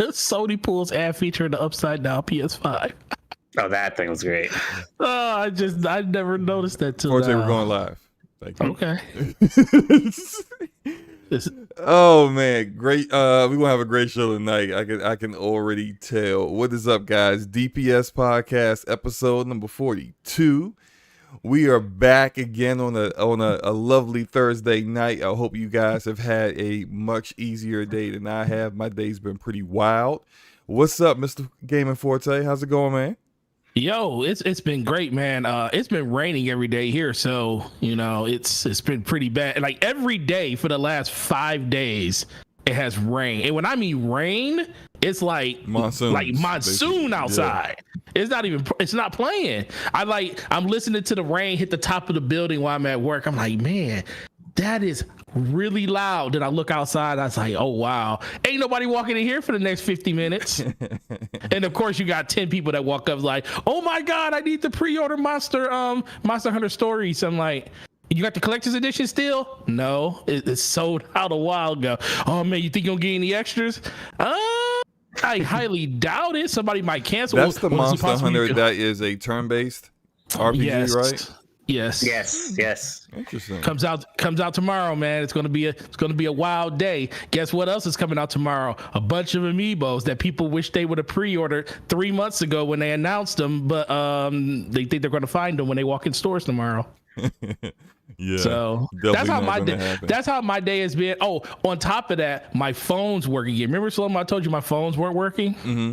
Sony pulls ad feature in the upside down PS5. Oh, that thing was great. I never noticed that till Forte, now. we're going live. Thank you. Okay. Oh man, great. We're gonna have a great show tonight. I can already tell. What is up, guys? DPS podcast episode number 42. We are back again on a lovely Thursday night. I hope you guys have had a much easier day than I have. My day's been pretty wild. What's up, Mr. Gaming Forte? How's it going, man? Yo, it's been great, man. It's been raining every day here, so it's been pretty bad. Like every day for the last 5 days, it has rained. And when I mean rain, it's like monsoon outside. Yeah. It's not playing. I'm listening to the rain hit the top of the building while I'm at work. I'm like, man, that is really loud. Then I look outside, I was like, oh wow, ain't nobody walking in here for the next 50 minutes. And of course you got 10 people that walk up like, oh my god, I need to pre-order Monster Hunter Stories. I'm like, you got the collector's edition still? No, it's sold out a while ago. Oh man, you think you'll get any extras? I highly doubt it. Somebody might cancel. That's the Monster Hunter that is a turn-based RPG, yes. Right? Yes. Interesting. Comes out tomorrow, man. It's gonna be a wild day. Guess what else is coming out tomorrow? A bunch of amiibos that people wish they would have pre-ordered 3 months ago when they announced them, but they think they're gonna find them when they walk in stores tomorrow. Yeah. So that's how my day has been. Oh, on top of that, my phone's working again. Remember, Slomo, I told you my phones weren't working. Mm-hmm.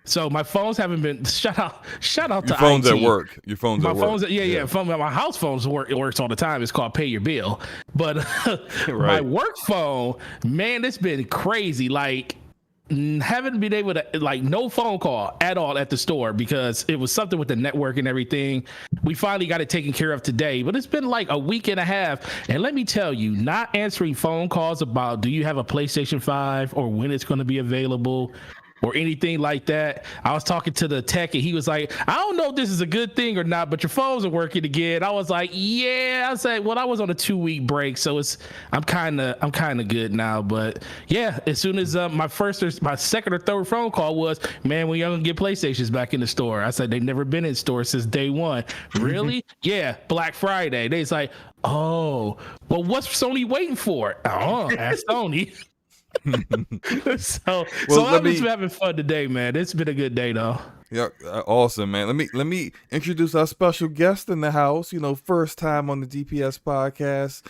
So my phones haven't been shout out Your to phone's IT. at work. Your phone's at work. Yeah. My house phones it works all the time. It's called Pay Your Bill. But Right. My work phone, man, it's been crazy. Like haven't been able to no phone call at all at the store because it was something with the network and everything. We finally got it taken care of today, but it's been like a week and a half. And let me tell you, not answering phone calls about do you have a PlayStation 5 or when it's going to be available or anything like that. I was talking to the tech and he was like, I don't know if this is a good thing or not, but your phones are working again. I was like, yeah. I said, well, I was on a 2-week break, so I'm kind of good now. But yeah, as soon as my second or third phone call was, man, when y'all gonna get PlayStations back in the store? I said they've never been in store since day one. Really? Yeah, Black Friday. They's like, oh, well, what's Sony waiting for? Ask Sony. so I've been having fun today, man. It's been a good day though. Yeah, awesome, man. Let me introduce our special guest in the house. First time on the DPS podcast,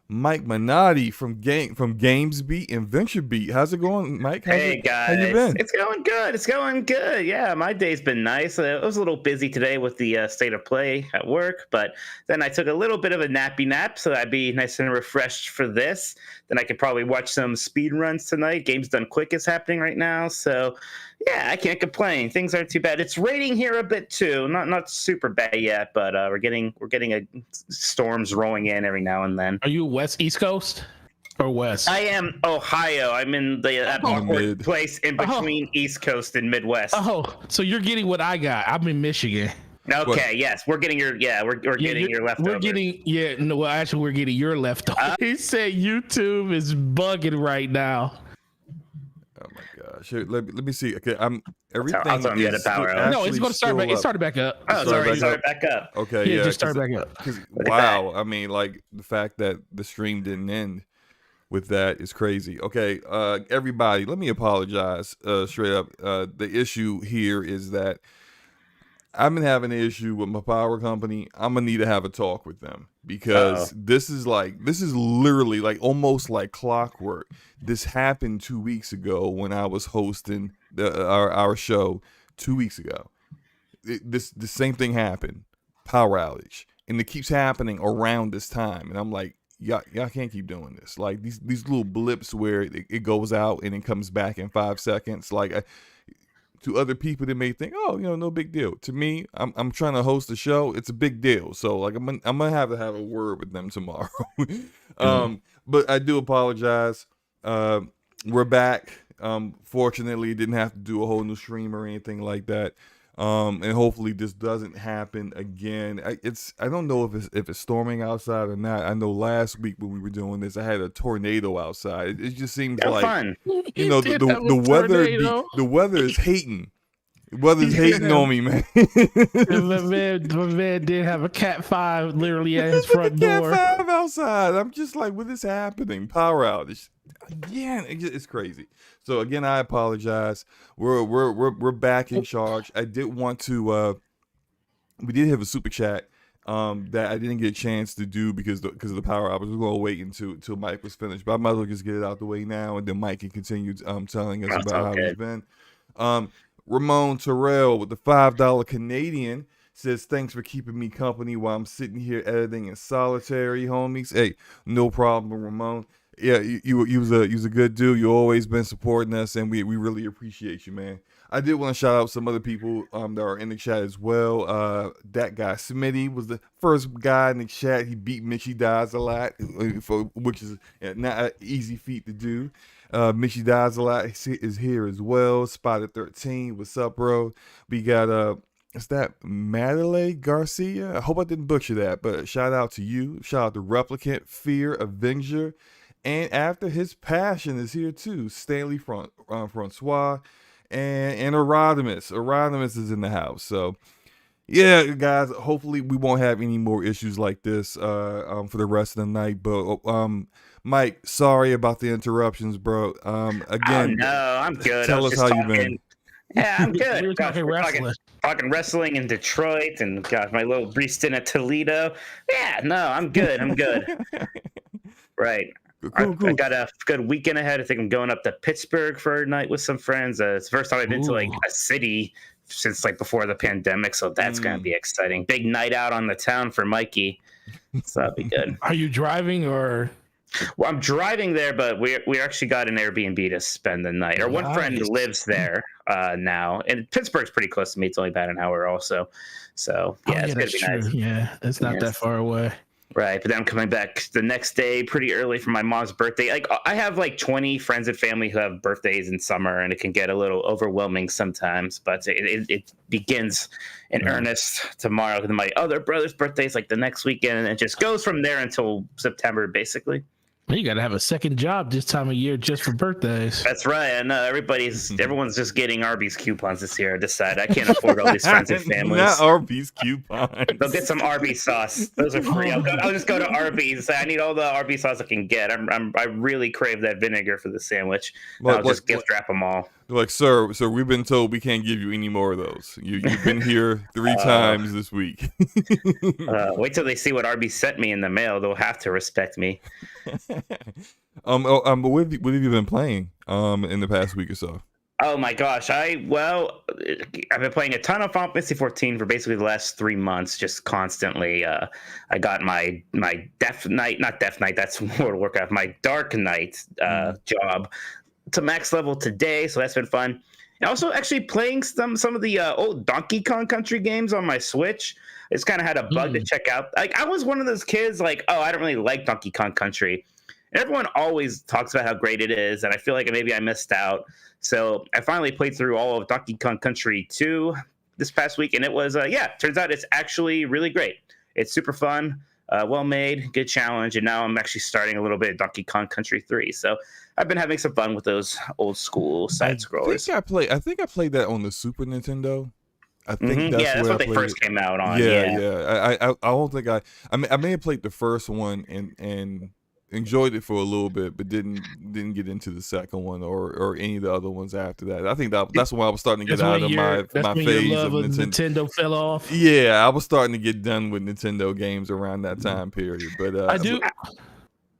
Mike Minotti from GamesBeat and VentureBeat. How's it going, Mike? Hey guys, how you been? It's going good. Yeah, my day's been nice. It was a little busy today with the state of play at work, but then I took a little bit of a nappy nap, so I'd be nice and refreshed for this. Then I could probably watch some speed runs tonight. Games Done Quick is happening right now, so yeah, I can't complain. Things aren't too bad. It's raining here a bit too, not super bad yet, but we're getting storms rolling in every now and then. Are you East Coast or West? I am Ohio. I'm in that awkward place in between East Coast and Midwest. Oh, so you're getting what I got. I'm in Michigan. Okay, yes, we're getting your getting your leftovers. We're getting your leftovers. He said YouTube is bugging right now. Oh my gosh! Here, let me see. Okay, everything is no, it's going to start back. It started back up. Oh, sorry, started back up. Okay, yeah, just started back up. Wow, I mean, like the fact that the stream didn't end with that is crazy. Okay, everybody, let me apologize straight up. The issue here is that I've been having an issue with my power company. I'm gonna need to have a talk with them because this is literally like almost like clockwork. This happened 2 weeks ago when I was hosting our show 2 weeks ago. The same thing happened, power outage, and it keeps happening around this time. And I'm like, y'all can't keep doing this. Like these little blips where it goes out and it comes back in 5 seconds. Like to other people, they may think, oh, no big deal. To me, I'm trying to host a show. It's a big deal. So like I'm gonna have to have a word with them tomorrow. But I do apologize. We're back. Fortunately, didn't have to do a whole new stream or anything like that. And hopefully this doesn't happen again. I don't know if it's storming outside or not. I know last week when we were doing this, I had a tornado outside. It just seems like fun. you know the weather is hating. The weather's hating on me, man. my man did have a Cat 5 literally at his front door. Cat 5 outside. I'm just like, what is happening? Power outage. Again, it's crazy. So again, I apologize. We're back in charge. I did want to. We did have a super chat that I didn't get a chance to do because of the power outage. We're gonna wait until Mike was finished, but I might as well just get it out the way now, and then Mike can continue telling us about how he's been. Ramon Terrell with the $5 Canadian says, thanks for keeping me company while I'm sitting here editing in solitary, homies. Hey, no problem, Ramon. Yeah, you was a good dude. You always been supporting us, and we really appreciate you, man. I did want to shout out some other people that are in the chat as well. That guy Smitty was the first guy in the chat. He beat Mitchy Dies a lot, which is not an easy feat to do. Mitchy Dies a lot is here as well. Spotted 13, what's up, bro? We got is that Madeline Garcia? I hope I didn't butcher that, but shout out to you. Shout out to Replicant, Fear, Avenger, and After His Passion is here too. Stanley Francois and Erodimus. Erodimus is in the house. So yeah, guys, hopefully we won't have any more issues like this for the rest of the night. But Mike, sorry about the interruptions, bro. Again, no, I'm good. Tell us how you've been. Yeah, I'm good. We were talking wrestling. Talking wrestling in Detroit, and gosh, my little brief stint at Toledo. Yeah, no, I'm good. I'm good. Right. Cool. I got a good weekend ahead. I think I'm going up to Pittsburgh for a night with some friends. It's the first time I've been to like a city since like before the pandemic, so that's gonna be exciting. Big night out on the town for Mikey, so that'll be good. Are you driving or? Well, I'm driving there, but we actually got an Airbnb to spend the night. Or one friend lives there now, and Pittsburgh's pretty close to me. It's only about an hour, also. So yeah, it's gonna be nice. Yeah, it's not that far away. Right, but then I'm coming back the next day pretty early for my mom's birthday. Like I have like 20 friends and family who have birthdays in summer, and it can get a little overwhelming sometimes. But it begins in earnest tomorrow. My other brother's birthday is like the next weekend, and it just goes from there until September, basically. You got to have a second job this time of year just for birthdays. That's right. I know everyone's just getting Arby's coupons this year. I decided I can't afford all these friends and families. Not Arby's coupons. They'll get some Arby's sauce. Those are free. I'll just go to Arby's. I need all the Arby's sauce I can get. I really crave that vinegar for the sandwich. I'll just gift wrap them all. Like, sir, we've been told we can't give you any more of those. You've been here 3 times this week. Wait till they see what Arby's sent me in the mail. They'll have to respect me. But what have you been playing in the past week or so? Oh my gosh, I've been playing a ton of Final Fantasy 14 for basically the last 3 months, just constantly. I got my Death Knight, not Death Knight, that's World of Warcraft, my Dark Knight job to max level today, so that's been fun. And also actually playing some of the old Donkey Kong Country games on my Switch. It's kind of had a bug to check out. Like I was one of those kids like, oh, I don't really like Donkey Kong Country. And everyone always talks about how great it is, and I feel like maybe I missed out. So I finally played through all of Donkey Kong Country 2 this past week, and it was, turns out it's actually really great. It's super fun, well made, good challenge, and now I'm actually starting a little bit of Donkey Kong Country 3. So I've been having some fun with those old school side scrollers. I think I played that on the Super Nintendo. I think that's what they first came out on. Yeah. I don't think I may have played the first one and enjoyed it for a little bit, but didn't get into the second one or any of the other ones after that. I think that's when I was starting to get out of my phase of Nintendo fell off. Yeah, I was starting to get done with Nintendo games around that time period. But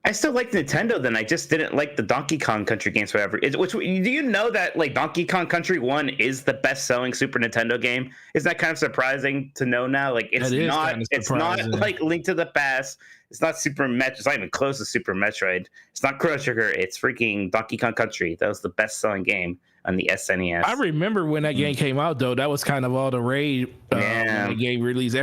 I still like Nintendo. Then I just didn't like the Donkey Kong Country games, whatever. Do you know that like Donkey Kong Country 1 is the best-selling Super Nintendo game? Isn't that kind of surprising to know now? Like it's not like Link to the Past. It's not Super Metroid. It's not even close to Super Metroid. It's not Chrono Trigger. It's freaking Donkey Kong Country. That was the best-selling game on the SNES. I remember when that game came out, though. That was kind of all the rage when the game released.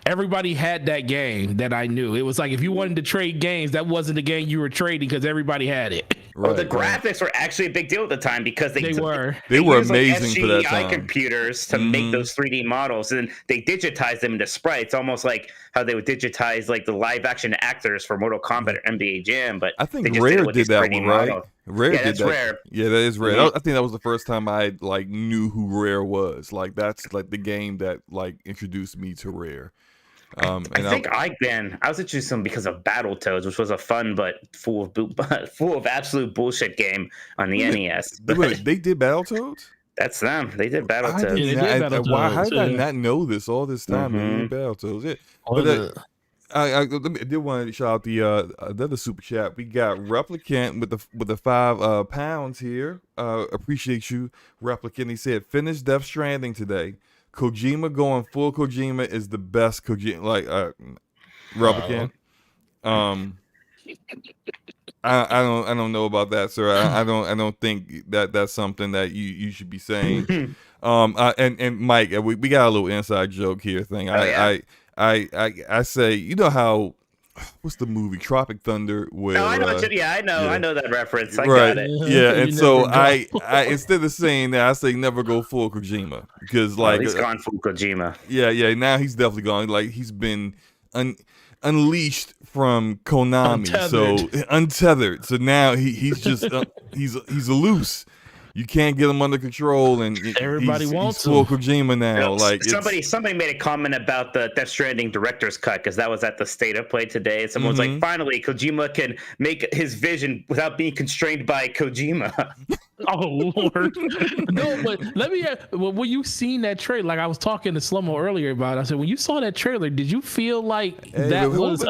Everybody had that game that I knew. It was like if you wanted to trade games, that wasn't the game you were trading because everybody had it. Oh, the graphics were actually a big deal at the time because they were used, amazing like, for that SGI time. computers to make those 3D models, and they digitized them into sprites, almost like how they would digitize like the live action actors for Mortal Kombat or NBA Jam. But I think they just Rare did did that 3D one, right? models. Rare Yeah, did that's that. Rare. Yeah, that is Rare. I think that was the first time I like knew who Rare was. Like that's like the game that like introduced me to Rare. I think I was introduced to them because of Battletoads, which was a fun but full of absolute bullshit game on the NES. They did Battletoads? That's them. They did Battletoads. Yeah, they did Why? How Battletoads, did I not know this all this time? They did Battletoads. Yeah. But I did want to shout out the another super chat. We got Replicant with the £5 here. Appreciate you, Replicant. He said, "Finish Death Stranding today. Kojima going full Kojima is the best Kojima." Like Replicant. I don't know about that, sir. I don't think that's something that you should be saying. And Mike, we got a little inside joke here thing. I say, you know how, what's the movie Tropic Thunder where I know that reference. I got it. Yeah, and so I instead of saying that, I say never go full Kojima because like he's gone full Kojima. Yeah, now he's definitely gone. Like he's been unleashed from Konami, untethered. So now he's just he's loose. You can't get him under control, and everybody wants he's full Kojima now. Like somebody made a comment about the Death Stranding director's cut because that was at the State of Play today. And someone was like, "Finally, Kojima can make his vision without being constrained by Kojima." Oh Lord, no! But let me. When you seen that trailer, like I was talking to Slomo earlier about, I said, when you saw that trailer, did you feel like that was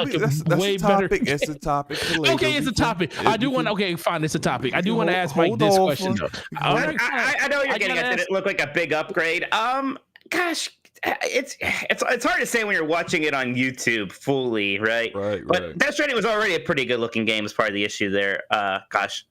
way better? It's a topic. Okay, it's a topic. I do want. Okay, fine, it's a topic. I do want to ask Mike this question. I know you're getting at. Did it look like a big upgrade? Gosh, it's hard to say when you're watching it on YouTube fully, right? But Death Stranding was already a pretty good looking game as part of the issue there. Gosh,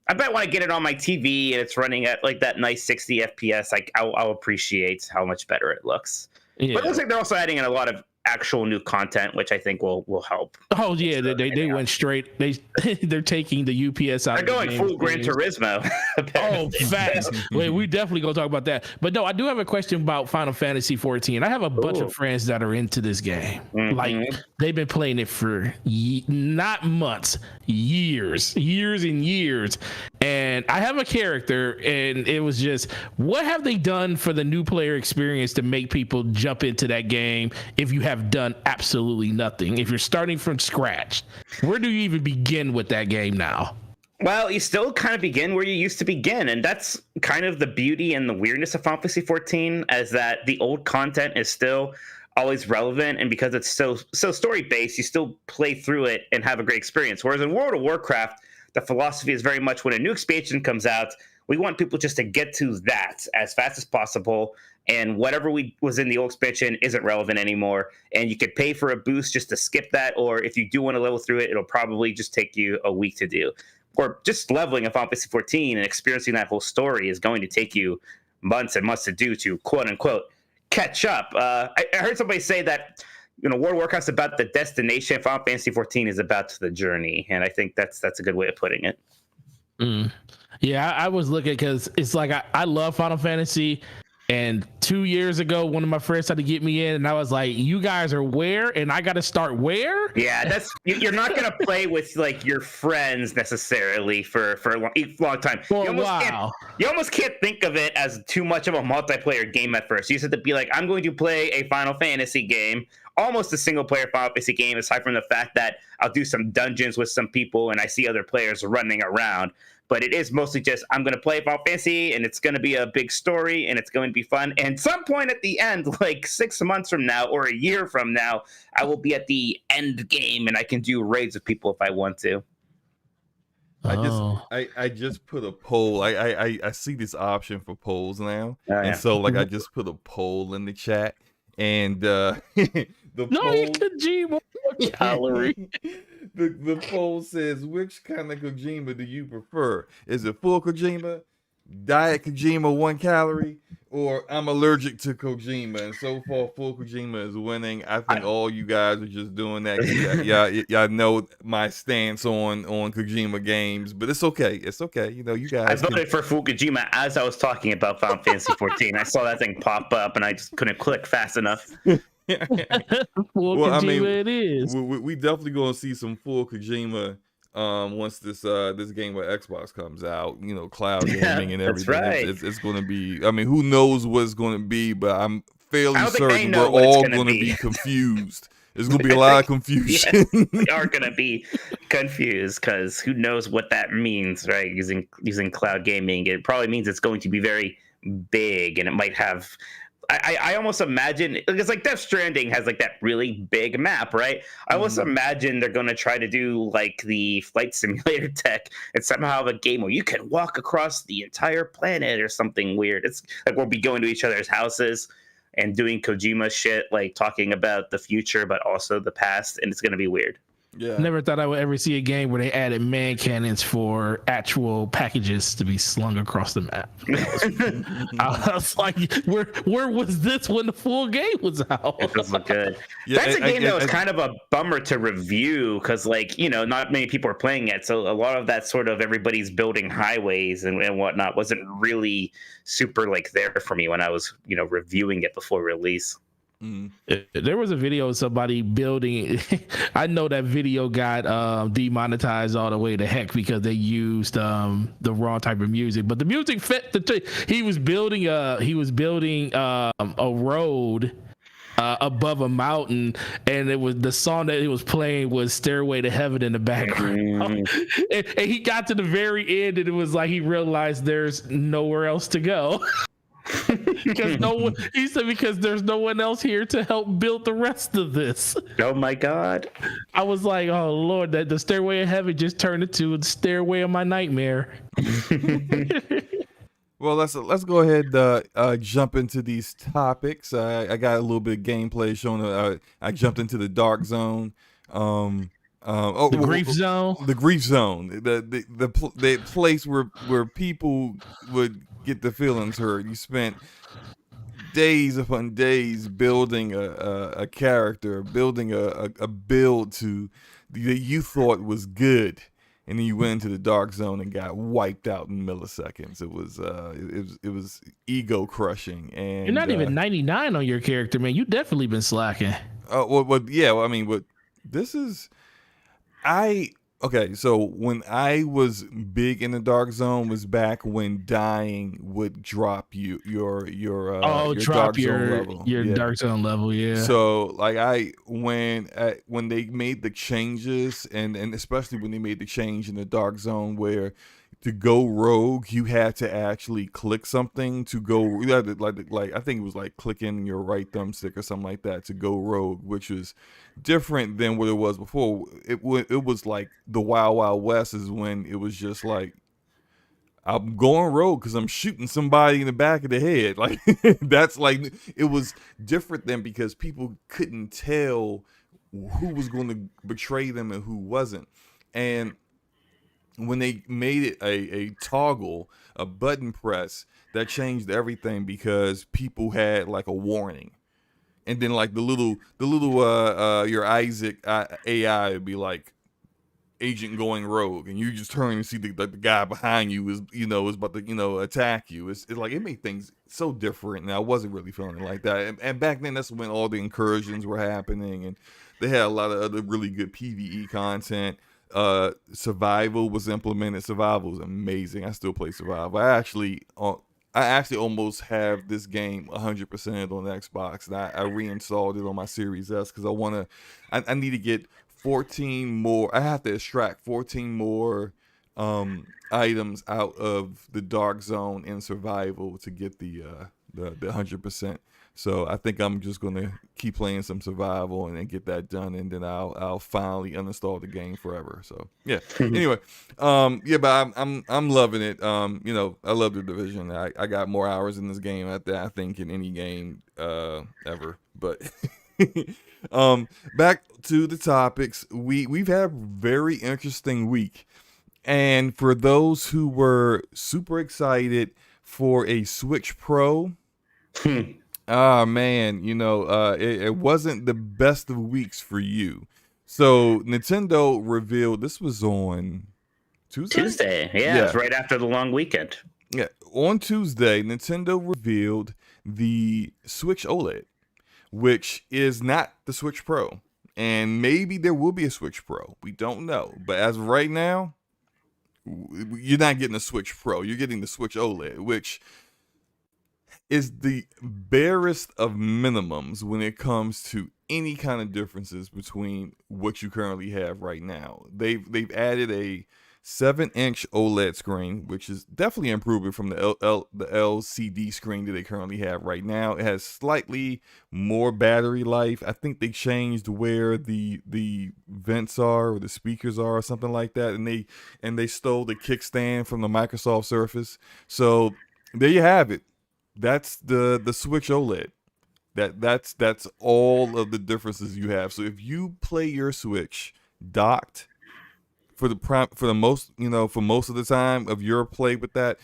I bet when I get it on my TV and it's running at like that nice 60 FPS, like I'll appreciate how much better it looks. Yeah. But it looks like they're also adding in a lot of actual new content, which I think will help. Oh yeah, they went straight. They're taking the UPS out. They're going full Gran Turismo. Oh, facts. Wait, we definitely gonna talk about that. But no, I do have a question about Final Fantasy 14. I have a bunch of friends that are into this game. Like they've been playing it for not months, years and years. And I have a character, and it was just, what have they done for the new player experience to make people jump into that game if you have done absolutely nothing? If you're starting from scratch, where do you even begin with that game now? Well, you still kind of begin where you used to begin, and that's kind of the beauty and the weirdness of Final Fantasy 14, as that the old content is still always relevant, and because it's so story based, you still play through it and have a great experience. Whereas in World of Warcraft, the philosophy is very much when a new expansion comes out, we want people just to get to that as fast as possible, and whatever was in the old expansion isn't relevant anymore, and you could pay for a boost just to skip that, or if you do want to level through it, it'll probably just take you a week to do. Or just leveling a Final Fantasy 14 and experiencing that whole story is going to take you months and months to do to quote unquote catch up. I heard somebody say that World of Warcraft's about the destination. Final Fantasy 14 is about the journey, and I think that's a good way of putting it. Yeah, I was looking because it's like I love Final Fantasy. And 2 years ago, one of my friends tried to get me in, and I was like, "You guys are where? And I got to start where?" Yeah, you're not gonna play with like your friends necessarily for a long time. For a while. You almost can't think of it as too much of a multiplayer game at first. You just have to be like, "I'm going to play a Final Fantasy game." Almost a single player Final Fantasy game, aside from the fact that I'll do some dungeons with some people and I see other players running around. But it is mostly just, I'm going to play Final Fantasy, and it's going to be a big story, and it's going to be fun. And some point at the end, like 6 months from now or a year from now, I will be at the end game, and I can do raids with people if I want to. I just put a poll. I see this option for polls now, and so like I just put a poll in the chat, and the Kojima gallery. The poll says, which kind of Kojima do you prefer? Is it full Kojima, Diet Kojima 1 calorie, or I'm allergic to Kojima. And so far, full Kojima is winning. I think all you guys are just doing that because y'all know my stance on Kojima games, but it's okay. It's okay. You know, you I guys. voted for Fukujima as I was talking about Final Fantasy 14. I saw that thing pop up and I just couldn't click fast enough. Full Well, I Kojima mean, it is. we definitely gonna see some full Kojima once this game with Xbox comes out. You know, cloud gaming and That's everything. right. It's gonna be. I mean, who knows what it's gonna be? But I'm fairly I don't think they certain know we're what it's all gonna gonna be. be confused. There's gonna be a lot of confusion. Yes, we are gonna be confused because who knows what that means, right? Using cloud gaming, it probably means it's going to be very big, and it might have. I almost imagine because like Death Stranding has like that really big map, right? I almost imagine they're going to try to do like the flight simulator tech and somehow have a game where you can walk across the entire planet or something weird. It's like we'll be going to each other's houses and doing Kojima shit, like talking about the future but also the past, and it's going to be weird. Yeah. Never thought I would ever see a game where they added man cannons for actual packages to be slung across the map. I was like, where was this when the full game was out? It does look good. Yeah, That's a game that was kind of a bummer to review because, like, you know, not many people are playing it. So a lot of that sort of everybody's building highways and whatnot wasn't really super like there for me when I was, you know, reviewing it before release. There was a video of somebody building. I know that video got demonetized all the way to heck because they used the wrong type of music. But the music fit he was building a road above a mountain, and it was the song that it was playing was "Stairway to Heaven" in the background. And he got to the very end, and it was like he realized there's nowhere else to go. Because he said because there's no one else here to help build the rest of this. Oh my god! I was like, oh lord, that the Stairway of Heaven just turned into the stairway of my nightmare. Well, let's go ahead jump into these topics. I got a little bit of gameplay showing. I jumped into the dark zone. The grief zone. The grief zone. The place where people would get the feelings hurt. You spent days upon days building a character, building a build to that you thought was good, and then you went into the dark zone and got wiped out in milliseconds. It was ego crushing. And you're not even 99 on your character, man. You definitely been slacking. I mean, what this is. So when I was big in the dark zone was back when dying would drop your dark zone level. Your dark zone level, yeah. So like when they made the changes and especially when they made the change in the dark zone where to go rogue you had to actually click something to go. You had to, like I think it was like clicking your right thumbstick or something like that to go rogue, which was different than what it was before. It was like the Wild Wild West is when it was just like I'm going rogue because I'm shooting somebody in the back of the head. Like that's like it was different then because people couldn't tell who was going to betray them and who wasn't. And when they made it a toggle, a button press, that changed everything because people had like a warning. And then like the little your Isaac AI would be like agent going rogue, and you just turn and see the guy behind you is about to attack you. It's like it made things so different, and I wasn't really feeling it like that. And back then, that's when all the incursions were happening, and they had a lot of other really good PvE content. Survival was implemented. Survival was amazing. I still play survival. I actually almost have this game 100% on the Xbox, and I reinstalled it on my Series S because I need to get 14 more. I have to extract 14 more items out of the dark zone in survival to get the 100%. So I think I'm just gonna keep playing some survival and then get that done, and then I'll finally uninstall the game forever. So yeah. Anyway, but I'm loving it. I love the Division. I got more hours in this game I think in any game ever. But back to the topics. We've had a very interesting week. And for those who were super excited for a Switch Pro, man, it wasn't the best of weeks for you. So Nintendo revealed, this was on Tuesday. Yeah, it's right after the long weekend. Yeah, on Tuesday, Nintendo revealed the Switch OLED, which is not the Switch Pro. And maybe there will be a Switch Pro. We don't know. But as of right now, you're not getting a Switch Pro. You're getting the Switch OLED, which is the barest of minimums when it comes to any kind of differences between what you currently have right now. They've added a 7-inch OLED screen, which is definitely improving from the LCD screen that they currently have right now. It has slightly more battery life. I think they changed where the vents are or the speakers are or something like that, and they stole the kickstand from the Microsoft Surface. So there you have it. That's the Switch OLED. That's all of the differences you have. So if you play your Switch docked for most of the time of your play with that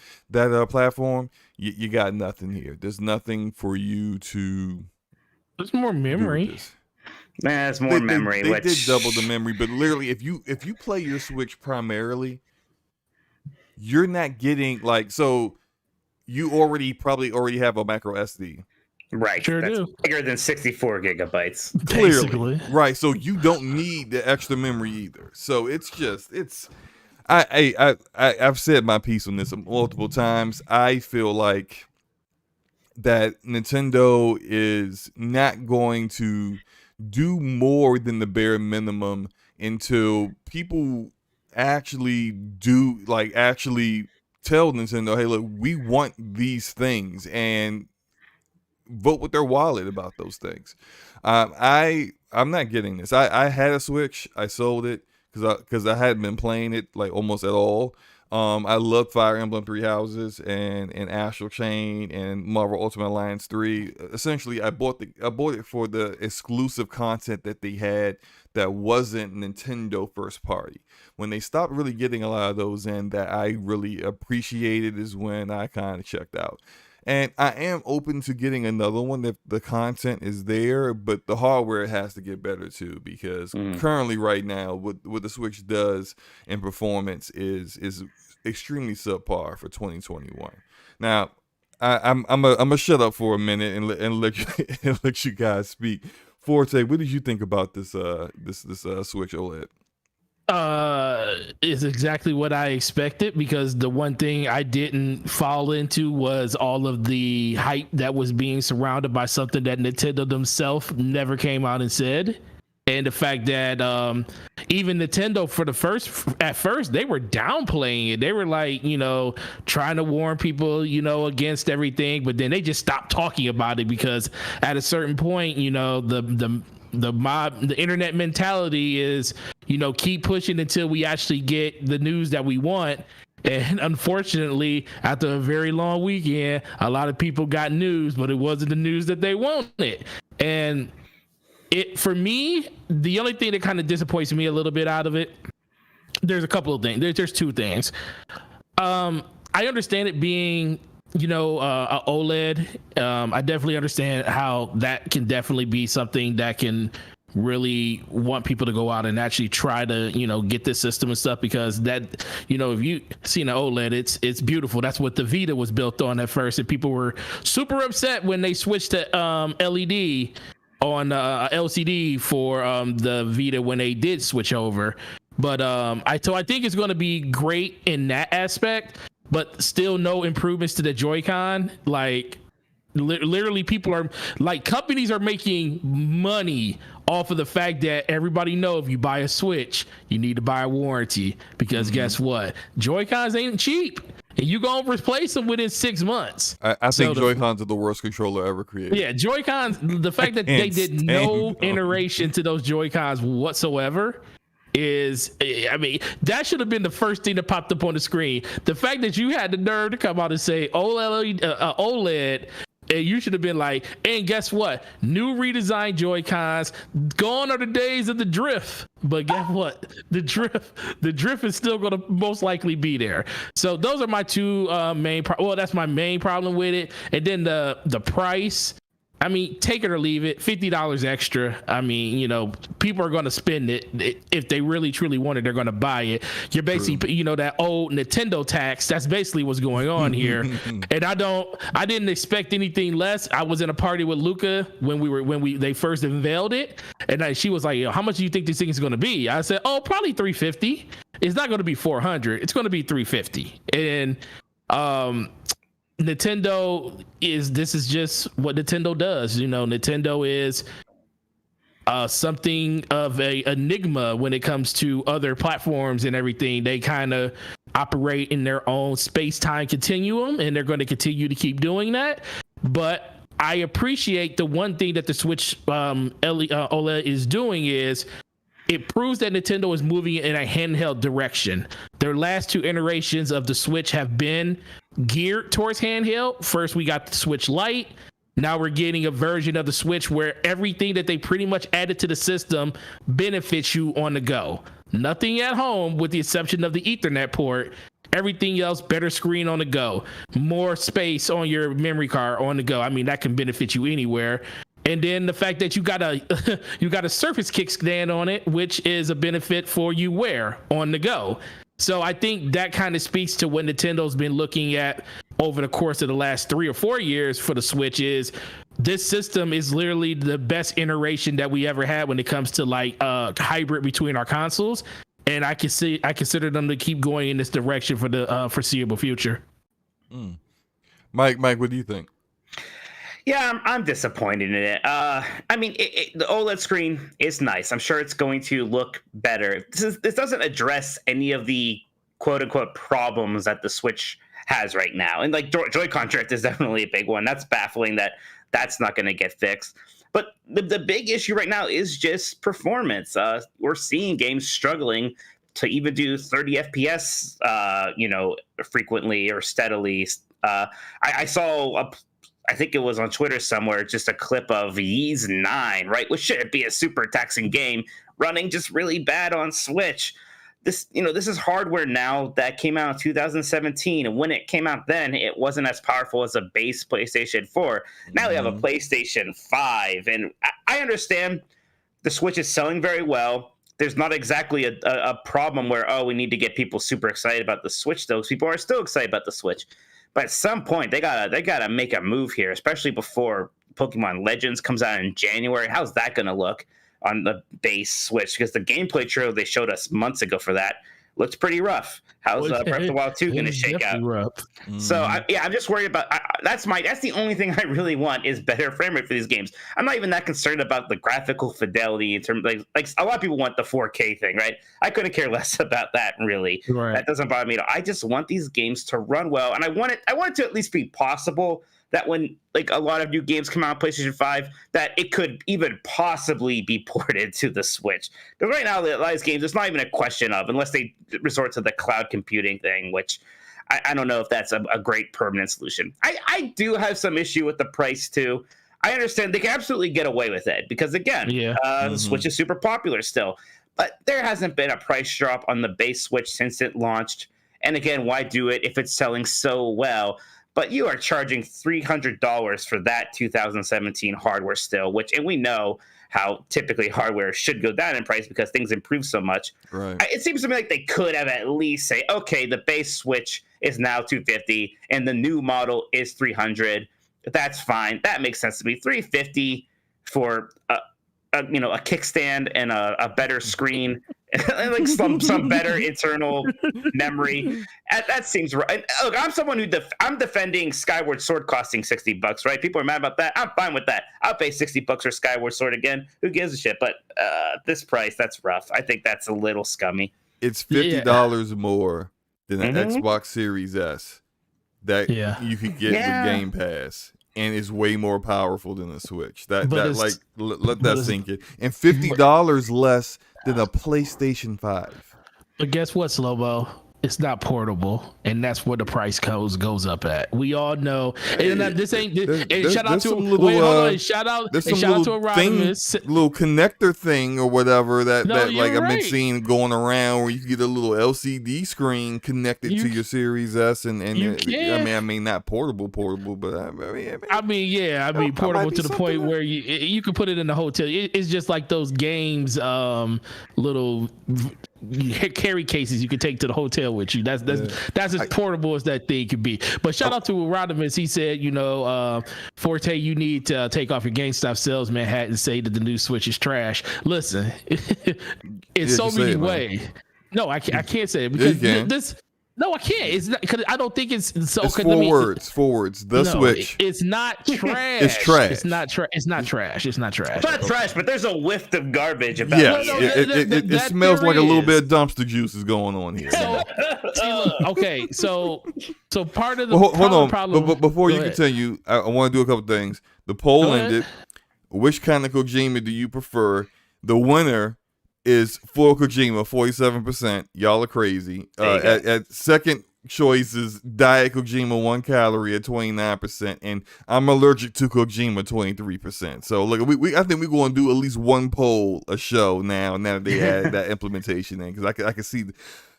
platform, you got nothing here. There's nothing for you to. There's more memory. It's more memory. They did double the memory, but literally, if you play your Switch primarily, you're not getting so. You probably already have a macro SD. Right. Sure That's do. bigger than 64 gigabytes. Clearly. Basically. Right. So you don't need the extra memory either. So I've said my piece on this multiple times. I feel like that Nintendo is not going to do more than the bare minimum until people actually tell Nintendo, hey, look, we want these things, and vote with their wallet about those things. I'm not getting this. I had a Switch. I sold it because I hadn't been playing it almost at all. I love Fire Emblem Three Houses and Astral Chain and Marvel Ultimate Alliance 3. Essentially, I bought it for the exclusive content that they had that wasn't Nintendo first party. When they stopped really getting a lot of those in that I really appreciated is when I kind of checked out. And I am open to getting another one if the content is there, but the hardware has to get better too, because currently right now what the Switch does in performance is extremely subpar for 2021. Now, I'm gonna shut up for a minute and let you guys speak. Forte, what did you think about this Switch OLED? Is exactly what I expected, because the one thing I didn't fall into was all of the hype that was being surrounded by something that Nintendo themselves never came out and said. And the fact that even Nintendo at first they were downplaying it. They were trying to warn people, against everything, but then they just stopped talking about it, because at a certain point, the internet mentality is, keep pushing until we actually get the news that we want. And unfortunately, after a very long weekend, a lot of people got news, but it wasn't the news that they wanted. And for me, the only thing that kind of disappoints me a little bit out of it, there's a couple of things. There's two things. I understand it being a OLED. I definitely understand how that can definitely be something that can really want people to go out and actually try to get this system and stuff, because that if you seen an OLED, it's beautiful. That's what the Vita was built on at first, and people were super upset when they switched to LED on LCD for the Vita when they did switch over. But I think it's going to be great in that aspect, but still no improvements to the Joy-Con. Literally people are companies are making money off of the fact that everybody know if you buy a Switch, you need to buy a warranty, because guess what? Joy-Cons ain't cheap. And you gonna replace them within 6 months. I think Joy-Cons are the worst controller ever created. Yeah, Joy-Cons, the fact that they did no iteration to those Joy-Cons whatsoever is, that should have been the first thing that popped up on the screen. The fact that you had the nerve to come out and say OLED And you should have been like, and guess what? New redesigned Joy-Cons. Gone are the days of the drift. But guess what? The drift is still going to most likely be there. So those are my two main. Well, that's my main problem with it. And then the price. I mean, take it or leave it. $50 extra. I mean, you know, people are going to spend it if they really truly want it. They're going to buy it. You're basically, you know, that old Nintendo tax. That's basically what's going on here. And I didn't expect anything less. I was in a party with Luca when they first unveiled it, and she was like, "How much do you think this thing is going to be?" I said, "Oh, probably $350. It's not going to be $400. It's going to be $350." And this is just what Nintendo does. You know, Nintendo is something of a enigma when it comes to other platforms and everything. They kind of operate in their own space-time continuum, and they're going to continue to keep doing that. But I appreciate the one thing that the Switch OLED is doing is it proves that Nintendo is moving in a handheld direction. Their last two iterations of the Switch have been geared towards handheld. First, we got the Switch Lite. Now we're getting a version of the Switch where everything that they pretty much added to the system benefits you on the go. Nothing at home with the exception of the Ethernet port. Everything else, better screen on the go, more space on your memory card on the go. I mean, that can benefit you anywhere. And then the fact that you got a Surface kickstand on it, which is a benefit for you wear on the go. So I think that kind of speaks to what Nintendo's been looking at over the course of the last 3 or 4 years for the Switch. Is this system is literally the best iteration that we ever had when it comes to like hybrid between our consoles. And I consider them to keep going in this direction for the foreseeable future. Mike, what do you think? Yeah, I'm disappointed in it. I mean, the OLED screen is nice. I'm sure it's going to look better. This doesn't address any of the quote-unquote problems that the Switch has right now. And like Joy-Con drift is definitely a big one. That's baffling that that's not going to get fixed. But the big issue right now is just performance. We're seeing games struggling to even do 30 FPS, frequently or steadily. I saw I think it was on Twitter somewhere, just a clip of Ys 9, right? Which shouldn't be a super taxing game, running just really bad on Switch. This is hardware now that came out in 2017, and when it came out then, it wasn't as powerful as a base PlayStation 4. Now we have a PlayStation 5, and I understand the Switch is selling very well. There's not exactly a problem where, we need to get people super excited about the Switch, though. People are still excited about the Switch. But at some point, they gotta make a move here, especially before Pokemon Legends comes out in January. How's that going to look on the base Switch? Because the gameplay trailer they showed us months ago for that looks pretty rough. How's Breath of the Wild 2 going to shake out? So I'm just worried about that's the only thing I really want is better frame rate for these games. I'm not even that concerned about the graphical fidelity in terms like a lot of people want the 4K thing, right? I couldn't care less about that really. Right. That doesn't bother me at all. I just want these games to run well, and I want it to at least be possible that when like a lot of new games come out on PlayStation 5, that it could even possibly be ported to the Switch. Because right now, a lot of these games, it's not even a question of, unless they resort to the cloud computing thing, which I don't know if that's a great permanent solution. I do have some issue with the price too. I understand they can absolutely get away with it because again, the Switch is super popular still, but there hasn't been a price drop on the base Switch since it launched. And again, why do it if it's selling so well? But you are charging $300 for that 2017 hardware still, and we know how typically hardware should go down in price because things improve so much. Right. It seems to me like they could have at least say, okay, the base Switch is now $250 and the new model is $300. That's fine. That makes sense to me. $350 for a kickstand and a better screen, like some better internal memory. That seems right. Look, I'm someone I'm defending Skyward Sword costing $60, right? People are mad about that. I'm fine with that. I'll pay $60 for Skyward Sword again. Who gives a shit? But this price, that's rough. I think that's a little scummy. It's $50 more than an Xbox Series S that you could get with Game Pass. And it's way more powerful than the Switch. Let that sink in. And $50 less than a PlayStation 5. But guess what, Slobo? It's not portable, and that's where the price goes up at. We all know. And this ain't. And shout out to wait, hold on. Shout out to Erodimus. Little connector thing or whatever that like I've been right. seeing going around, where you can get a little LCD screen connected to your Series S, and I mean not portable, but I mean portable to the point where you can put it in the hotel. It's just like those games, little carry cases you can take to the hotel with you. That's as portable as that thing could be. But shout out to Erodimus. He said, Forte, you need to take off your GameStop salesman hat and say that the new Switch is trash. Listen, in so many ways. No, I can't say it because this. No, I can't. It's not because I don't think it's so. It's four words. The Switch. It's not trash. It's trash. It's not trash. It's not trash. It's not trash. It's not trash, but there's a whiff of garbage about it. It smells like a little bit of dumpster juice is going on here. So part of the hold on. problem. But before you continue, I want to do a couple things. The poll ended. Which kind of Kojima do you prefer? The winner is full Kojima, 47%. Y'all are crazy. At second choice is Diet Kojima, 1 calorie at 29%, and I'm allergic to Kojima, 23%. So look, I think we're going to do at least one poll a show now that they add that implementation in, because I can see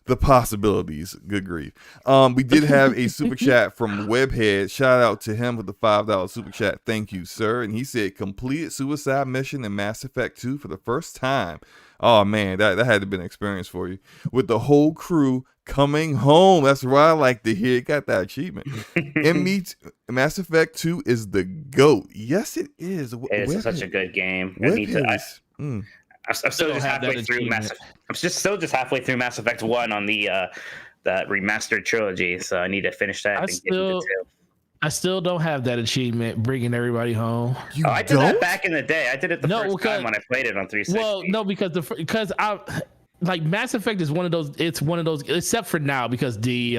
the possibilities. Good grief. We did have a super chat from Webhead. Shout out to him with the $5 super chat. Thank you, sir. And he said completed suicide mission in Mass Effect 2 for the first time. Oh man, that had to have been an experience for you. With the whole crew coming home. That's what I like to hear. Got that achievement. And Mass Effect 2 is the GOAT. Yes, it is. It's such a good game. I'm still just halfway through Mass Effect 1 on the remastered trilogy, so I need to finish that. I still don't have that achievement, bringing everybody home. I did that back in the day. I did it the first time when I played it on 360. Well, no, because I like Mass Effect is one of those. It's one of those, except for now because the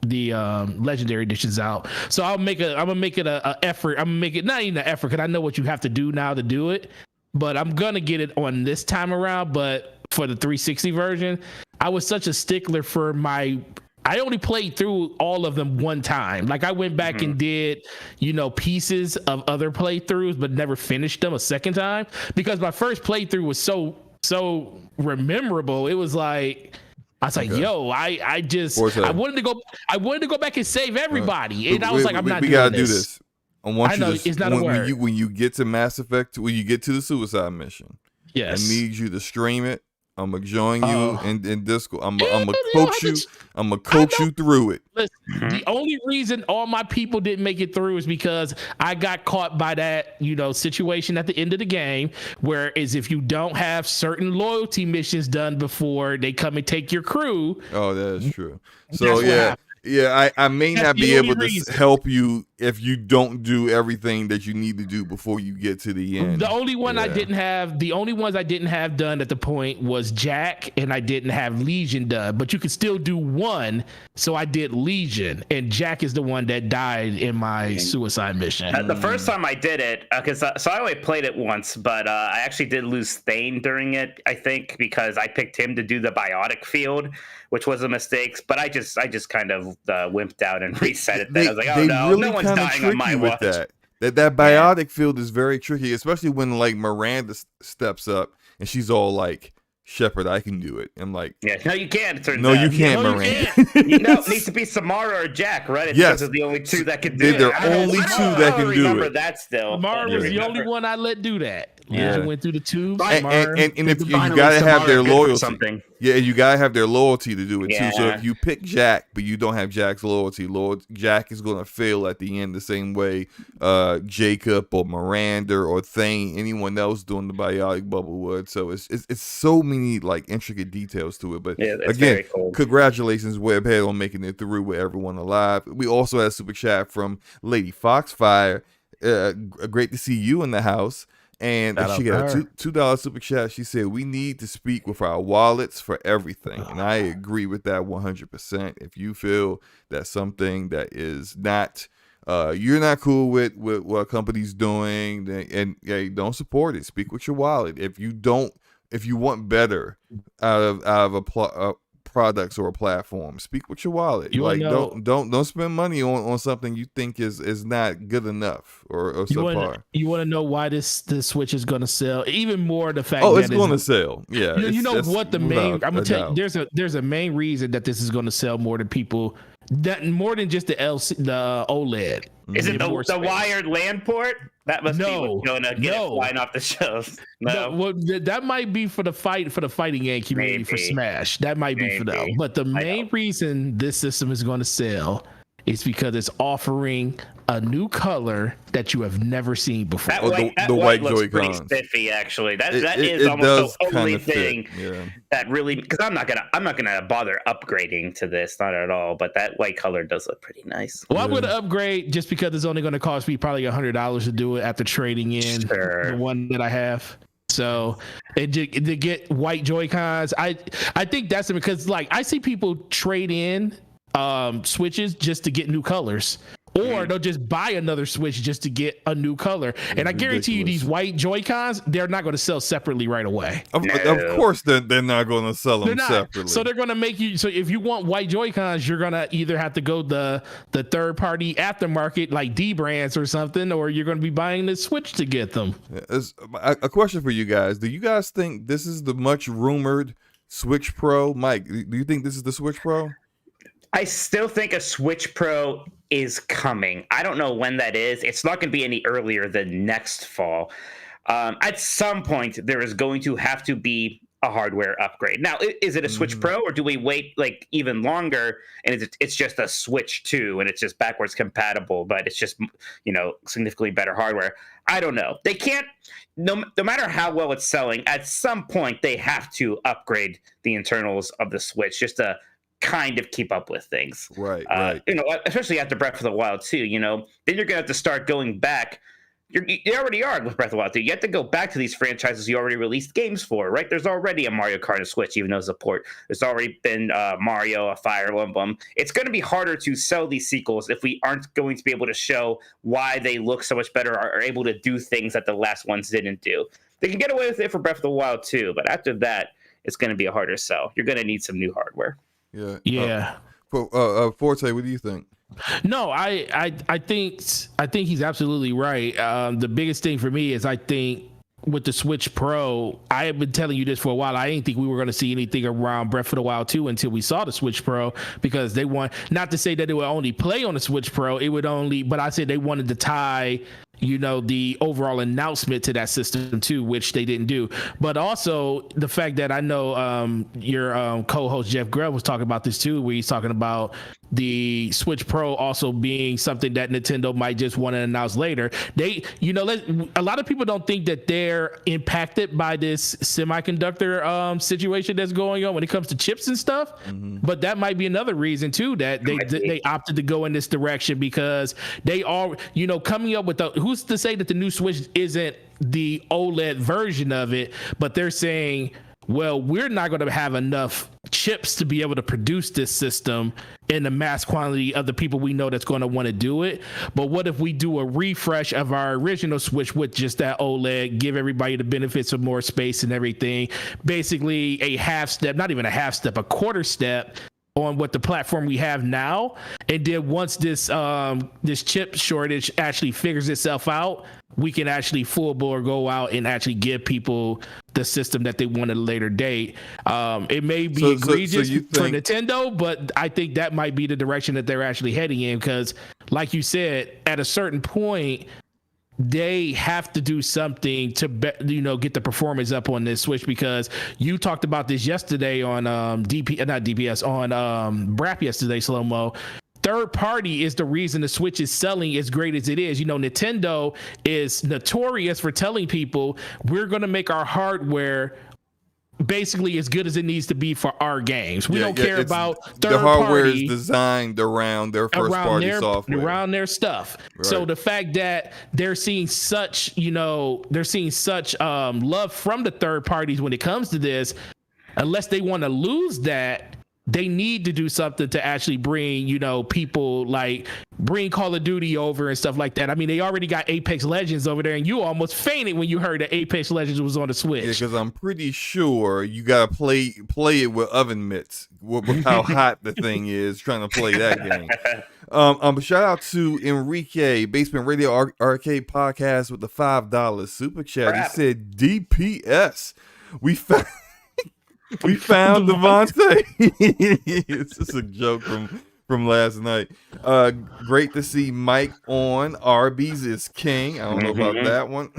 Legendary Edition's out. So I'm gonna make it an effort. I'm gonna make it not even an effort because I know what you have to do now to do it. But I'm gonna get it on this time around. But for the 360 version, I was such a stickler for I only played through all of them one time. Like I went back and did, pieces of other playthroughs, but never finished them a second time because my first playthrough was so memorable. It was like, I was like, yo, I wanted to go back and save everybody. And I was like, I'm not doing this. We gotta do this. I know it's not a word. When you get to Mass Effect, when you get to the suicide mission, yes, I need you to stream it. I'm gonna join you in Discord. I'm gonna coach you. I'm gonna coach you through it. Listen, the only reason all my people didn't make it through is because I got caught by that, situation at the end of the game, whereas if you don't have certain loyalty missions done before they come and take your crew. Oh, that is true. So yeah, I may not be able to help you if you don't do everything that you need to do before you get to the end. The only one the only ones I didn't have done at the point was Jack, and I didn't have Legion done, but you could still do one. So I did Legion, and Jack is the one that died in my suicide mission. The first time I did it, so I only played it once, but I actually did lose Thane during it, I think, because I picked him to do the biotic field, which was a mistake. But I just kind of wimped out and reset it. Then I was like, oh no, no one's dying on my watch. That biotic field is very tricky, especially when like Miranda steps up and she's all like, Shepard, I can do it. I'm like, no, you can't. You can't, Miranda. It needs to be Samara or Jack, right? Those are the only two that can do it. They're only two that can do it. I remember that still. Samara was the only one I let do that. Yeah, went through the tube. And if you gotta have their loyalty. Yeah, you gotta have their loyalty to do it too. So if you pick Jack, but you don't have Jack's loyalty, Jack is gonna fail at the end the same way Jacob or Miranda or Thane, anyone else doing the biotic bubble would. So it's so many like intricate details to it. But again, cool. Congratulations, Webhead, on making it through with everyone alive. We also had a super chat from Lady Foxfire. Great to see you in the house. And she got a $2 super chat. She said, we need to speak with our wallets for everything. And I agree with that 100%. If you feel that something that is not, you're not cool with what a company's doing, and don't support it. Speak with your wallet. If you want better out of a products or a platform. Speak with your wallet. You Like know, don't spend money on something you think is not good enough or subpar. You want to know why the Switch is going to sell even more? The fact Oh, that it's going to sell. Yeah, you know it's what the main? without I'm gonna a tell you. doubt. There's a main reason that this is going to sell more than people. That more than just the OLED. Is it Get more the space. wired LAN port? That must be what's going to get it flying off the shelves. No. Well, that might be for the fighting game community for Smash. That might be for them. But the main reason this system is going to sell is because it's offering a new color that you have never seen before. That white looks pretty spiffy, actually. That is almost the only thing that really, because I'm not gonna bother upgrading to this, not at all. But that white color does look pretty nice. Well, I'm gonna upgrade just because it's only gonna cost me probably $100 to do it after trading in the one that I have. So to get white Joy-Cons, I think that's because like I see people trade in Switches just to get new colors. Or they'll just buy another Switch just to get a new color. And I guarantee you these white Joy-Cons, they're not going to sell separately right away. Of course they're not going to sell them separately. So they're going to make you, so if you want white Joy-Cons, you're going to either have to go the third party aftermarket like D brands or something, or you're going to be buying the Switch to get them. A question for you guys. Do you guys think this is the much rumored Switch Pro? Mike, do you think this is the Switch Pro? I still think a Switch Pro is coming. I don't know when that is. It's not going to be any earlier than next fall. At some point, there is going to have to be a hardware upgrade. Now, is it a Switch Pro, or do we wait like even longer and it's just a Switch 2 and it's just backwards compatible, but it's just, significantly better hardware? I don't know. They can't, no matter how well it's selling, at some point they have to upgrade the internals of the Switch just to kind of keep up with things. Right. Especially after Breath of the Wild 2, then you're going to have to start going back. You already are with Breath of the Wild 2. You have to go back to these franchises you already released games for, right? There's already a Mario Kart on Switch, even though it's a port. There's already been Mario, a Fire Emblem. It's going to be harder to sell these sequels if we aren't going to be able to show why they look so much better or are able to do things that the last ones didn't do. They can get away with it for Breath of the Wild 2, but after that, it's going to be a harder sell. You're going to need some new hardware. Yeah. Forte, what do you think? No, I think he's absolutely right. The biggest thing for me is I think with the Switch Pro, I have been telling you this for a while. I didn't think we were going to see anything around Breath of the Wild 2 until we saw the Switch Pro, because they want, not to say that it would only play on the Switch Pro, but I said they wanted to tie the overall announcement to that system too, which they didn't do. But also the fact that I know your co-host Jeff Grell was talking about this too, where he's talking about the Switch Pro also being something that Nintendo might just want to announce later. A lot of people don't think that they're impacted by this semiconductor situation that's going on when it comes to chips and stuff. But that might be another reason too that they opted to go in this direction, because they are, coming up with who's to say that the new Switch isn't the OLED version of it, but they're saying, well, we're not going to have enough chips to be able to produce this system in the mass quantity of the people we know that's going to want to do it. But what if we do a refresh of our original Switch with just that OLED, give everybody the benefits of more space and everything, basically a half step, not even a half step, a quarter step on what the platform we have now. And then once this chip shortage actually figures itself out, we can actually full bore go out and actually give people the system that they want at a later date. It may be egregious for Nintendo, but I think that might be the direction that they're actually heading in, because like you said, at a certain point, they have to do something to get the performance up on this Switch, because you talked about this yesterday on Brap yesterday, Slow Mo. Third party is the reason the Switch is selling as great as it is. Nintendo is notorious for telling people we're going to make our hardware basically as good as it needs to be for our games. We don't care about third the hardware party is designed around their first party software, around their stuff. Right. So the fact that they're seeing such love from the third parties when it comes to this, unless they want to lose that, they need to do something to actually bring, people like bring Call of Duty over and stuff like that. I mean, they already got Apex Legends over there, and you almost fainted when you heard that Apex Legends was on the Switch. Yeah, because I'm pretty sure you gotta play it with oven mitts with how hot the thing is trying to play that game. Shout out to Enrique, Basement Radio Arcade Podcast with the $5 super chat. Crap. He said DPS. We found Devontae. It's just a joke from last night. Great to see Mike on. Arby's is king. I don't know about that one.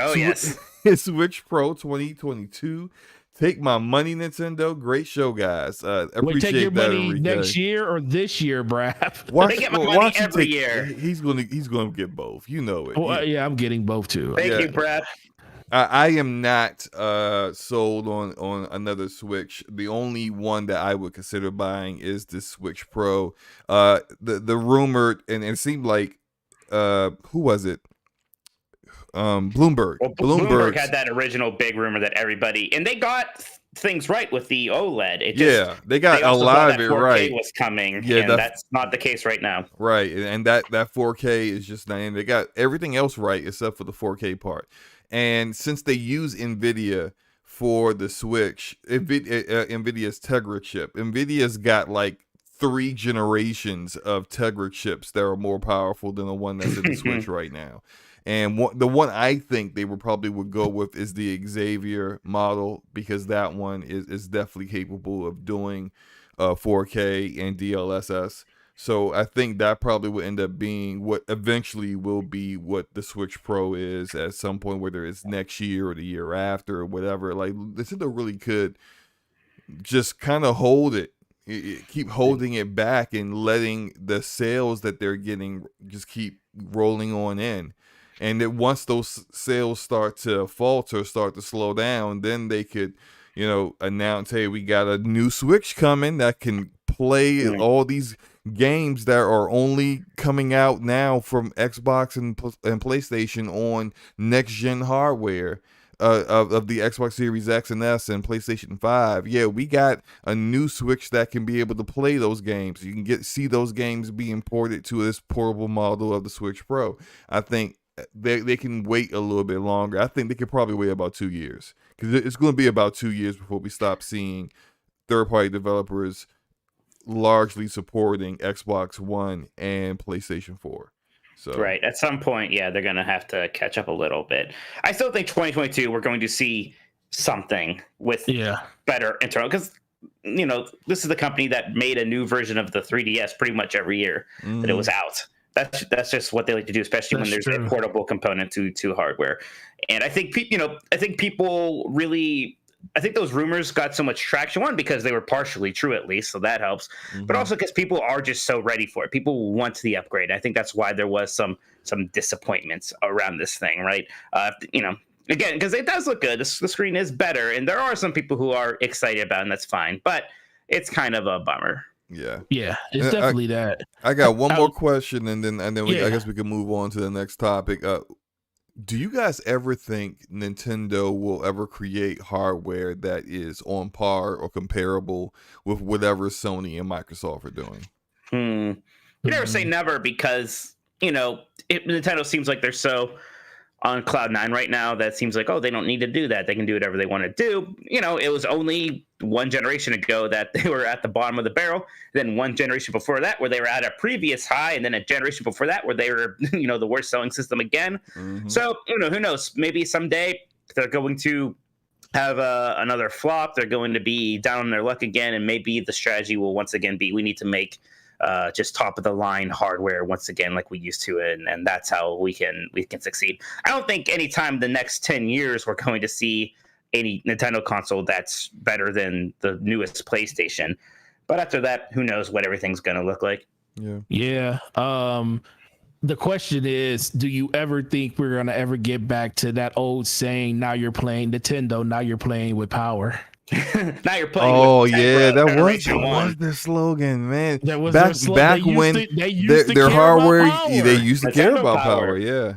Oh, yes. Switch Pro 2022. Take my money, Nintendo. Great show, guys. Appreciate take your that, money Enrique. next year or this year, Brad? They get my money every year. He's gonna get both. You know it. Well, yeah, I'm getting both too. Thank you, Brad. I am not sold on another Switch. The only one that I would consider buying is the Switch Pro. The rumored, and it seemed like who was it? Bloomberg. Well, Bloomberg had that original big rumor that everybody, and they got things right with the OLED. They got a lot of it 4K right. Was coming, yeah, and that's not the case right now. Right, and that 4K is just not. And they got everything else right except for the 4K part. And since they use NVIDIA for the Switch, NVIDIA's Tegra chip, NVIDIA's got like 3 generations of Tegra chips that are more powerful than the one that's in the Switch right now. And the one I think they would go with is the Xavier model, because that one is definitely capable of doing 4K and DLSS. So I think that probably will end up being what eventually will be what the Switch Pro is at some point, whether it's next year or the year after or whatever. Like, Nintendo really could just kind of hold it, keep holding it back and letting the sales that they're getting just keep rolling on in. And that once those sales start to falter, start to slow down, then they could, announce, hey, we got a new Switch coming that can play all these games that are only coming out now from Xbox and PlayStation on next gen hardware of the Xbox Series X and S and PlayStation 5. Yeah, we got a new Switch that can be able to play those games. You can see those games being ported to this portable model of the Switch Pro. I think they can wait a little bit longer. I think they could probably wait about 2 years, because it's going to be about 2 years before we stop seeing third-party developers largely supporting Xbox One and PlayStation 4. So right, at some point, yeah, they're going to have to catch up a little bit. I still think 2022 we're going to see something with better internal, because this is the company that made a new version of the 3DS pretty much every year that it was out. That's just what they like to do, especially when there's a portable component to hardware. And I think people really. I think those rumors got so much traction, one, because they were partially true, at least, so that helps, but also because people are just so ready for it. People want the upgrade. I think that's why there was some disappointments around this thing, right? Again, because it does look good. The screen is better, and there are some people who are excited about it, and that's fine, but it's kind of a bummer. Yeah, it's definitely that. I got one more question, and then I guess we can move on to the next topic. Do you guys ever think Nintendo will ever create hardware that is on par or comparable with whatever Sony and Microsoft are doing? You never say never, because Nintendo seems like they're so on cloud 9 right now that seems like, they don't need to do that. They can do whatever they want to do. It was only one generation ago that they were at the bottom of the barrel. Then one generation before that where they were at a previous high, and then a generation before that where they were, the worst selling system again. So, who knows? Maybe someday they're going to have another flop. They're going to be down on their luck again, and maybe the strategy will once again be, we need to make just top of the line hardware once again, like we used to, and that's how we can succeed. I don't think anytime the next 10 years we're going to see any Nintendo console that's better than the newest PlayStation. But after that, who knows what everything's going to look like? Yeah. The question is, do you ever think we're going to ever get back to that old saying, now you're playing Nintendo, now you're playing with power? Now you're playing with Tegra, that was their slogan, man. That was back when their hardware, they used to care about power. Yeah.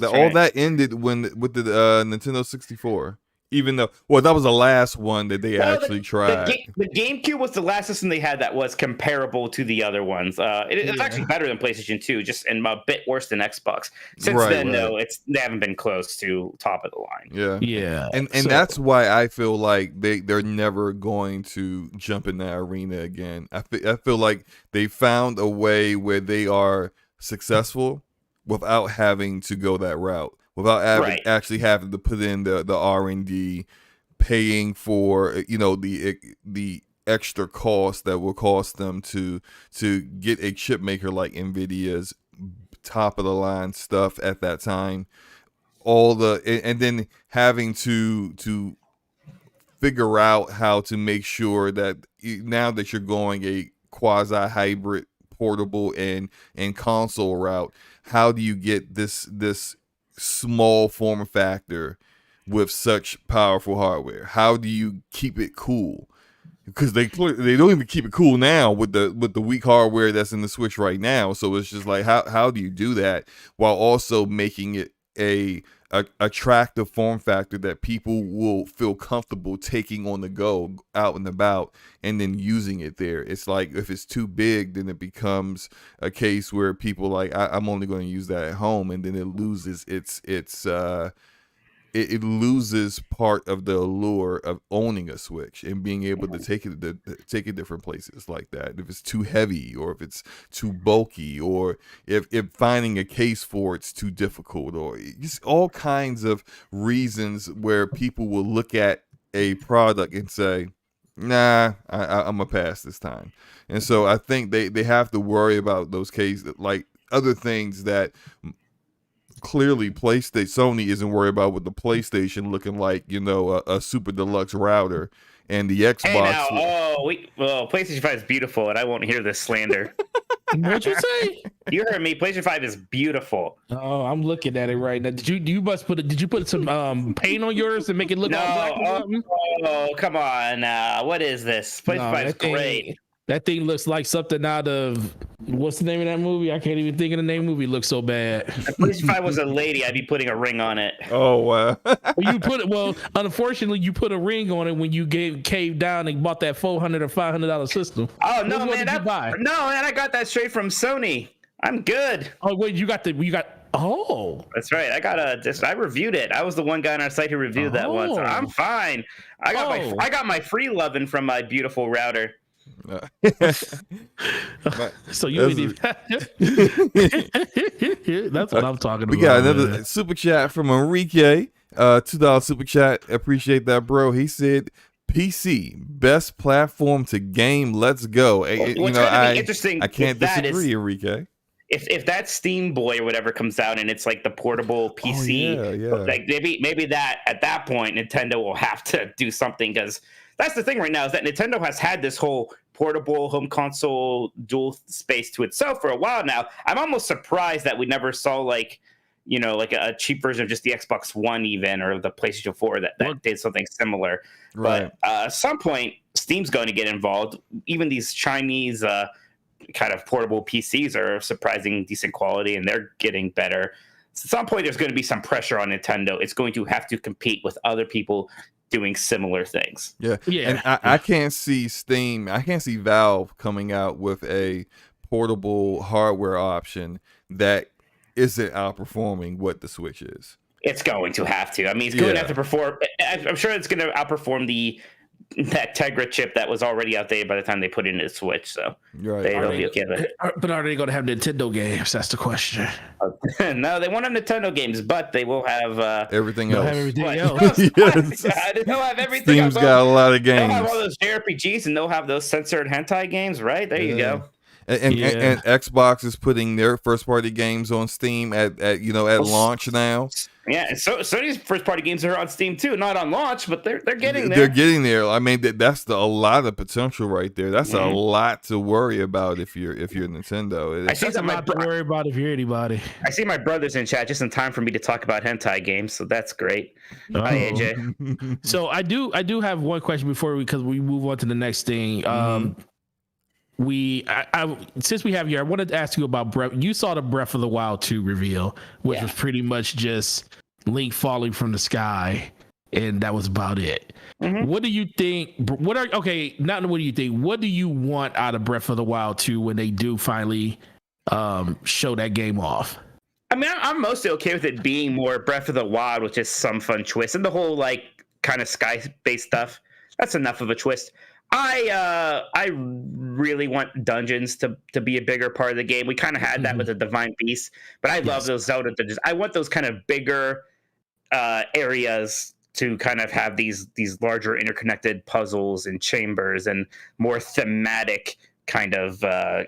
All that ended with the Nintendo 64. Even though, well, that was the last one that they actually tried. The GameCube was the last system they had that was comparable to the other ones. It's actually better than PlayStation 2, and a bit worse than Xbox. Since then, no, they haven't been close to top of the line. Yeah. And that's why I feel like they're never going to jump in that arena again. I feel like they found a way where they are successful without having to go that route. Without actually having to put in the R&D, paying for the extra cost that will cost them to get a chip maker like Nvidia's top of the line stuff at that time, and then having to figure out how to make sure that now that you're going a quasi hybrid portable and console route, how do you get this small form factor with such powerful hardware? How do you keep it cool? Because they don't even keep it cool now with the weak hardware that's in the Switch right now. So it's just like, how do you do that while also making it a attractive form factor that people will feel comfortable taking on the go out and about and then using it there? It's like, if it's too big, then it becomes a case where people like, I'm only going to use that at home, and then it loses it loses part of the allure of owning a Switch and being able to take it different places like that. If it's too heavy, or if it's too bulky, or if finding a case for it's too difficult, or just all kinds of reasons where people will look at a product and say, nah, I'm gonna pass this time. And so I think they have to worry about those cases, like other things that clearly Sony isn't worried about, with the PlayStation looking like, a super deluxe router, and the Xbox. Hey, now, PlayStation 5 is beautiful, and I won't hear this slander. What'd you say? You heard me. PlayStation 5 is beautiful. Oh, I'm looking at it right now. Did you put some paint on yours to make it look all black? Oh, come on. What is this? PlayStation 5 is great. That thing looks like something out of, what's the name of that movie? I can't even think of the name of the movie. It looks so bad. If I was a lady, I'd be putting a ring on it. Oh, wow. Unfortunately, you put a ring on it when you caved down and bought that $400 or $500 system. Oh, no, man. I got that straight from Sony. I'm good. Oh, wait, oh. That's right. I reviewed it. I was the one guy on our site who reviewed that one. So I'm fine. I got my free loving from my beautiful router. So you that's what I'm talking about. We got another super chat from Enrique, $2 super chat. Appreciate that, bro. He said, PC best platform to game. Let's go. Interesting. I can't disagree, Enrique. If that Steam Boy or whatever comes out and it's like the portable PC, like maybe that at that point Nintendo will have to do something, because that's the thing right now, is that Nintendo has had this whole portable home console dual space to itself for a while now. I'm almost surprised that we never saw like a cheap version of just the Xbox One even, or the PlayStation 4 that did something similar. Right. But at some point, Steam's going to get involved. Even these Chinese kind of portable PCs are surprising decent quality, and they're getting better. So at some point, there's going to be some pressure on Nintendo. It's going to have to compete with other people doing similar things. Yeah. And I can't see Valve coming out with a portable hardware option that isn't outperforming what the Switch is. It's going to have to. I mean, it's going to have to perform. I'm sure it's going to outperform that Tegra chip that was already outdated by the time they put it into the Switch. So they'll be okay with it. But are they going to have Nintendo games? That's the question. No, they won't have Nintendo games, but they will have everything else. They'll have everything. Steam's got a lot of games. They'll have all those JRPGs, and they'll have those censored hentai games, right? There you go. And Xbox is putting their first party games on Steam at launch now. Yeah, and so Sony's first party games are on Steam too, not on launch, but they're getting there. They're getting there. I mean, that's a lot of potential right there. That's a lot to worry about if you're Nintendo. That's a lot to worry about if you're anybody. I see my brother's in chat just in time for me to talk about hentai games, so that's great. Hi, AJ. So I do have one question because we move on to the next thing. Since we have you, I wanted to ask you about you saw the Breath of the Wild 2 reveal, which was pretty much just Link falling from the sky and that was about it. What do you think? What do you think? What do you want out of Breath of the Wild 2 when they do finally show that game off? I mean, I'm mostly okay with it being more Breath of the Wild with just some fun twist, and the whole like kind of sky-based stuff. That's enough of a twist. I really want dungeons to be a bigger part of the game. We kind of had that with the Divine Beast, but I love those Zelda dungeons. I want those kind of bigger areas to kind of have these larger interconnected puzzles and chambers and more thematic kind of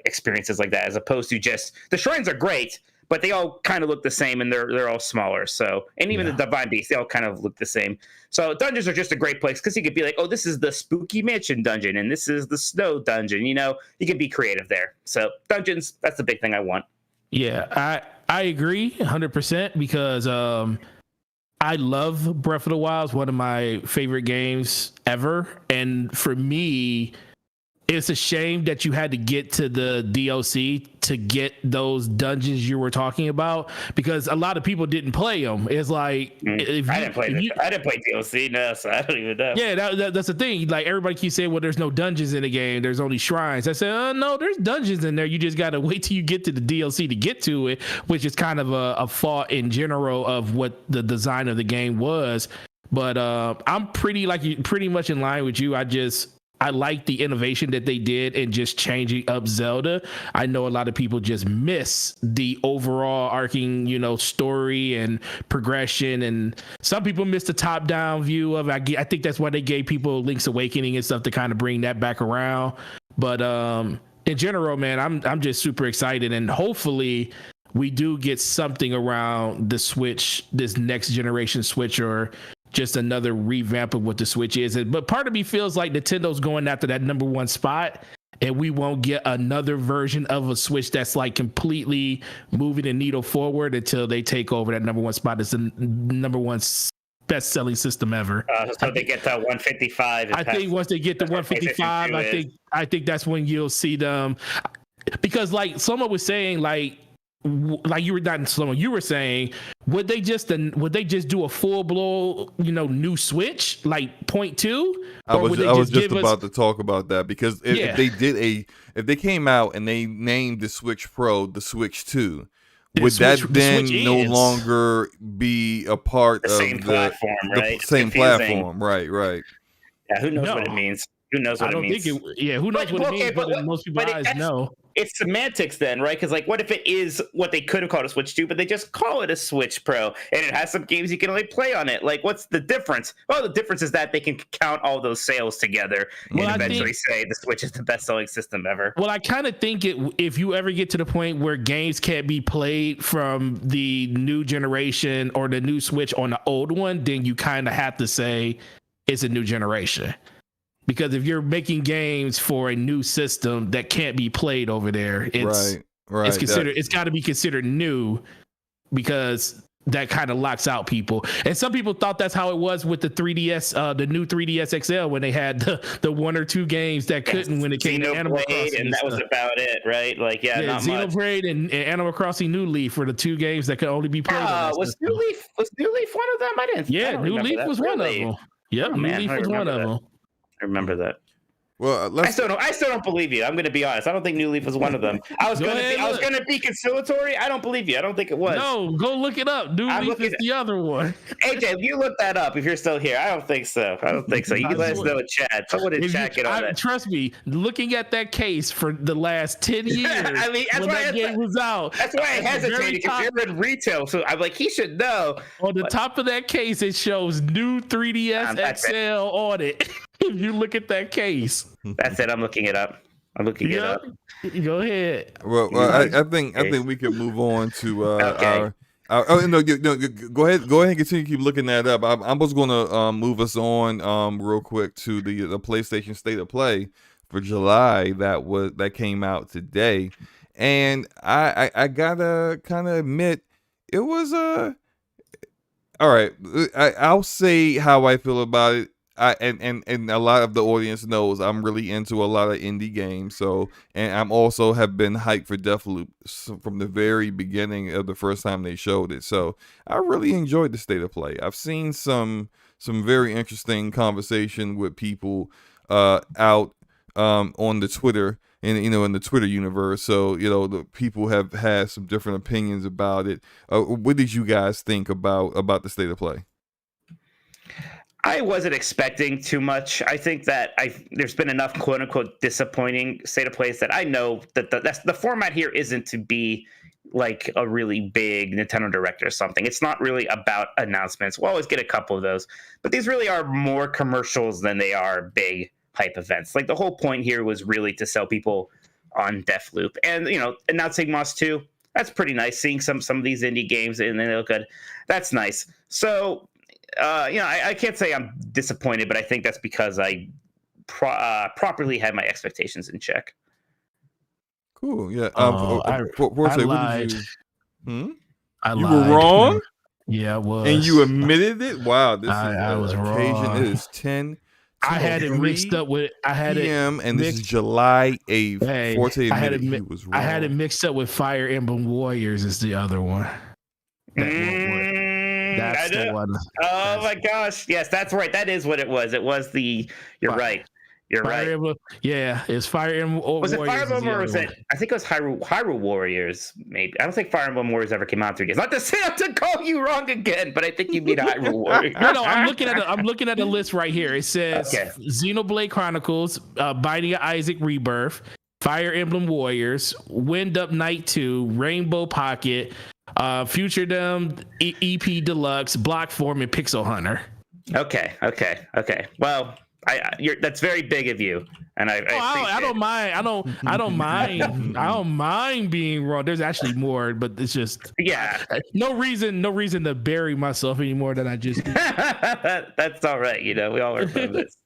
experiences like that, as opposed to just the shrines are great, but they all kind of look the same and they're all smaller. So, and even the Divine Beast, they all kind of look the same. So dungeons are just a great place because you could be like, oh, this is the Spooky Mansion dungeon and this is the Snow dungeon. You know, you can be creative there. So dungeons, that's the big thing I want. Yeah, I agree 100% because I love Breath of the Wild. It's one of my favorite games ever. And for me, it's a shame that you had to get to the DLC to get those dungeons you were talking about, because a lot of people didn't play them. It's like I didn't play DLC, no, so I don't even know. Yeah, that's the thing. Like everybody keeps saying, well, there's no dungeons in the game. There's only shrines. I said, no, there's dungeons in there. You just got to wait till you get to the DLC to get to it, which is kind of a fault in general of what the design of the game was. But I'm pretty much in line with you. I like the innovation that they did in just changing up Zelda. I know a lot of people just miss the overall arcing, story and progression, and some people miss the top-down view of it. I think that's why they gave people Link's Awakening and stuff to kind of bring that back around. But in general, man, I'm just super excited, and hopefully we do get something around the Switch, this next generation Switch, or just another revamp of what the Switch is. But part of me feels like Nintendo's going after that number one spot, and we won't get another version of a Switch that's like completely moving the needle forward until they take over that number one spot as the number one best-selling system ever. So they get to 155. I think once they get to 155, I think that's when you'll see them. Because like someone was saying, like you were not someone you were saying, would they just do a full blow new Switch like point two? I was just about to talk about that, because if they came out and they named the Switch Pro the Switch 2, would that then no longer be a part of the same platform, right? The same platform, right? Yeah, who knows what it means? Who knows what it means? Who knows what it means? But most people's eyes know. It's semantics then, right? Because like, what if it is what they could have called a Switch 2, but they just call it a Switch Pro, and it has some games you can only play on it? Like, what's the difference? Well, the difference is that they can count all those sales together and eventually say the Switch is the best-selling system ever. Well, I kind of think if you ever get to the point where games can't be played from the new generation or the new Switch on the old one, then you kind of have to say it's a new generation. Because if you're making games for a new system that can't be played over there, it's got to be considered new, because that kind of locks out people. And some people thought that's how it was with the 3DS, the new 3DS XL, when they had the one or two games that couldn't when it came to Animal Crossing, and that was about it, right? Like, not Xenoblade and Animal Crossing New Leaf were the two games that could only be played. Was New Leaf one of them? I didn't. Yeah, New Leaf was one of them. Yep, New Leaf was one of them. I remember that. Well, I still don't believe you. I'm going to be honest. I don't think New Leaf was one of them. I was going to be conciliatory. I don't believe you. I don't think it was. No, go look it up. New Leaf is the other one. AJ, you look that up if you're still here. I don't think so. You can let us know in chat. Someone in chat get on that. Trust me, looking at that case for the last 10 years, I mean, when that game was out. That's why I hesitated, because you're in retail. So I'm like, he should know. On the top of that case, it shows new 3DS XL on it. If you look at that case. That's it. I'm looking it up. It up. Go ahead. Well, I think we can move on to okay. Go ahead and continue to keep looking that up. I'm just going to move us on real quick to the PlayStation State of Play for July that came out today, and I gotta kind of admit it was all right. I'll say how I feel about it. and a lot of the audience knows I'm really into a lot of indie games. So, and I'm also have been hyped for Deathloop from the very beginning of the first time they showed it. So I really enjoyed the state of play. I've seen some very interesting conversation with people out on the Twitter and in the Twitter universe. So the people have had some different opinions about it. What did you guys think about the state of play? I wasn't expecting too much. I think that there's been enough quote unquote disappointing state of plays that I know that the format here isn't to be like a really big Nintendo Direct or something. It's not really about announcements. We'll always get a couple of those, but these really are more commercials than they are big hype events. Like the whole point here was really to sell people on Deathloop, and announcing Moss 2. That's pretty nice. Seeing some of these indie games and they look good. That's nice. So. I can't say I'm disappointed, but I think that's because I properly had my expectations in check. Cool. Yeah. I lied. I lied. You were wrong? Yeah, I was. And you admitted it? Wow. I was wrong. It is 10. I had it mixed up with. And this is July 8th. Hey, Forte admitted he was wrong. I had it mixed up with Fire Emblem Warriors is the other one. That's the one. Oh my gosh! Yes, that's right. That is what it was. It was the. You're right. You're Fire right. Emblem, yeah, it's Fire Emblem. Was it Fire Emblem or was it? I think it was Hyrule Warriors. Maybe I don't think Fire Emblem Warriors ever came out 3 games. Not to say to call you wrong again, but I think you mean Hyrule Warriors. No, I'm looking at the list right here. It says Xenoblade Chronicles, Binding of Isaac Rebirth, Fire Emblem Warriors, Wind Up Night 2, Rainbow Pocket. Futuredom, EP Deluxe, Block Form, and Pixel Hunter. Okay. Well, that's very big of you, and I don't mind. I don't mind. I don't mind being wrong. There's actually more, but it's just no reason to bury myself anymore than I just. That's all right. We all work on this.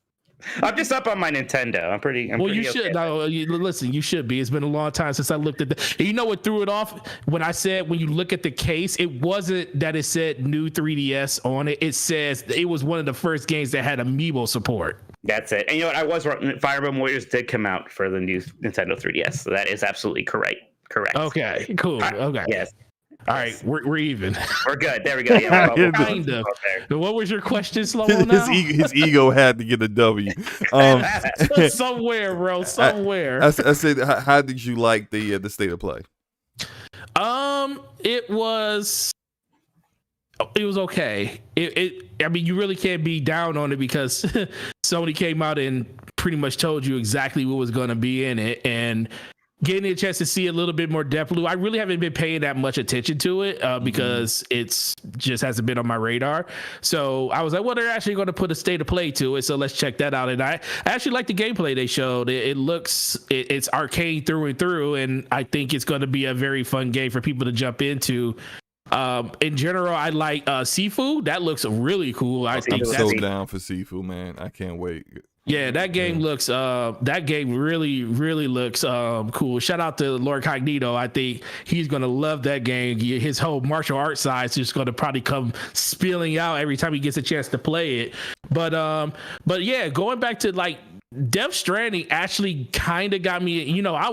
I'm just up on my Nintendo. I'm pretty. You should. Listen, you should be. It's been a long time since I looked at the. You know what threw it off? When I said when you look at the case, it wasn't that it said new 3DS on it. It says it was one of the first games that had Amiibo support. That's it. And you know what? I was wrong. Fire Emblem Warriors did come out for the new Nintendo 3DS, so that is absolutely correct. Okay. Cool. Okay. Yes. All right, we're even. We're good. There we go. Yeah, kind of. What was your question, Slow now? His ego had to get a W. Somewhere, bro. Somewhere. I said, how did you like the state of play? It was okay. I mean, you really can't be down on it because Sony came out and pretty much told you exactly what was going to be in it, and getting a chance to see a little bit more Deathloop. I really haven't been paying that much attention to it because it's just hasn't been on my radar. So I was like, well, they're actually going to put a state of play to it, so let's check that out. And I actually like the gameplay they showed. It's arcade through and through, and I think it's going to be a very fun game for people to jump into. In general, I like Sifu. That looks really cool. I'm so down for Sifu, man. I can't wait. Yeah, that game looks. That game really looks cool. Shout out to Lord Cognito. I think he's gonna love that game. His whole martial arts side is just gonna probably come spilling out every time he gets a chance to play it. But yeah, going back to like Death Stranding actually kind of got me. I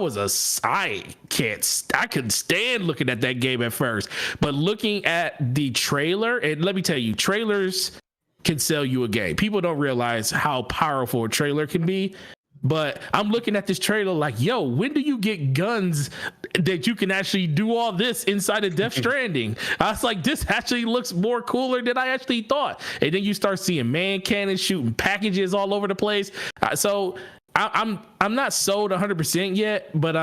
couldn't stand looking at that game at first, but looking at the trailer, and let me tell you, trailers can sell you a game. People don't realize how powerful a trailer can be, but I'm looking at this trailer like, yo, when do you get guns that you can actually do all this inside of Death Stranding? I was like, this actually looks more cooler than I actually thought. And then you start seeing man cannons shooting packages all over the place. So I'm not sold 100% yet, but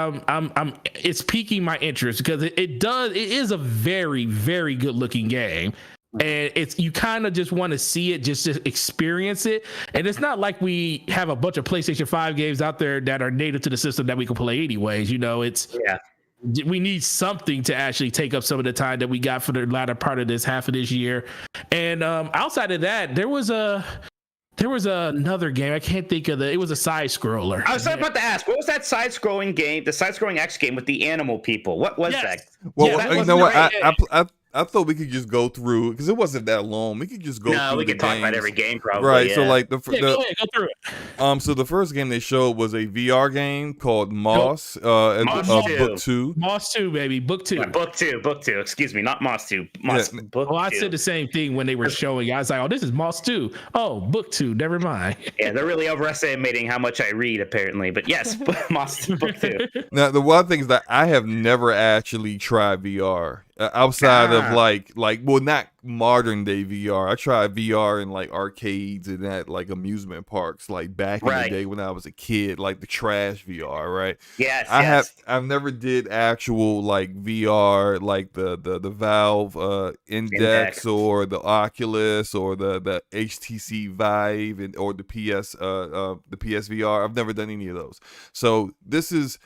it's piquing my interest because it is a very, very good looking game. And you kind of just want to see it, just to experience it. And it's not like we have a bunch of PlayStation 5 games out there that are native to the system that we can play anyways. We need something to actually take up some of the time that we got for the latter part of this half of this year. And outside of that, there was another game. I can't think of it was a side scroller. I was about to ask, what was that side scrolling game, the side scrolling X game with the animal people? What was that? Well, you know what? I thought we could just go through because it wasn't that long. We could just go No, through we the could talk about games. every game probably. Right. Yeah. So like Go ahead, go through it. so the first game they showed was a VR game called Moss. Moss Book 2. Moss 2, baby, book 2. Book two. Excuse me, not Moss 2. Moss book. Oh, I 2. said the same thing when they were showing. I was like, "Oh, this is Moss 2. Oh, book 2. Never mind." Yeah, they're really overestimating how much I read apparently. But yes, Moss book 2. Now the one thing is that I have never actually tried VR outside of like well, not modern day VR. I tried VR in like arcades and at like amusement parks like back in the day when I was a kid, like the trash VR, right? Yes, I've never did actual like VR like the Valve Index or the Oculus or the HTC Vive or the PSVR. I've never done any of those. So this is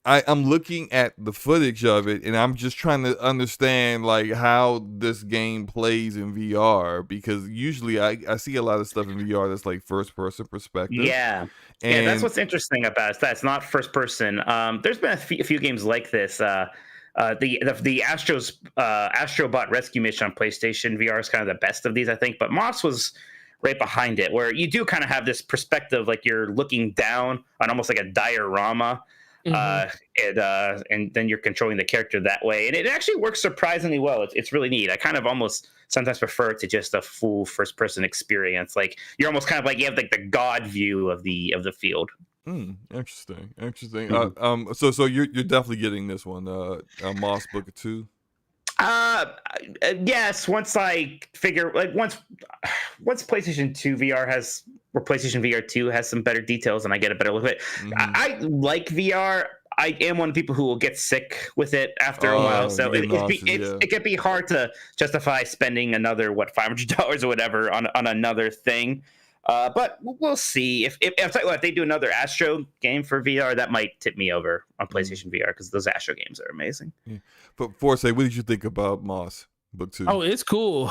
I'm looking at the footage of it and I'm just trying to understand like how this game plays in VR because usually I see a lot of stuff in VR that's like first person perspective. Yeah. And That's what's interesting about it. That's not first person. There's been a few games like this. The Astrobot Rescue Mission on PlayStation VR is kind of the best of these, I think. But Moss was right behind it, where you do kind of have this perspective, like you're looking down on almost like a diorama. And then you're controlling the character that way, and it actually works surprisingly well. It's really neat. I kind of almost sometimes prefer it to just a full first person experience. Like you're almost kind of like you have like the god view of the field. Interesting. So you're definitely getting this one, Moss Book 2. Yes. Once I figure once PlayStation 2 VR has. Where PlayStation VR 2 has some better details and I get a better look at it. I like VR. I am one of the people who will get sick with it after a while. So it can be hard to justify spending another, $500 or whatever on another thing. But we'll see. If they do another Astro game for VR, that might tip me over on PlayStation VR because those Astro games are amazing. Yeah. But Forte, what did you think about Moss Book 2? Oh, it's cool.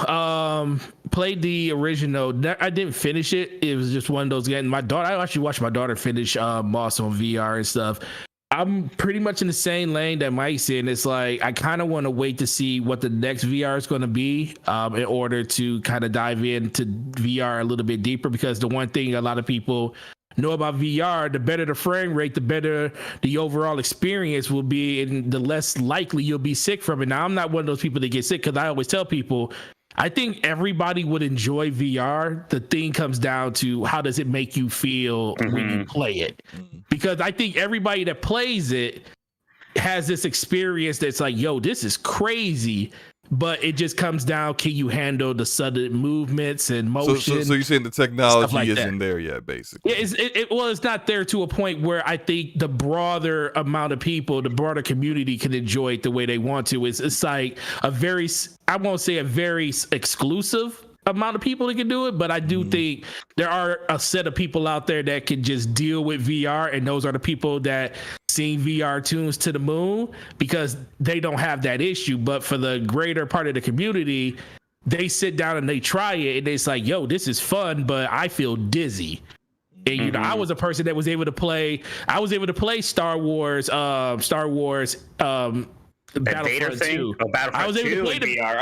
Played the original. I didn't finish it. It was just one of those games. I actually watched my daughter finish Moss on VR and stuff. I'm pretty much in the same lane that Mike's in. It's like I kind of want to wait to see what the next VR is going to be in order to kind of dive into VR a little bit deeper, because the one thing a lot of people know about VR, the better the frame rate, the better the overall experience will be, and the less likely you'll be sick from it. Now, I'm not one of those people that get sick, because I always tell people, I think everybody would enjoy VR. The thing comes down to how does it make you feel when you play it? Because I think everybody that plays it has this experience that's like, yo, this is crazy. But it just comes down, can you handle the sudden movements and motion? So you're saying the technology like isn't there yet, basically? Yeah, it's not there to a point where I think the broader amount of people, the broader community can enjoy it the way they want to. It's like I won't say a very exclusive amount of people that can do it, but I do think there are a set of people out there that can just deal with VR, and those are the people that sing VR tunes to the moon because they don't have that issue. But for the greater part of the community, they sit down and they try it, and it's like, yo, this is fun, but I feel dizzy. And you know, I was a person that was able to play. I was able to play Star Wars. Battlefront 2. I was able to play VR.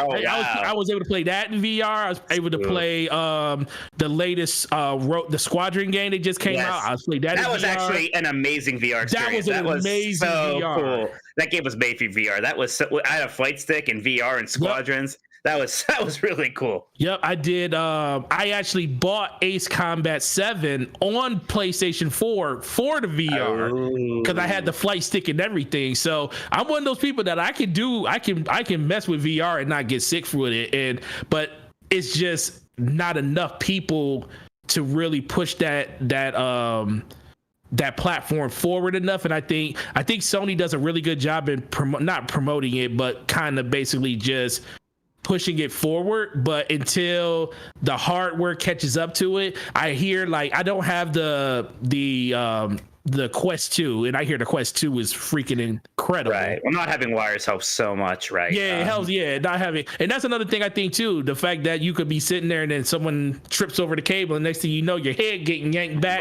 I was able to play that in VR. I was able to play the latest the Squadron game that just came out. I was playing that. That was actually an amazing VR experience. That was amazing so VR. Cool. That game was made for VR. That was I had a flight stick and VR and Squadrons. Yep. That was really cool. Yep, I did. I actually bought Ace Combat 7 on PlayStation 4 for the VR because I had the flight stick and everything. So I'm one of those people that I can mess with VR and not get sick with it. But it's just not enough people to really push that platform forward enough. And I think Sony does a really good job in not promoting it, but kind of basically just pushing it forward. But until the hardware catches up to it, I hear, like, I don't have the Quest 2, and I hear the Quest 2 is freaking incredible. Right. Well, not having wires helps so much, right? Yeah, it helps. Yeah, not having, and that's another thing I think too. The fact that you could be sitting there and then someone trips over the cable, and next thing you know, your head getting yanked back,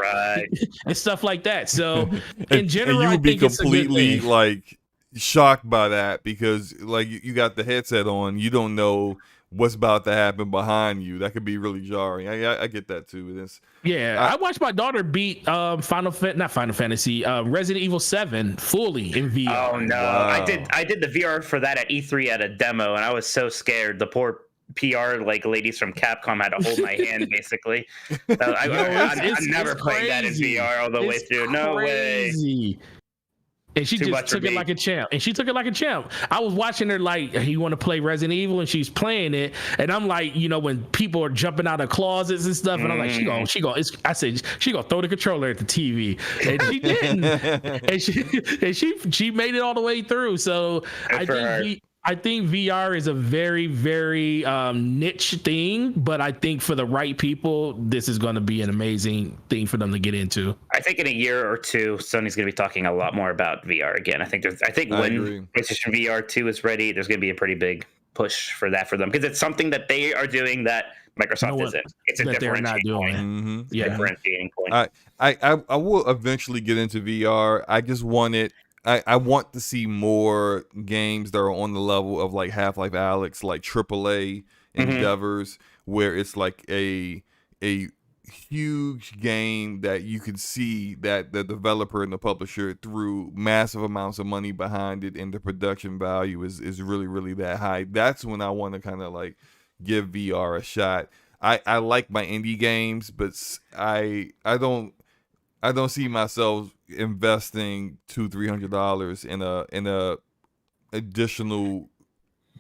and stuff like that. So, in general, and you would I think be completely it's a good thing. like shocked by that because like you got the headset on, you don't know what's about to happen behind you. That could be really jarring. I get that too. I watched my daughter beat not Final Fantasy, Resident Evil 7 fully in VR. Oh no, Wow. I did the VR for that at E3 at a demo, and I was so scared. The poor PR like ladies from Capcom had to hold my hand basically. I'm never playing that in VR all the way through. No way. And she just took it like a champ. I was watching her like, "You want to play Resident Evil?" And she's playing it, and I'm like, when people are jumping out of closets and stuff, and I'm like, she gonna. I said she gonna throw the controller at the TV, and she didn't, and she made it all the way through. So I think VR is a very, very niche thing, but I think for the right people, this is going to be an amazing thing for them to get into. I think in a year or two, Sony's going to be talking a lot more about VR again. I think when PlayStation VR 2 is ready, there's going to be a pretty big push for that for them because it's something that they are doing that Microsoft isn't. It's a differentiating point. Mm-hmm. Yeah, differentiating point. I will eventually get into VR. I just want it. I want to see more games that are on the level of like Half-Life Alyx, like AAA endeavors, where it's like a huge game that you can see that the developer and the publisher threw massive amounts of money behind it, and the production value is really, really that high. That's when I want to kind of like give VR a shot. I like my indie games, but I don't see myself investing $200-$300 in a additional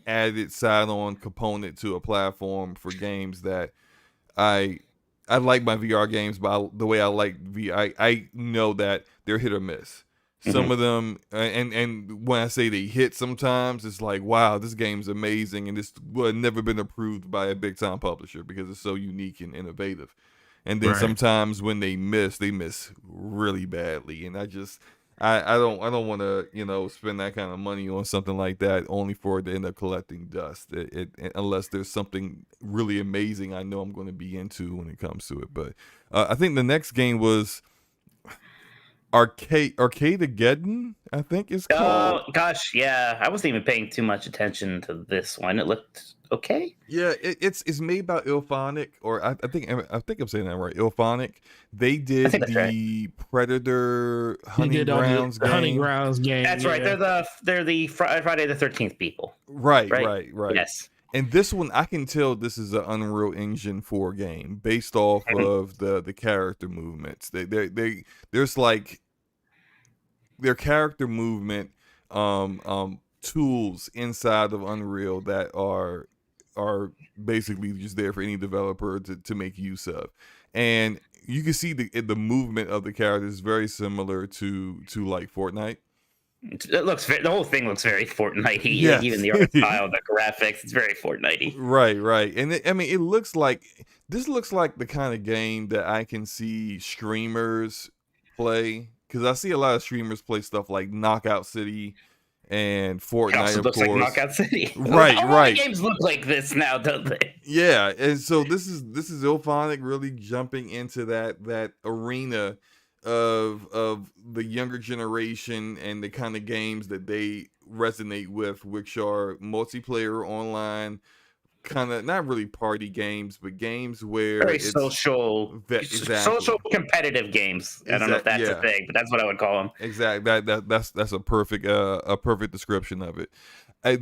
added side-on component to a platform for games that I like my VR games, but the way I like VR, I know that they're hit or miss. Some of them, and when I say they hit, sometimes it's like, wow, this game's amazing, and this would have never been approved by a big-time publisher because it's so unique and innovative. And then sometimes when they miss really badly, and I don't want to spend that kind of money on something like that only for it to end up collecting dust. Unless there's something really amazing I know I'm going to be into when it comes to it. But I think the next game was Arcadegeddon, I think it's called. Oh gosh, yeah, I wasn't even paying too much attention to this one. It looked okay. Yeah, it's made by Ilphonic, or I think I'm saying that right. Ilphonic. They did the Predator Hunting Grounds game. Hunting Grounds game. That's right. They're the Friday the 13th people. Right. Yes. And this one, I can tell this is an Unreal Engine 4 game based off of the character movements. There's like their character movement tools inside of Unreal that are basically just there for any developer to make use of, and you can see the movement of the characters is very similar to like Fortnite. The whole thing looks very Fortnite-y. Yes. Even the art style, the graphics, it's very Fortnite-y. Right. And it looks like the kind of game that I can see streamers play, because I see a lot of streamers play stuff like Knockout City and Fortnite. It also looks like Knockout City. Right. Games look like this now, don't they? Yeah, and so this is Ilphonic really jumping into that arena of the younger generation and the kind of games that they resonate with, which are multiplayer online, kind of not really party games, but games where very it's social, social competitive games. I don't know if that's a thing, but that's what I would call them. Exactly. That's a perfect description of it.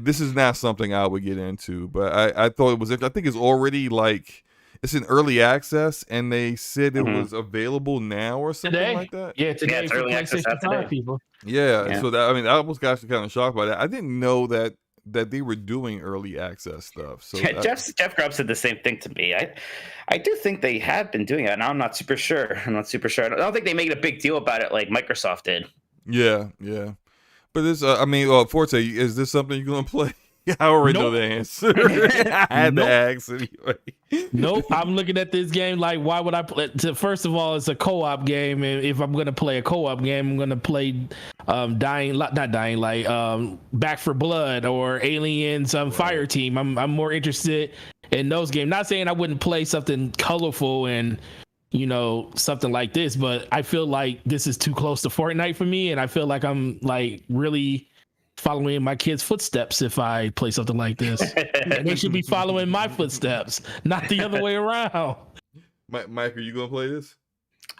This is not something I would get into, but I thought it was. I think it's already like. It's in early access, and they said it was available now or something like that. Yeah, today it's early access today. People. Yeah, so that I was actually kind of shocked by that. I didn't know that they were doing early access stuff. So Jeff Grubb said the same thing to me. I do think they have been doing it, and I'm not super sure. I don't think they made a big deal about it like Microsoft did. Yeah. But this, Forte, is this something you're gonna play? I already know the answer. I had to ask anyway. Nope. I'm looking at this game like, why would I play? First of all, it's a co-op game, and if I'm gonna play a co-op game, I'm gonna play Back for Blood or Aliens Fire Team. I'm more interested in those games. Not saying I wouldn't play something colorful and something like this, but I feel like this is too close to Fortnite for me, and I feel like I'm like really following in my kids' footsteps if I play something like this. And they should be following my footsteps, not the other way around. Mike, are you gonna play this?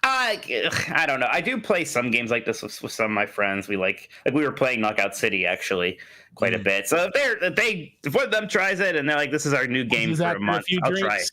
I don't know. I do play some games like this with some of my friends. We like we were playing Knockout City actually quite a bit. So if one of them tries it and they're like, "This is our new game for a month," I'll try it.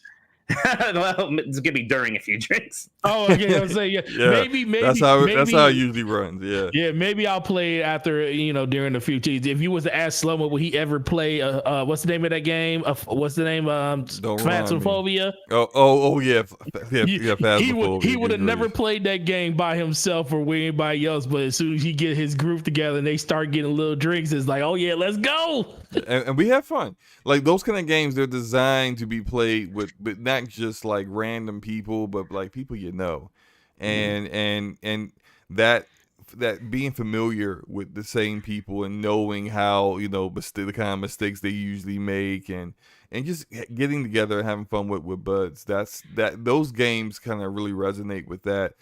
Well, it's gonna be during a few drinks. Oh, okay. I was saying, yeah. Maybe that's how it usually runs. Yeah. Yeah, maybe I'll play after during a few teas. If you was to ask Slomo, would he ever play? What's the name of that game? What's the name? Phasmophobia. Oh yeah. Phasmophobia. He would have never played that game by himself or with anybody else. But as soon as he get his group together and they start getting little drinks, it's like, oh yeah, let's go. And we have fun. Like those kind of games, they're designed to be played with, but not just like random people, but like people and that being familiar with the same people and knowing how the kind of mistakes they usually make and just getting together and having fun with buds. Those games kind of really resonate with that.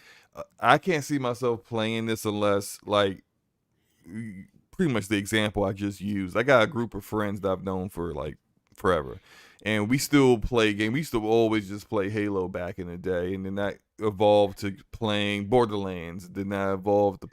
I can't see myself playing this unless like pretty much the example I just used. I got a group of friends that I've known for like forever, and we still play games. We used to always just play Halo back in the day, and then that evolved to playing Borderlands. Then that evolved to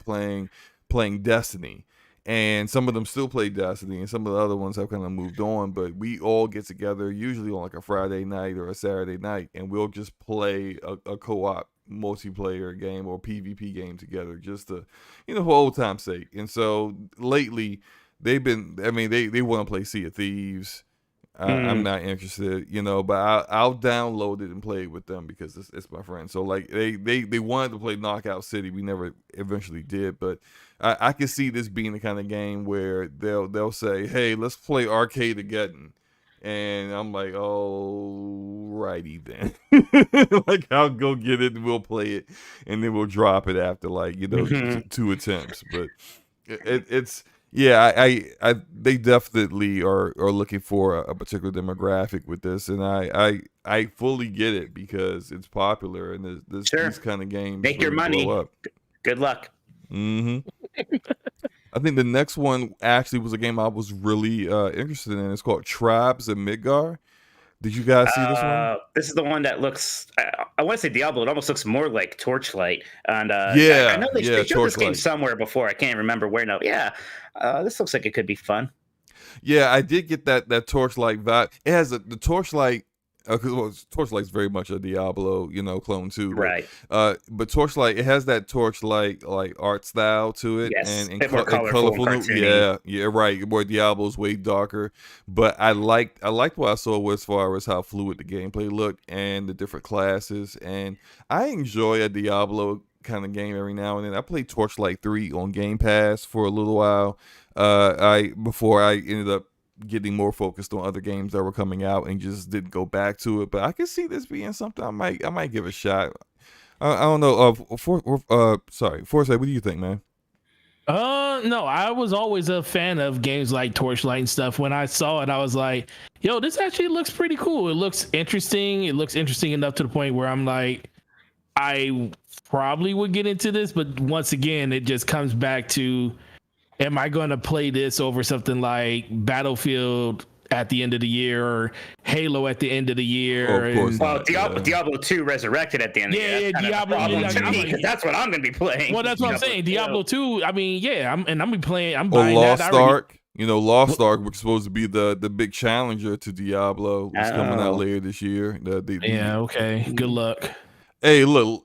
playing Destiny, and some of them still play Destiny, and some of the other ones have kind of moved on. But we all get together usually on like a Friday night or a Saturday night, and we'll just play a co-op multiplayer game or PvP game together, just to for old time's sake. And so lately they want to play Sea of Thieves. I'm not interested, but I'll download it and play it with them because it's my friend. So like they wanted to play Knockout City. We never eventually did, but I can see this being the kind of game where they'll say, hey, let's play Arcade-ageddon. And I'm like, oh, righty then. Like, I'll go get it and we'll play it, and then we'll drop it after like 2 attempts. But it's they definitely are looking for a particular demographic with this, and I fully get it because it's popular and these kind of games make your money. Up. Good luck. Mm-hmm. I think the next one actually was a game I was really interested in. It's called Tribes of Midgar. Did you guys see this one? This is the one that looks, I want to say Diablo. It almost looks more like Torchlight. And I know they showed this game somewhere before. I can't remember where now. Yeah, this looks like it could be fun. Yeah, I did get that Torchlight vibe. It has the Torchlight. Because Torchlight's very much a Diablo, clone too. Right. But Torchlight, it has that Torchlight like art style to it, yes, and more colorful. Yeah, right. Boy, Diablo's way darker, but I liked what I saw as far as how fluid the gameplay looked and the different classes, and I enjoy a Diablo kind of game every now and then. I played Torchlight 3 on Game Pass for a little while. Before I ended up getting more focused on other games that were coming out and just didn't go back to it. But I can see this being something I might give a shot. I don't know. Forte, what do you think, man? No, I was always a fan of games like Torchlight and stuff. When I saw it, I was like, yo, this actually looks pretty cool. It looks interesting. It looks interesting enough to the point where I'm like, I probably would get into this. But once again, it just comes back to, am I going to play this over something like Battlefield at the end of the year or Halo at the end of the year? Of course. Well, Diablo 2 Resurrected at the end of the year. Yeah, Diablo. Because that's what I'm going to be playing. Well, that's what I'm saying. Diablo 2. I mean, yeah, I'm be playing. I'm buying Lost that. Ark. Lost Ark was supposed to be the big challenger to Diablo. It's coming out later this year. Okay. Good luck. Hey, look.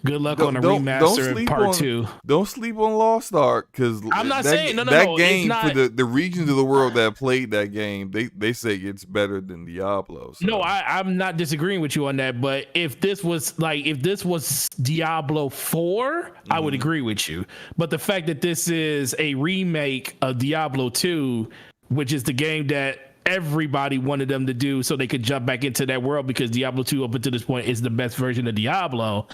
Good luck on a remaster in part 2. Don't sleep on Lost Ark, because I'm not saying no. That game, for the regions of the world that played that game, they say it's better than Diablo. So. No, I'm not disagreeing with you on that. But if this was Diablo 4, I would agree with you. But the fact that this is a remake of Diablo 2, which is the game that everybody wanted them to do so they could jump back into that world, because Diablo 2 up until this point is the best version of Diablo.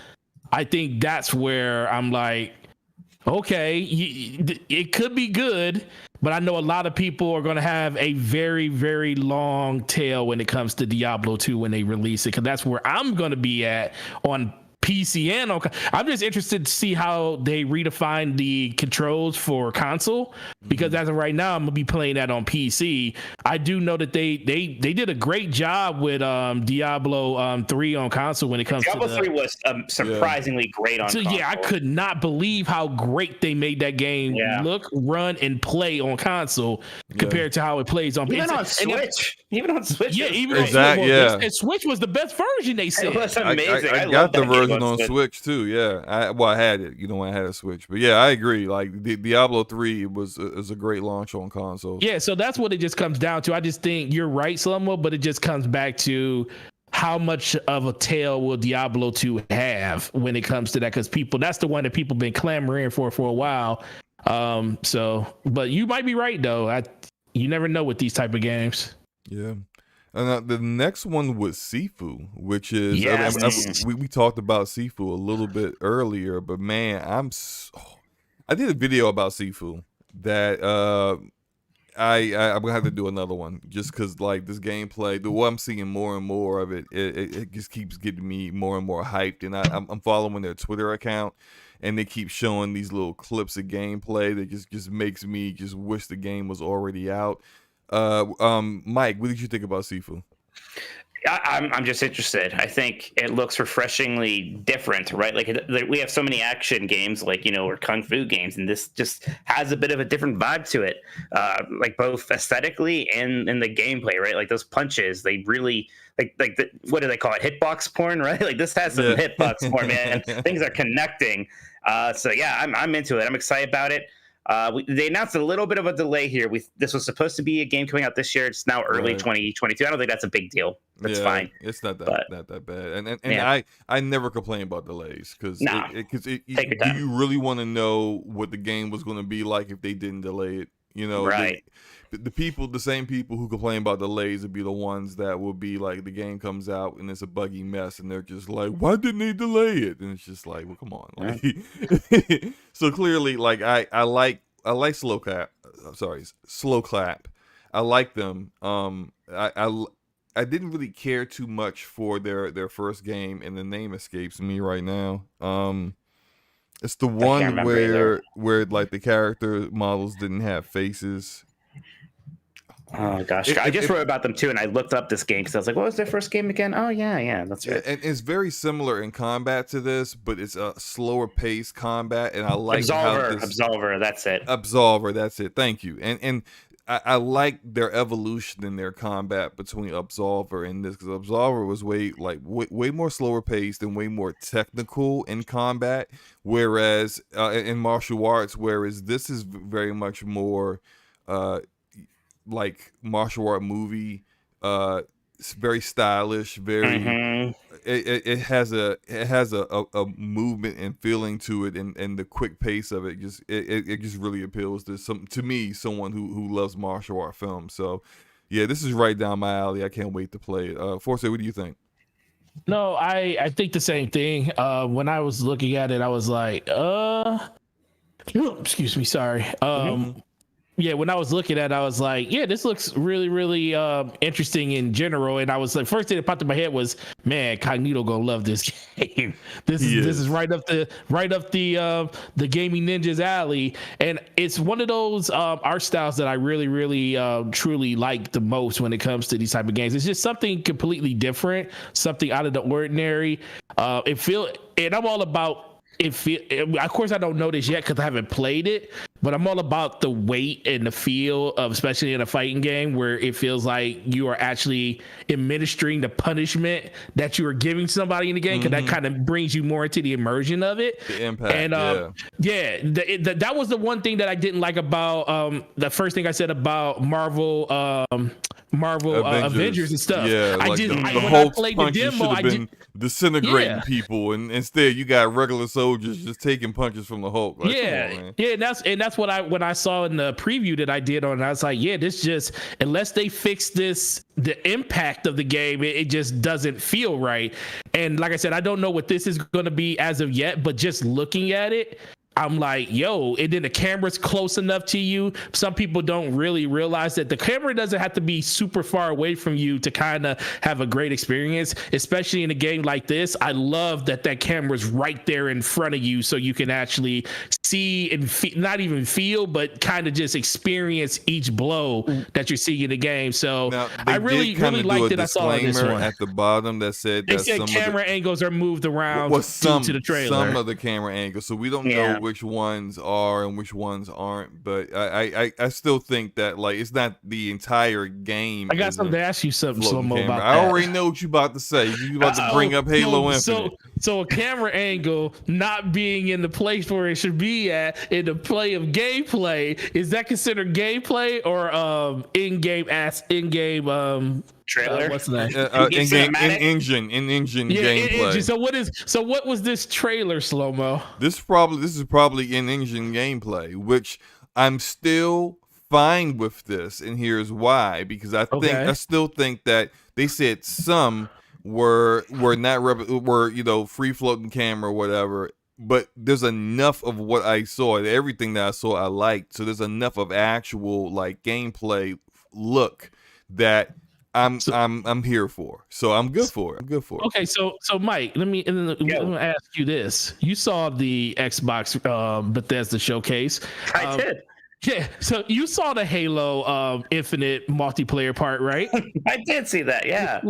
I think that's where I'm like, okay, it could be good, but I know a lot of people are going to have a very, very long tail when it comes to Diablo 2 when they release it, because that's where I'm going to be at on PC and on. I'm just interested to see how they redefine the controls for console, because as of right now, I'm gonna be playing that on PC. I do know that they did a great job with Diablo 3 on console when it comes Diablo to 3 was surprisingly great on console. Yeah, I could not believe how great they made that game look, run, and play on console compared to how it plays on even PC. on Switch. Even on Switch. Yeah, even exactly. and Switch was the best version. They said it was amazing. I got the version on Switch too. Yeah, I had it. I had a Switch, but yeah, I agree. Like Diablo 3 was a great launch on console. Yeah, so that's what it just comes down to. I just think you're right, Slumbo, but it just comes back to how much of a tail will Diablo 2 have when it comes to that? Because that's the one that people been clamoring for a while. But you might be right though. You never know with these type of games. Yeah. And the next one was Sifu, which is we talked about Sifu a little bit earlier, but man, I did a video about Sifu that I'm gonna have to do another one just because like this gameplay, the way I'm seeing more and more of it, it just keeps getting me more and more hyped, and I'm following their Twitter account, and they keep showing these little clips of gameplay that just makes me just wish the game was already out. Mike, what did you think about Sifu? I'm just interested. I think it looks refreshingly different, right? Like we have so many action games, like or kung fu games, and this just has a bit of a different vibe to it, like both aesthetically and in the gameplay, right? Like those punches, they really what do they call it? Hitbox porn, right? Like this has some hitbox porn, man. Things are connecting. So yeah, I'm into it. I'm excited about it. They announced a little bit of a delay here. This was supposed to be a game coming out this year. It's now early 2022. I don't think that's a big deal. That's fine. It's not that bad. And I never complain about delays because do you really want to know what the game was going to be like if they didn't delay it? Right. The same people who complain about delays would be the ones that will be like the game comes out and it's a buggy mess and they're just like, why didn't they delay it? And it's just like, well, come on. Like, so clearly, like I like slow clap. Slow clap. I like them. I didn't really care too much for their first game, and the name escapes me right now. It's the one where like the character models didn't have faces. Oh gosh, I just wrote about them too, and I looked up this game because I was like, "What was their first game again?" Oh yeah, that's right. And it's very similar in combat to this, but it's a slower paced combat, and I like Absolver. That's it. Absolver. That's it. Thank you. And I like their evolution in their combat between Absolver and this, because Absolver was way more slower paced and way more technical in combat, whereas in martial arts, whereas this is very much more like martial art movie. It's very stylish, very it has a movement and feeling to it, and the quick pace of it just really appeals to someone who loves martial art films. So yeah, this is right down my alley. I can't wait to play it. Forte, what do you think? No, I think the same thing. When I was looking at it, I was like, excuse me, sorry. Yeah, when I was looking at it, I was like, yeah, this looks really, really interesting in general. And I was like, first thing that popped in my head was, man, Cognito gonna love this game. This is right up the gaming ninjas alley. And it's one of those art styles that I really, really truly like the most when it comes to these type of games. It's just something completely different, something out of the ordinary. And I'm all about of course, I don't know this yet because I haven't played it, but I'm all about the weight and the feel of, especially in a fighting game, where it feels like you are actually administering the punishment that you are giving somebody in the game, because that kind of brings you more into the immersion of it. The impact. And that was the one thing that I didn't like about the first thing I said about Marvel Avengers and stuff. Yeah, I like just the when Hulk's I played the demo, I been disintegrating people, and instead you got regular soldiers just taking punches from the Hulk. Like, that's what when I saw in the preview that I did on it, I was like, yeah, this just, unless they fix this, the impact of the game, it just doesn't feel right. And like I said, I don't know what this is going to be as of yet, but just looking at it, I'm like, yo, and then the camera's close enough to you. Some people don't really realize that the camera doesn't have to be super far away from you to kind of have a great experience, especially in a game like this. I love that camera's right there in front of you, so you can actually see and not even feel, but kind of just experience each blow that you're seeing in the game. So Now, I really liked it. I saw this one at the bottom that said they that said some camera of the, angles are moved around some due to the trailer. some of the camera angles, so we don't know which ones are and which ones aren't. But I still think that like it's not the entire game. I got something to ask you something slow-mo about that. I already know what you about to say. You about to bring up Halo Infinite. So a camera angle not being in the place where it should be at in the play of gameplay, is that considered gameplay or in-game trailer? What's that? In-engine gameplay. So what was this trailer, slow-mo? This is probably in-engine gameplay, which I'm still fine with this, and here's why. Because I still think that they said some were not free floating camera or whatever, but there's enough of what I saw, everything that I saw I liked. So there's enough of actual like gameplay look that I'm here for. So I'm good for it. Okay, so Mike, let me ask you this. You saw the Xbox Bethesda showcase. I did. Yeah, so you saw the Halo Infinite multiplayer part, right? I did see that, yeah.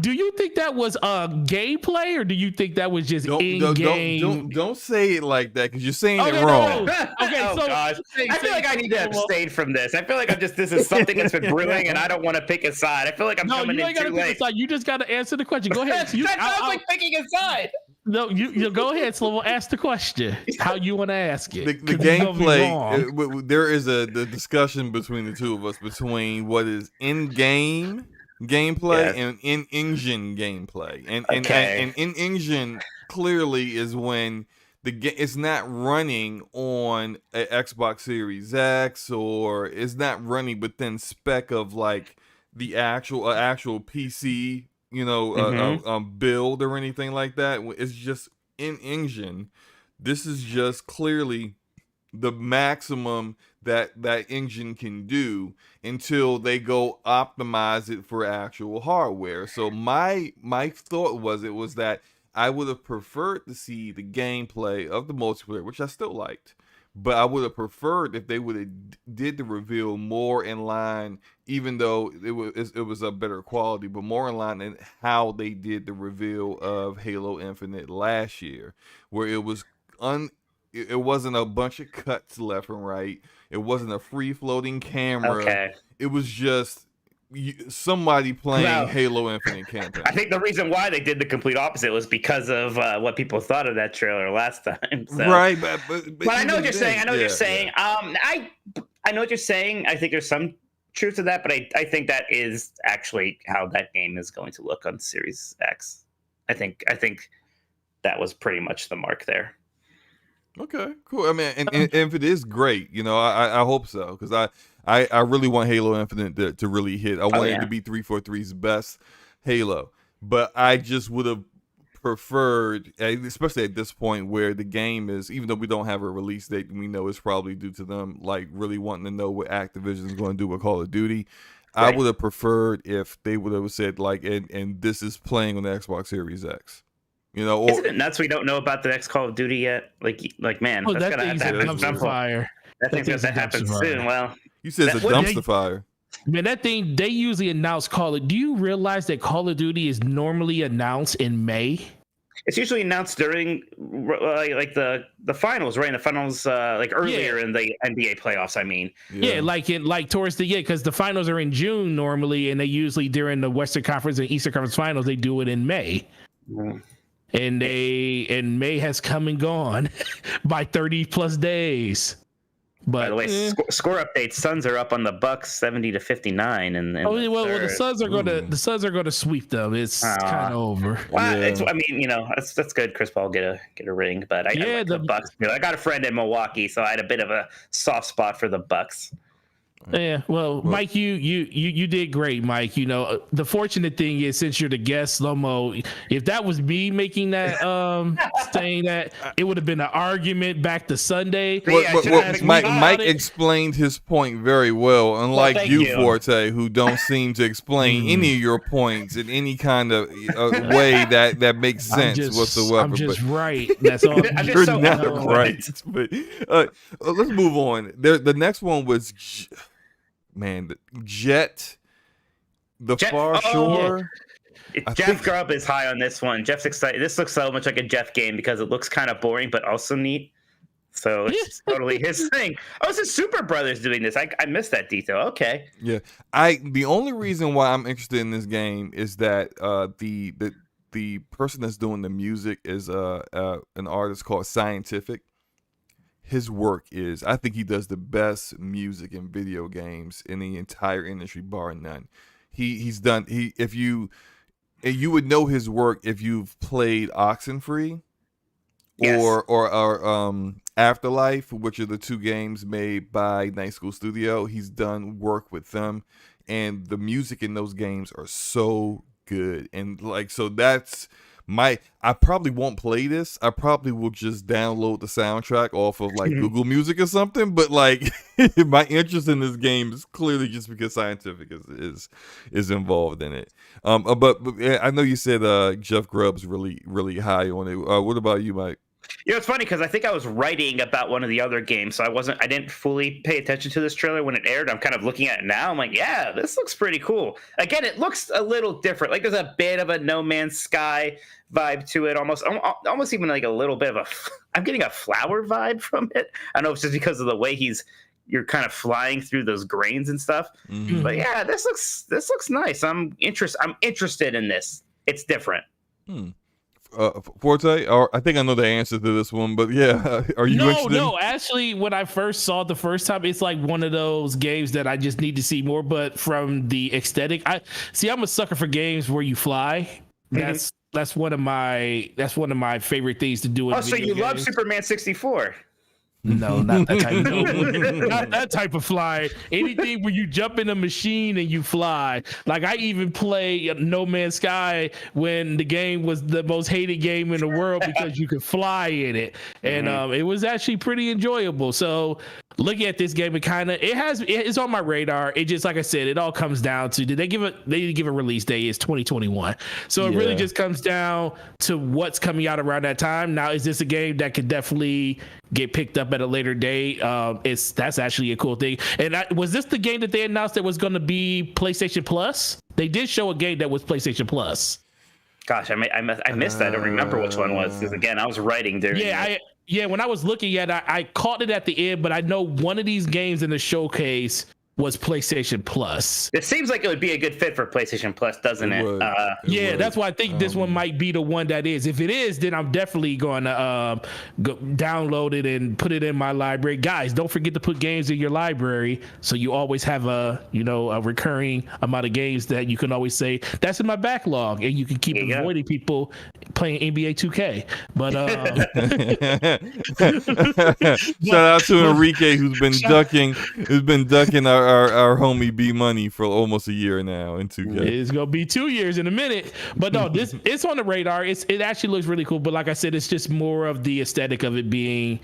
Do you think that was gameplay, or do you think that was just in-game? Don't say it like that, because you're saying it wrong. No. Okay, gosh. I feel like I need to abstain from this. I feel like this is something that's been brewing, and I don't want to pick a side. I feel like I'm coming in too late. No, you ain't got to pick a side. You just got to answer the question. Go ahead. That sounds like picking a side. No, you go ahead, Slow. Ask the question. How you want to ask it? The gameplay. There is the discussion between the two of us between what is in-game gameplay and in-engine gameplay, and in-engine clearly is when it's not running on an Xbox Series X, or it's not running within spec of like the actual PC. Build or anything like that. It's just in engine. This is just clearly the maximum that engine can do until they go optimize it for actual hardware. So my thought was that I would have preferred to see the gameplay of the multiplayer, which I still liked. But I would have preferred if they would have did the reveal more in line, even though it was a better quality, but more in line in how they did the reveal of Halo Infinite last year, where it wasn't a bunch of cuts left and right. It wasn't a free floating camera. Okay. It was just somebody playing Halo Infinite campaign. I think the reason why they did the complete opposite was because of what people thought of that trailer last time. So. Right, but I know what you're saying. I know what you're saying. I know what you're saying. I think there's some truth to that, but I think that is actually how that game is going to look on Series X. I think that was pretty much the mark there. Okay, cool. I mean, and if it is great, I hope so, because I really want Halo Infinite to really hit. I want it to be 343's best Halo, but I just would have preferred, especially at this point where the game is, even though we don't have a release date, we know it's probably due to them like really wanting to know what Activision is going to do with Call of Duty. Right. I would have preferred if they would have said like, and this is playing on the Xbox Series X. Isn't it nuts we don't know about the next Call of Duty yet? Like man, that's gonna have to happen. Fire. That thing's gonna happen soon. Well, you said it's a dumpster fire. Man, that thing, they usually announce Call of. Do you realize that Call of Duty is normally announced in May? It's usually announced during like the finals, right? In the finals, like earlier in the NBA playoffs. I mean, like towards the because the finals are in June normally, and they usually during the Western Conference and Eastern Conference finals they do it in May. Mm. And May has come and gone by 30 plus days. But by the way, score updates: Suns are up on the Bucks 70-59, and the Suns are gonna sweep them. It's kind of over. Well, that's good. Chris Paul get a ring, but I like the Bucks. I got a friend in Milwaukee, so I had a bit of a soft spot for the Bucks. Yeah, well, Mike, you did great, Mike. You know, the fortunate thing is, since you're the guest, Lomo, if that was me making that saying that, it would have been an argument back to Sunday. Mike explained his point very well, unlike you, Forte, who don't seem to explain any of your points in any kind of way that makes sense whatsoever. I'm just right. That's all. You're not right. But, let's move on. The next one was the Jet, Far Shore. Yeah. Jeff Grubb is high on this one. Jeff's excited. This looks so much like a Jeff game because it looks kind of boring, but also neat. So it's totally his thing. Oh, it's the Super Brothers doing this. I missed that detail. Okay. Yeah. The only reason why I'm interested in this game is that the person that's doing the music is an artist called Scientific. His work is, I think he does the best music in video games in the entire industry, bar none. If you would know his work if you've played Oxenfree or Afterlife, which are the two games made by Night School Studio. He's done work with them, and the music in those games are so good. And that's I probably won't play this. I probably will just download the soundtrack off of Google Music or something. But my interest in this game is clearly just because Scientific is involved in it. But I know you said Jeff Grubb's really, really high on it. What about you, Mike? It's funny because I think I was writing about one of the other games, so I didn't fully pay attention to this trailer when it aired. I'm kind of looking at it now. I'm like, yeah, this looks pretty cool. Again, it looks a little different. There's a bit of a No Man's Sky vibe to it, almost even a little bit of I'm getting a Flower vibe from it. I don't know if it's just because of the way you're kind of flying through those grains and stuff. Mm-hmm. But yeah, this looks nice. I'm interested in this. It's different. Forte, or I think I know the answer to this one, but yeah, are you interested? No, actually, when I first saw it the first time, it's like one of those games that I just need to see more. But from the aesthetic, I'm a sucker for games where you fly. That's one of my favorite things to do. So you love Superman 64? No, not that type. Not that type of fly. Anything where you jump in a machine and you fly. I even play No Man's Sky when the game was the most hated game in the world because you could fly in it, and it was actually pretty enjoyable. So looking at this game, it's on my radar. It just, like I said, it all comes down to, they need to give a release date. It's 2021. So it really just comes down to what's coming out around that time. Now, is this a game that could definitely get picked up at a later date? That's actually a cool thing. And was this the game that they announced that was going to be PlayStation Plus? They did show a game that was PlayStation Plus. Gosh, I missed that. I don't remember which one was, because again, I was writing during when I was looking at it, I caught it at the end, but I know one of these games in the showcase was PlayStation Plus. It seems like it would be a good fit for PlayStation Plus, doesn't it? That's why I think this one might be the one that is. If it is, then I'm definitely going to go download it and put it in my library. Guys, don't forget to put games in your library so you always have a recurring amount of games that you can always say, that's in my backlog, and you can keep avoiding people playing NBA 2K. But shout out to Enrique, who's been ducking our homie B Money for almost a year now in 2K. It's gonna be 2 years in a minute, but no, it's on the radar. It actually looks really cool, but like I said, it's just more of the aesthetic of it being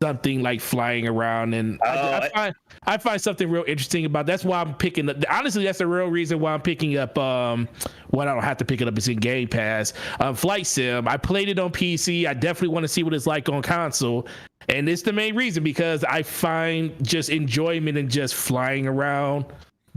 something like flying around, and I find something real interesting about. That's why I'm picking up. Honestly, that's the real reason why I'm picking up. I don't have to pick it up. It's in Game Pass. Flight Sim. I played it on PC. I definitely want to see what it's like on console. And it's the main reason, because I find just enjoyment in just flying around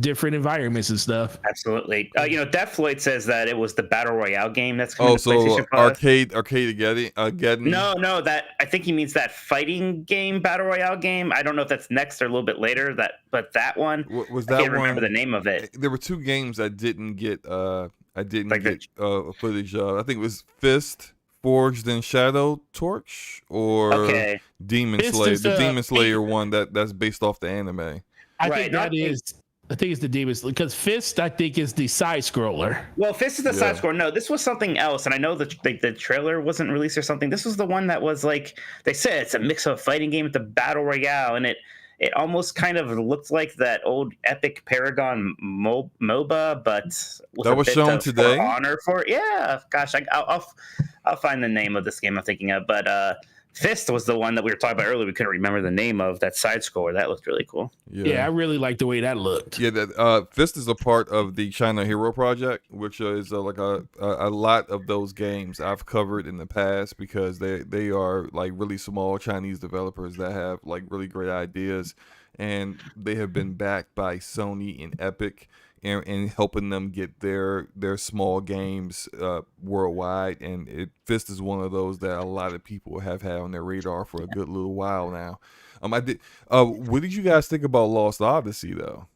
different environments and stuff. Absolutely. Deathloop says that it was the Battle Royale game that's coming to PlayStation Plus. arcade No, that I think he means that fighting game, Battle Royale game. I don't know if that's next or a little bit later. But that one, was that I can't remember the name of it. There were two games I didn't get footage of. I think it was Fist, Forged in Shadow Torch, or Demon Slayer. The Demon Slayer one that's based off the anime. I think it's the Demon Slayer, because Fist, I think, is the side scroller. Well, Fist is the side scroller. No, this was something else, and I know that the trailer wasn't released or something. This was the one that was they said it's a mix of a fighting game with the Battle Royale, and It almost kind of looked like that old Epic Paragon MOBA, but with That was shown today. For Honor for it. Yeah, gosh, I'll find the name of this game I'm thinking of, but Fist was the one that we were talking about earlier. We couldn't remember the name of that side scroller. That looked really cool. Yeah, I really like the way that looked. Yeah, that Fist is a part of the China Hero Project, which is like a lot of those games I've covered in the past because they are like really small Chinese developers that have like really great ideas, and they have been backed by Sony and Epic. And helping them get their small games worldwide, and Fist is one of those that a lot of people have had on their radar for a good little while now. I did. What did you guys think about Lost Odyssey though?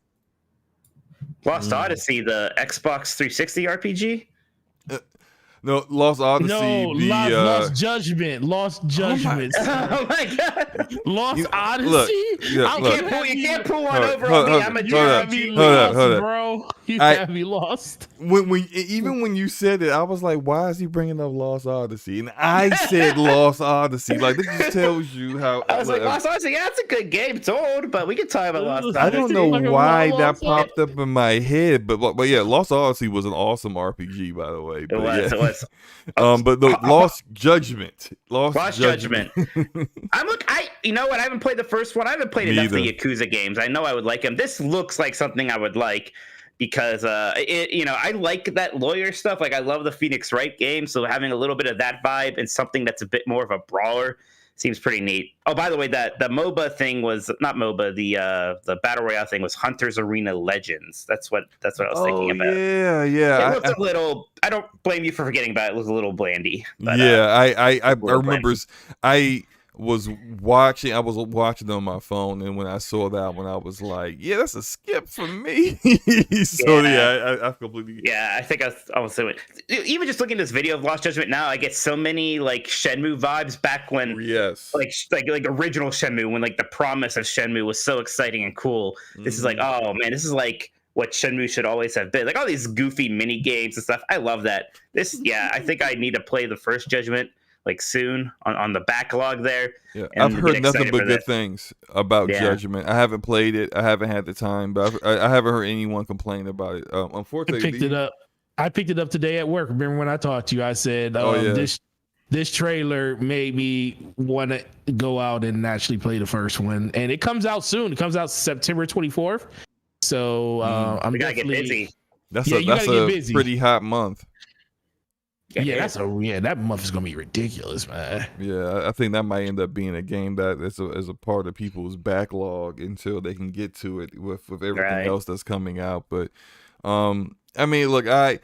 Lost Odyssey, the Xbox 360 RPG. No, Lost Odyssey. No, Lost Judgment. Lost Judgment. Oh my god! Lost Odyssey. Look, You can't pull one over on me. I'm a JRPG. Hold up. Bro. You have me lost. Even when you said it, I was like, "Why is he bringing up Lost Odyssey?" And I said Lost Odyssey. Like this just tells you how. I was like, Lost Odyssey. Yeah, it's a good game. It's old, but we can talk about Lost Odyssey. I don't know why that popped up in my head, but yeah, Lost Odyssey was an awesome RPG, by the way. But it was. But the Lost Judgment. Lost Judgment. You know what? I haven't played the first one. I haven't played enough of the Yakuza games. I know I would like them. This looks like something I would like because I like that lawyer stuff. Like I love the Phoenix Wright game, so having a little bit of that vibe and something that's a bit more of a brawler seems pretty neat. Oh, by the way, the MOBA thing was not MOBA. The Battle Royale thing was Hunter's Arena Legends. That's what I was thinking about. Yeah. It looked a little. I don't blame you for forgetting about it. It was a little blandy. But, I remember. I was watching it on my phone, and when I saw that one, I was like, yeah, that's a skip for me. So I completely. Yeah, I think I was saying even just looking at this video of Lost Judgment now, I get so many like Shenmue vibes back when like original Shenmue, when like the promise of Shenmue was so exciting and cool. This is like, oh man, this is like what Shenmue should always have been. Like all these goofy mini games and stuff. I love that. I think I need to play the first Judgment like soon on the backlog there. Yeah, I've heard nothing but good things about Judgment. I haven't played it. I haven't had the time, but I haven't heard anyone complain about it. Unfortunately, I picked it up today at work. Remember when I talked to you? I said, this trailer made me want to go out and actually play the first one, and it comes out soon. It comes out September 24th. So we gotta get busy. That's a pretty hot month. That month is gonna be ridiculous, man. Yeah, I think that might end up being a game that is a part of people's backlog until they can get to it with everything else that's coming out. But I mean, look, I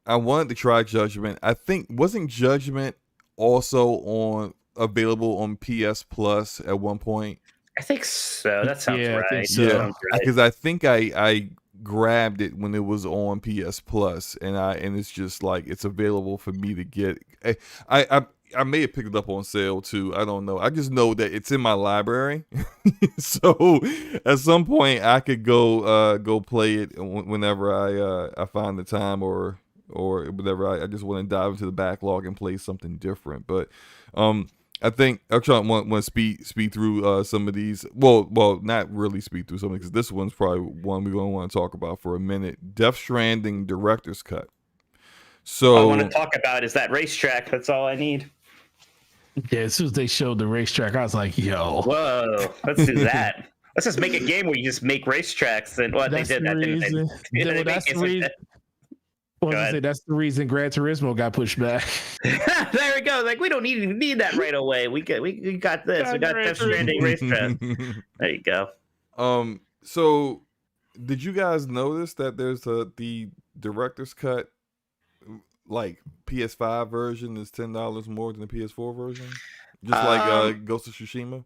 wanted to try Judgment. I think wasn't Judgment also available on PS Plus at one point? I think so. That sounds right. I think so. Yeah, because I think I grabbed it when it was on PS Plus, and it's just like it's available for me to get. I may have picked it up on sale too. I don't know. I just know that it's in my library, so at some point I could go play it whenever I find the time or whenever I just want to dive into the backlog and play something different. But I think I'm trying to speed through some of these. Well, not really speed through some of these, because this one's probably one we're going to want to talk about for a minute. Death Stranding Director's Cut. So all I want to talk about is that racetrack. That's all I need. Yeah, as soon as they showed the racetrack, I was like, yo. Whoa, let's do that. Let's just make a game where you just make racetracks. And what they did. That's the reason. That's the reason Gran Turismo got pushed back. There we go. Like we don't need that right away. We got this. We got Death Stranding racetrack. There you go. So did you guys notice that there's the director's cut, like PS5 version is $10 more than the PS4 version? Just like Ghost of Tsushima?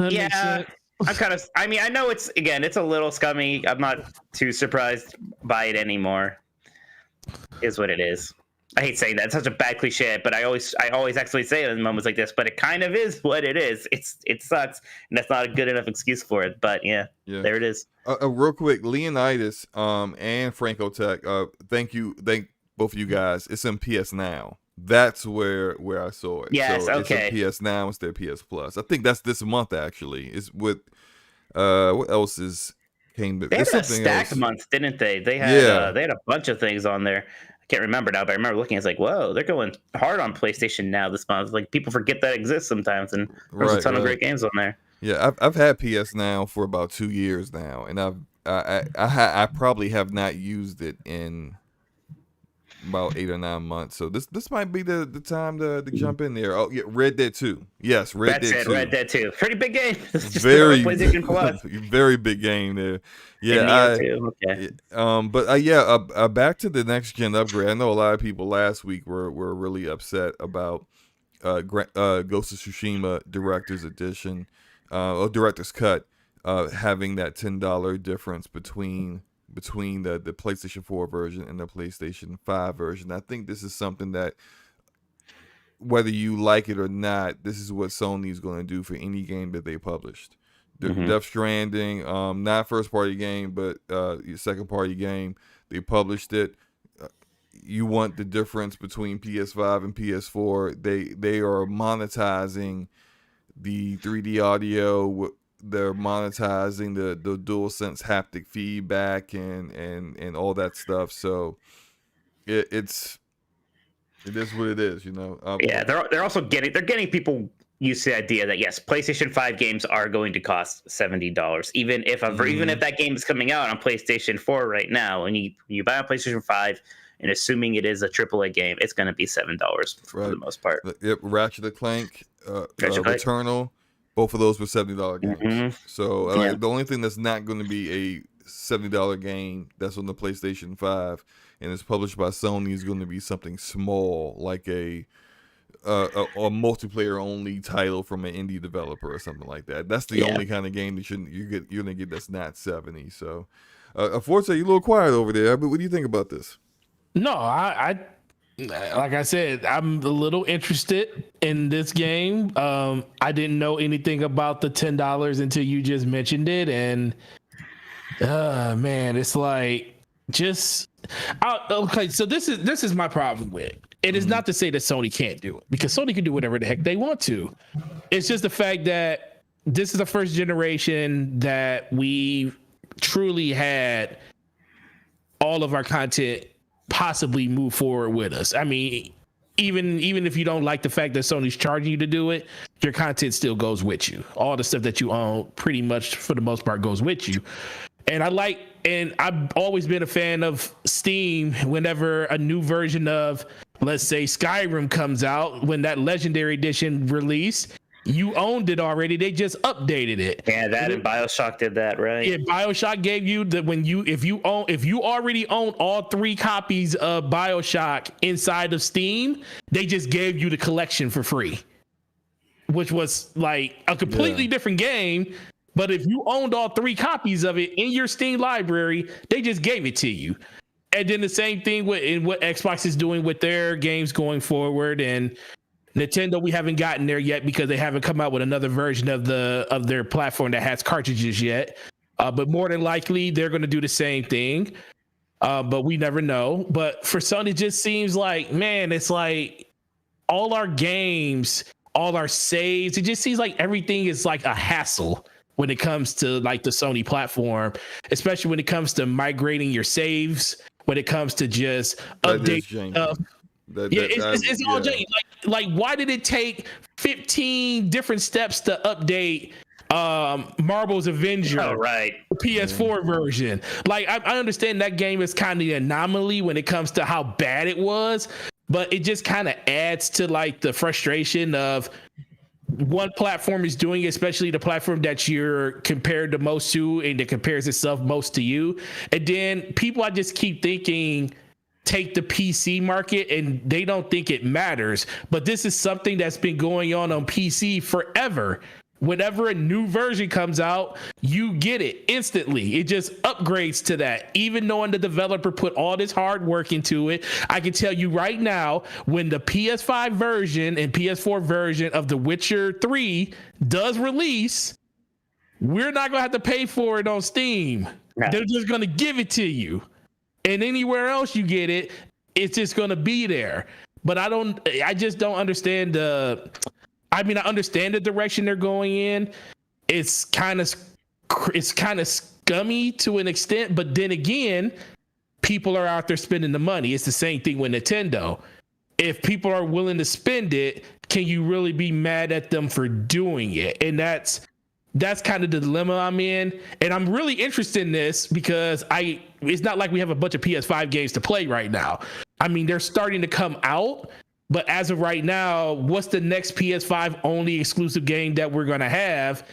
Yeah. I know it's a little scummy. I'm not too surprised by it anymore. Is what it is. I hate saying that. It's such a bad cliche, but I always actually say it in moments like this, but it kind of is what it is. It sucks, and that's not a good enough excuse for it. But yeah. There it is. Real quick, Leonidas and Franco Tech, thank both of you guys. It's in PS Now. That's where I saw it. Yes, so okay. It's in PS Now instead of PS Plus. I think that's this month actually. It's with What else is came? They had There's a something stacked else. month, didn't they? Yeah. They had a bunch of things on there. I can't remember now, but I remember looking. It's like, whoa, they're going hard on PlayStation now this month. Like people forget that exists sometimes, and there's a Right. ton of Right. great games on there. Yeah. I've had PS now for about 2 years now, and I probably have not used it in about 8 or 9 months. So this might be the time to jump in there. Oh yeah, Red Dead 2. Yes, Red That's Dead it, 2. Red Dead 2. Pretty big game. It's just Very, PlayStation Plus. very big game there. And Neo Yeah, too. Okay. back to the next gen upgrade. I know a lot of people last week were really upset about Ghost of Tsushima Director's Edition, or Director's Cut, having that $10 difference between the PlayStation 4 version and the PlayStation 5 version. I think this is something that, whether you like it or not, this is what Sony's going to do for any game that they published. Death Stranding, not first party game, but your second party game. They published it. You want the difference between PS5 and PS4. They are monetizing the 3D audio. They're monetizing the DualSense haptic feedback and all that stuff. So it is what it is, you know. Yeah, they're also getting people used to the idea that yes, PlayStation 5 games are going to cost $70, even if that game is coming out on PlayStation 4 right now, and you buy a PlayStation 5. And assuming it is a AAA game, it's going to be $7 for the most part. Yep, Ratchet and Clank, Returnal, both of those were $70 games. So the only thing that's not going to be a $70 game that's on the PlayStation 5 and is published by Sony is going to be something small, like a multiplayer only title from an indie developer or something like that. That's the only kind of game that you're going to get that's not 70. So, Forte, you're a little quiet over there. But what do you think about this? No, I like I said, I'm a little interested in this game. I didn't know anything about the $10 until you just mentioned it, and man, it's like okay. So this is my problem with it. It is not to say that Sony can't do it, because Sony can do whatever the heck they want to. It's just the fact that this is the first generation that we truly had all of our content possibly move forward with us. I mean, even if you don't like the fact that Sony's charging you to do it, your content still goes with you. All the stuff that you own pretty much for the most part goes with you. And I've always been a fan of Steam. Whenever a new version of, let's say, Skyrim comes out, when that Legendary Edition released, you owned it already. They just updated it. Yeah, that and BioShock did that, right? Yeah, BioShock gave you that if you already own all 3 copies of BioShock inside of Steam, they just gave you the collection for free, which was like a completely different game. But if you owned all 3 copies of it in your Steam library, they just gave it to you. And then the same thing with what Xbox is doing with their games going forward, and Nintendo, we haven't gotten there yet because they haven't come out with another version of their platform that has cartridges yet. But more than likely, they're going to do the same thing. But we never know. But for Sony, it just seems like, man, it's like all our games, all our saves, it just seems like everything is like a hassle when it comes to like the Sony platform, especially when it comes to migrating your saves, when it comes to just updating stuff. It's all janky. Like, why did it take 15 different steps to update Marvel's Avenger PS4 version? Like, I understand that game is kind of an anomaly when it comes to how bad it was, but it just kind of adds to like the frustration of one platform is doing, especially the platform that you're compared the most to and that compares itself most to you. And then people, I just keep thinking, take the PC market, and they don't think it matters. But this is something that's been going on PC forever. Whenever a new version comes out, you get it instantly. It just upgrades to that. Even knowing the developer put all this hard work into it, I can tell you right now, when the PS5 version and PS4 version of The Witcher 3 does release, we're not going to have to pay for it on Steam. No. They're just going to give it to you. And anywhere else you get it, it's just going to be there. But I just don't understand I understand the direction they're going in. It's kind of it's kind of scummy to an extent, but then again, people are out there spending the money. It's the same thing with Nintendo. If people are willing to spend it, can you really be mad at them for doing it? And that's kind of the dilemma I'm in. And I'm really interested in this because it's not like we have a bunch of PS5 games to play right now. I mean, they're starting to come out, but as of right now, what's the next PS5 only exclusive game that we're going to have?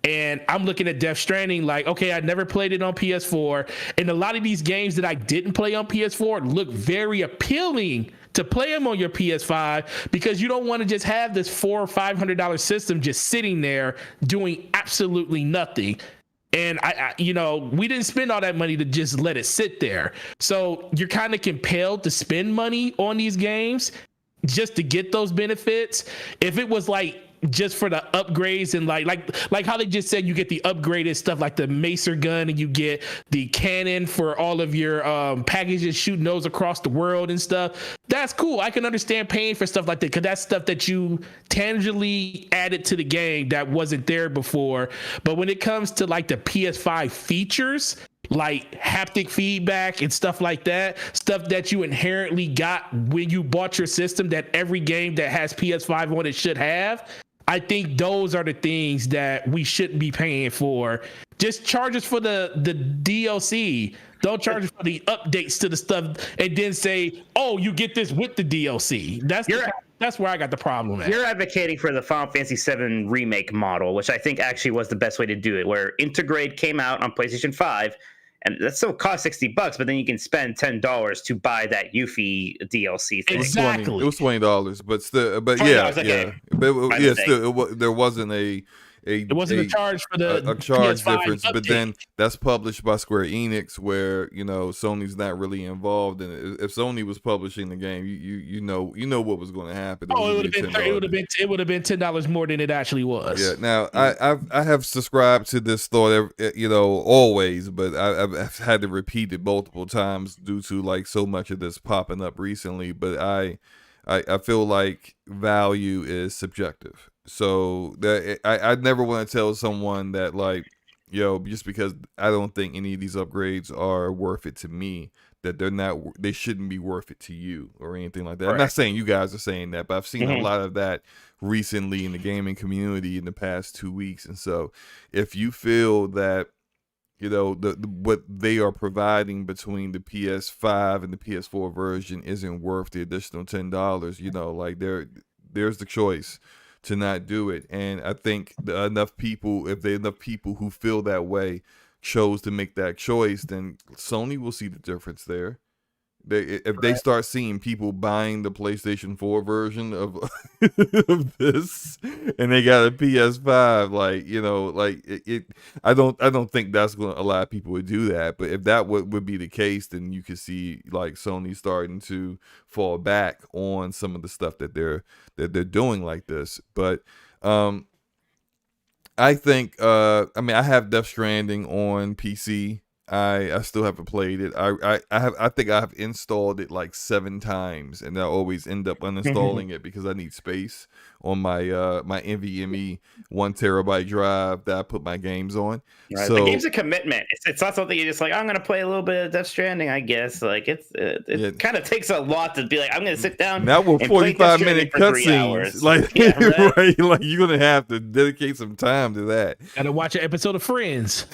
And I'm looking at Death Stranding like, okay, I never played it on PS4. And a lot of these games that I didn't play on PS4 look very appealing to play them on your PS5 because you don't want to just have this $400 or $500 system just sitting there doing absolutely nothing. And we didn't spend all that money to just let it sit there. So you're kind of compelled to spend money on these games just to get those benefits. If it was like just for the upgrades and like how they just said you get the upgraded stuff like the Macer gun and you get the cannon for all of your packages shooting those across the world and stuff, that's cool. I can understand paying for stuff like that because that's stuff that you tangibly added to the game that wasn't there before. But when it comes to like the PS5 features, like haptic feedback and stuff like that, stuff that you inherently got when you bought your system that every game that has PS5 on it should have, I think those are the things that we shouldn't be paying for. Just charge us for the DLC. Don't charge us for the updates to the stuff and then say, oh, you get this with the DLC. That's where I got the problem at. You're advocating for the Final Fantasy VII remake model, which I think actually was the best way to do it, where Intergrade came out on PlayStation 5, and that still cost $60, but then you can spend $10 to buy that Yuffie DLC thing. Exactly. It was $20, but still, but okay. But yeah, still, there wasn't it wasn't a charge for the a charge PS5 difference, update. but then that's published by Square Enix, where Sony's not really involved in it. If Sony was publishing the game, you know what was going to happen. Oh, it would have been $10 more than it actually was. Yeah. Now I have subscribed to this thought, always, but I've had to repeat it multiple times due to like so much of this popping up recently. But I feel like value is subjective. So that I never want to tell someone that like, just because I don't think any of these upgrades are worth it to me, that they shouldn't be worth it to you or anything like that. Right. I'm not saying you guys are saying that, but I've seen a lot of that recently in the gaming community in the past 2 weeks. And so if you feel that, what they are providing between the PS5 and the PS4 version isn't worth the additional $10, like there's the choice to not do it. And I think if enough people who feel that way chose to make that choice, then Sony will see the difference there. They start seeing people buying the PlayStation 4 version of of this, and they got a PS5, I don't think that's going to allow people to do that. But if that would be the case, then you could see like Sony starting to fall back on some of the stuff that they're doing like this. But I think I have Death Stranding on PC. I still haven't played it. I think I have installed it like 7 times, and I always end up uninstalling it because I need space on my my NVMe 1 terabyte drive that I put my games on. Right. So the game's a commitment. It's not something you just like, I'm gonna play a little bit of Death Stranding, I guess. Like it kind of takes a lot to be like, I'm gonna sit down. Now with 45-minute cutscenes, like right? Like you're gonna have to dedicate some time to that. Gotta watch an episode of Friends.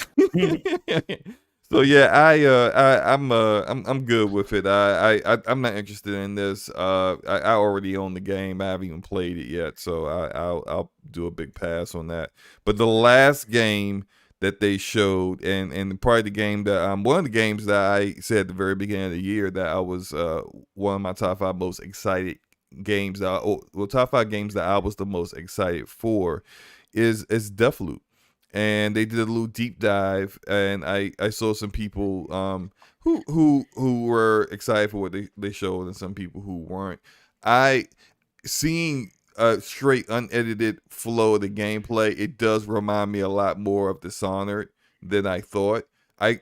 So yeah, I'm good with it. I'm not interested in this. I already own the game. I haven't even played it yet, so I'll do a big pass on that. But the last game that they showed, and probably the game that one of the games that I said at the very beginning of the year that I was one of my top 5 most excited games. Top 5 games that I was the most excited for is Deathloop. And they did a little deep dive, and I saw some people who were excited for what they showed, and some people who weren't. Seeing a straight unedited flow of the gameplay, it does remind me a lot more of Dishonored than I thought.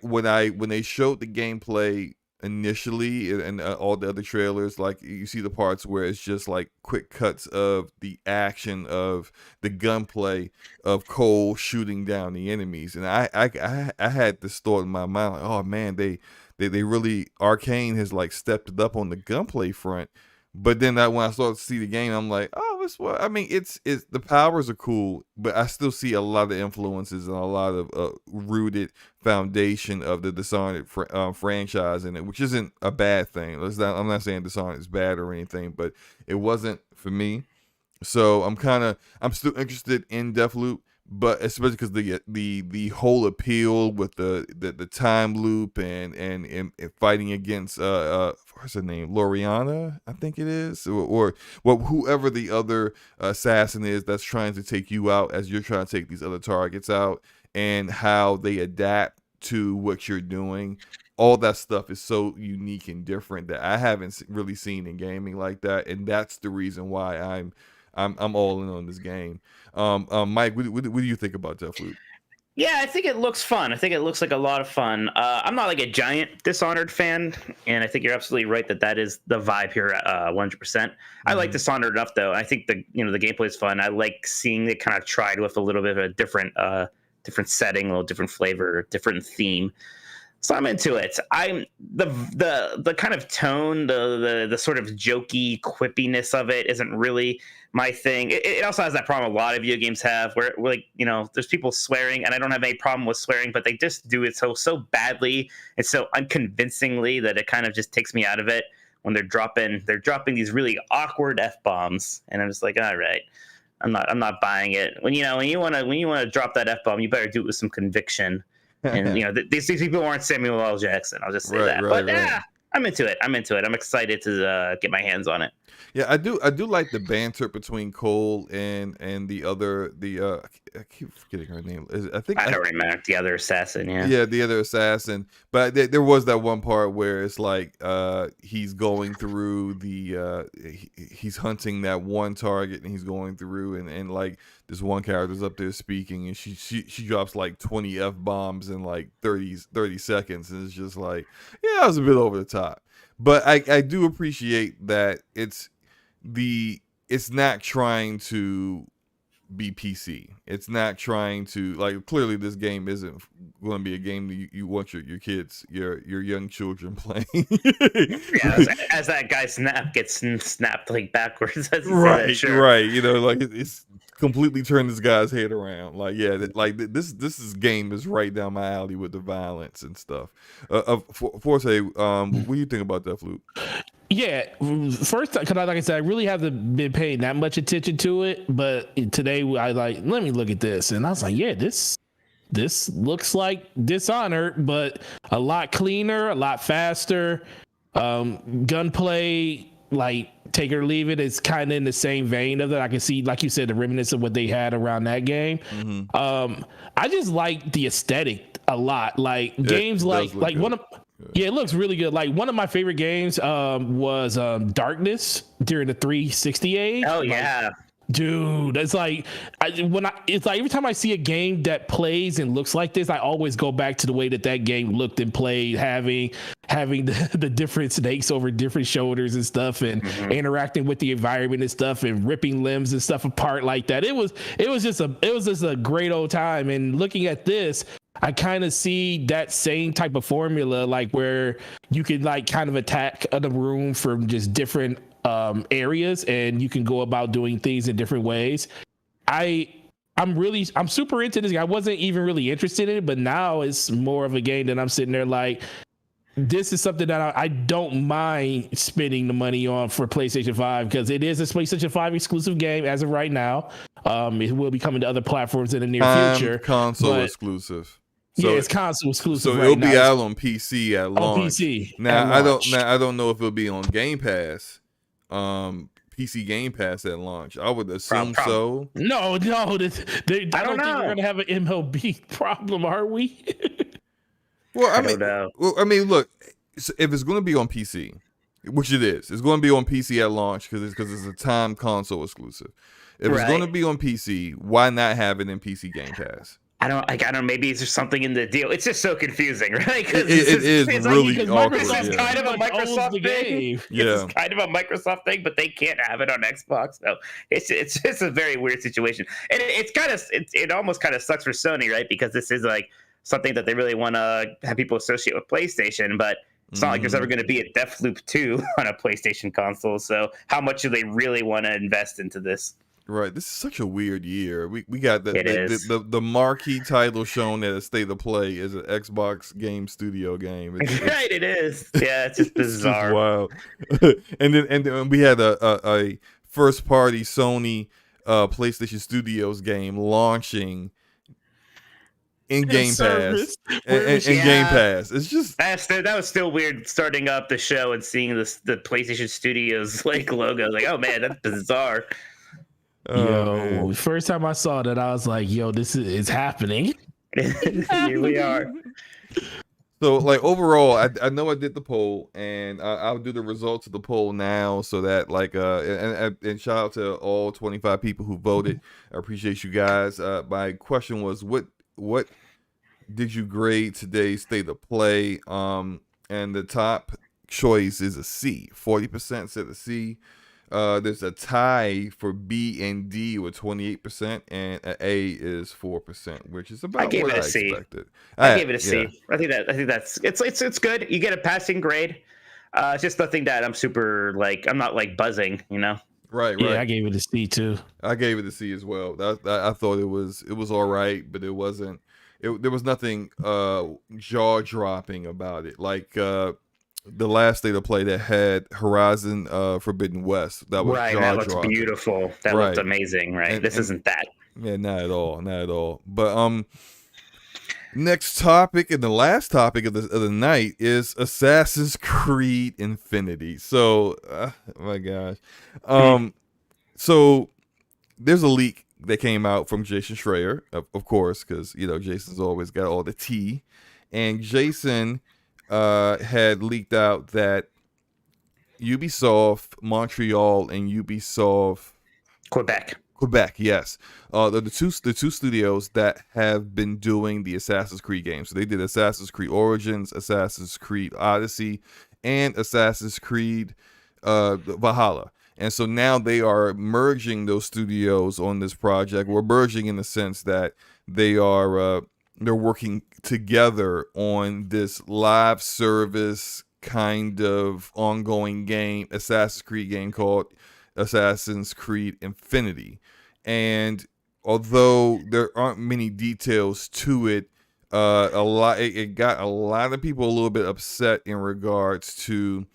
When they showed the gameplay initially, and all the other trailers, like you see the parts where it's just like quick cuts of the action of the gunplay of Cole shooting down the enemies, and I had this thought in my mind, like, oh man, they really, Arcane has like stepped it up on the gunplay front. But then when I started to see the game, I'm like, oh, it's what I mean. It's the powers are cool, but I still see a lot of influences and a lot of rooted foundation of the Dishonored franchise in it, which isn't a bad thing. I'm not saying Dishonored is bad or anything, but it wasn't for me. So I'm still interested in Deathloop, but especially because the whole appeal with the time loop and fighting against what's her name, Loriana, I think it is, or well, whoever the other assassin is that's trying to take you out as you're trying to take these other targets out, and how they adapt to what you're doing. All that stuff is so unique and different that I haven't really seen in gaming like that, and that's the reason why I'm all in on this game. Mike, what do you think about Deathloop? Yeah, I think it looks fun. I think it looks like a lot of fun. I'm not like a giant Dishonored fan, and I think you're absolutely right that is the vibe here, 100%. I like Dishonored enough, though. I think the gameplay is fun. I like seeing it kind of tried with a little bit of a different setting, a little different flavor, different theme. So I'm into it. I'm the kind of tone, the sort of jokey quippiness of it isn't really my thing. It also has that problem a lot of video games have, where like, there's people swearing, and I don't have any problem with swearing, but they just do it so badly and so unconvincingly that it kind of just takes me out of it when they're dropping these really awkward F-bombs, and I'm just like, all right, I'm not buying it. When you want to drop that F-bomb, you better do it with some conviction. And these people aren't Samuel L. Jackson. I'll just say that. But I'm into it. I'm excited to get my hands on it. Yeah, I do like the banter between Cole and the other I keep forgetting her name. I don't remember the other assassin. Yeah, the other assassin. But there was that one part where it's like he's going through he's hunting that one target, and he's going through and like this one character's up there speaking, and she drops like 20 F-bombs in like 30 seconds, and it's just like, yeah, that was a bit over the top. But I do appreciate that it's not trying to be PC. It's not trying to, like, clearly this game isn't going to be a game that you want your kids, your young children playing. Yeah, as that guy gets snapped like backwards. Right, that, sure. Right. Like it's completely turned this guy's head around. Like, yeah, this game is right down my alley with the violence and stuff. Forte, what do you think about Deathloop? Yeah, first, because like I said, I really haven't been paying that much attention to it, but today I let me look at this, and I was like, yeah, this looks like Dishonored, but a lot cleaner, a lot faster. Gunplay, like, take it or leave it, is kind of in the same vein of that. I can see, like you said, the remnants of what they had around that game. Mm-hmm. I just like the aesthetic a lot. Like games like good. one of. Yeah, it looks really good. Like, one of my favorite games was Darkness during the 360 age. Oh yeah, dude, it's like it's like every time I see a game that plays and looks like this, I always go back to the way that game looked and played, having the different snakes over different shoulders and stuff, and interacting with the environment and stuff, and ripping limbs and stuff apart like that. It was just a great old time. And looking at this, I kind of see that same type of formula, like where you can like kind of attack the room from just different areas, and you can go about doing things in different ways. I'm super into this. I wasn't even really interested in it, but now it's more of a game that I'm sitting there like, this is something that I don't mind spending the money on for PlayStation 5, because it is a PlayStation 5 exclusive game as of right now. It will be coming to other platforms in the near future. Console exclusive. So, yeah, it's console exclusive. So it'll be out on PC at launch. On PC. Now I don't know if it'll be on Game Pass. PC Game Pass at launch. I would assume so. No, I don't think we're gonna have an MLB problem, are we? Well, I mean, look, if it's going to be on PC, which it is, it's going to be on PC at launch because it's a timed console exclusive. If it's going to be on PC, why not have it in PC Game Pass? I don't know. Maybe it's just something in the deal. It's just so confusing, right? It is really awkward. This is kind of a Microsoft thing. Yeah, this is kind of a Microsoft thing, but they can't have it on Xbox. So it's just a very weird situation, and it almost kind of sucks for Sony, right? Because this is like something that they really want to have people associate with PlayStation, but it's not like there's ever going to be a Deathloop 2 on a PlayStation console. So how much do they really want to invest into this? Right. This is such a weird year. We got the marquee title shown at a State of Play is an Xbox Game Studio game. Right, it is. Yeah, it's just bizarre. It's just wild. and then we had a first party Sony PlayStation Studios game launching in Game Pass. And Game Pass. It's just that was still weird starting up the show and seeing the PlayStation Studios like logo. Like, oh man, that's bizarre. First time I saw that, I was like, "Yo, this is happening." Here we are. So, like overall, I know I did the poll, and I'll do the results of the poll now, so that and shout out to all 25 people who voted. I appreciate you guys. My question was, what did you grade today's State of Play? And the top choice is a C. 40% said a C. There's a tie for B and D with 28%, and an A is 4%, which is about what I expected. I gave it a C. I think that's it's good. You get a passing grade. It's just nothing that I'm super I'm not like buzzing, you know. Right. Yeah, I gave it a C too. I gave it a C as well. I thought it was all right, but it wasn't. There was nothing jaw dropping about it. Like the last State of Play that had Horizon Forbidden West. That was right. That looked beautiful. That looked amazing. Right. This isn't that. Yeah, not at all. But next topic and the last topic of the night is Assassin's Creed Infinity. So, oh my gosh. So there's a leak that came out from Jason Schreier, of course, because Jason's always got all the tea, and Jason had leaked out that Ubisoft Montreal and Ubisoft Quebec, yes, the two studios that have been doing the Assassin's Creed games. So they did Assassin's Creed Origins, Assassin's Creed Odyssey, and Assassin's Creed Valhalla. And so now they are merging those studios on this project. We're merging in the sense that they're working together on this live service kind of ongoing game, Assassin's Creed game called Assassin's Creed Infinity. And although there aren't many details to it, it got a lot of people a little bit upset in regards to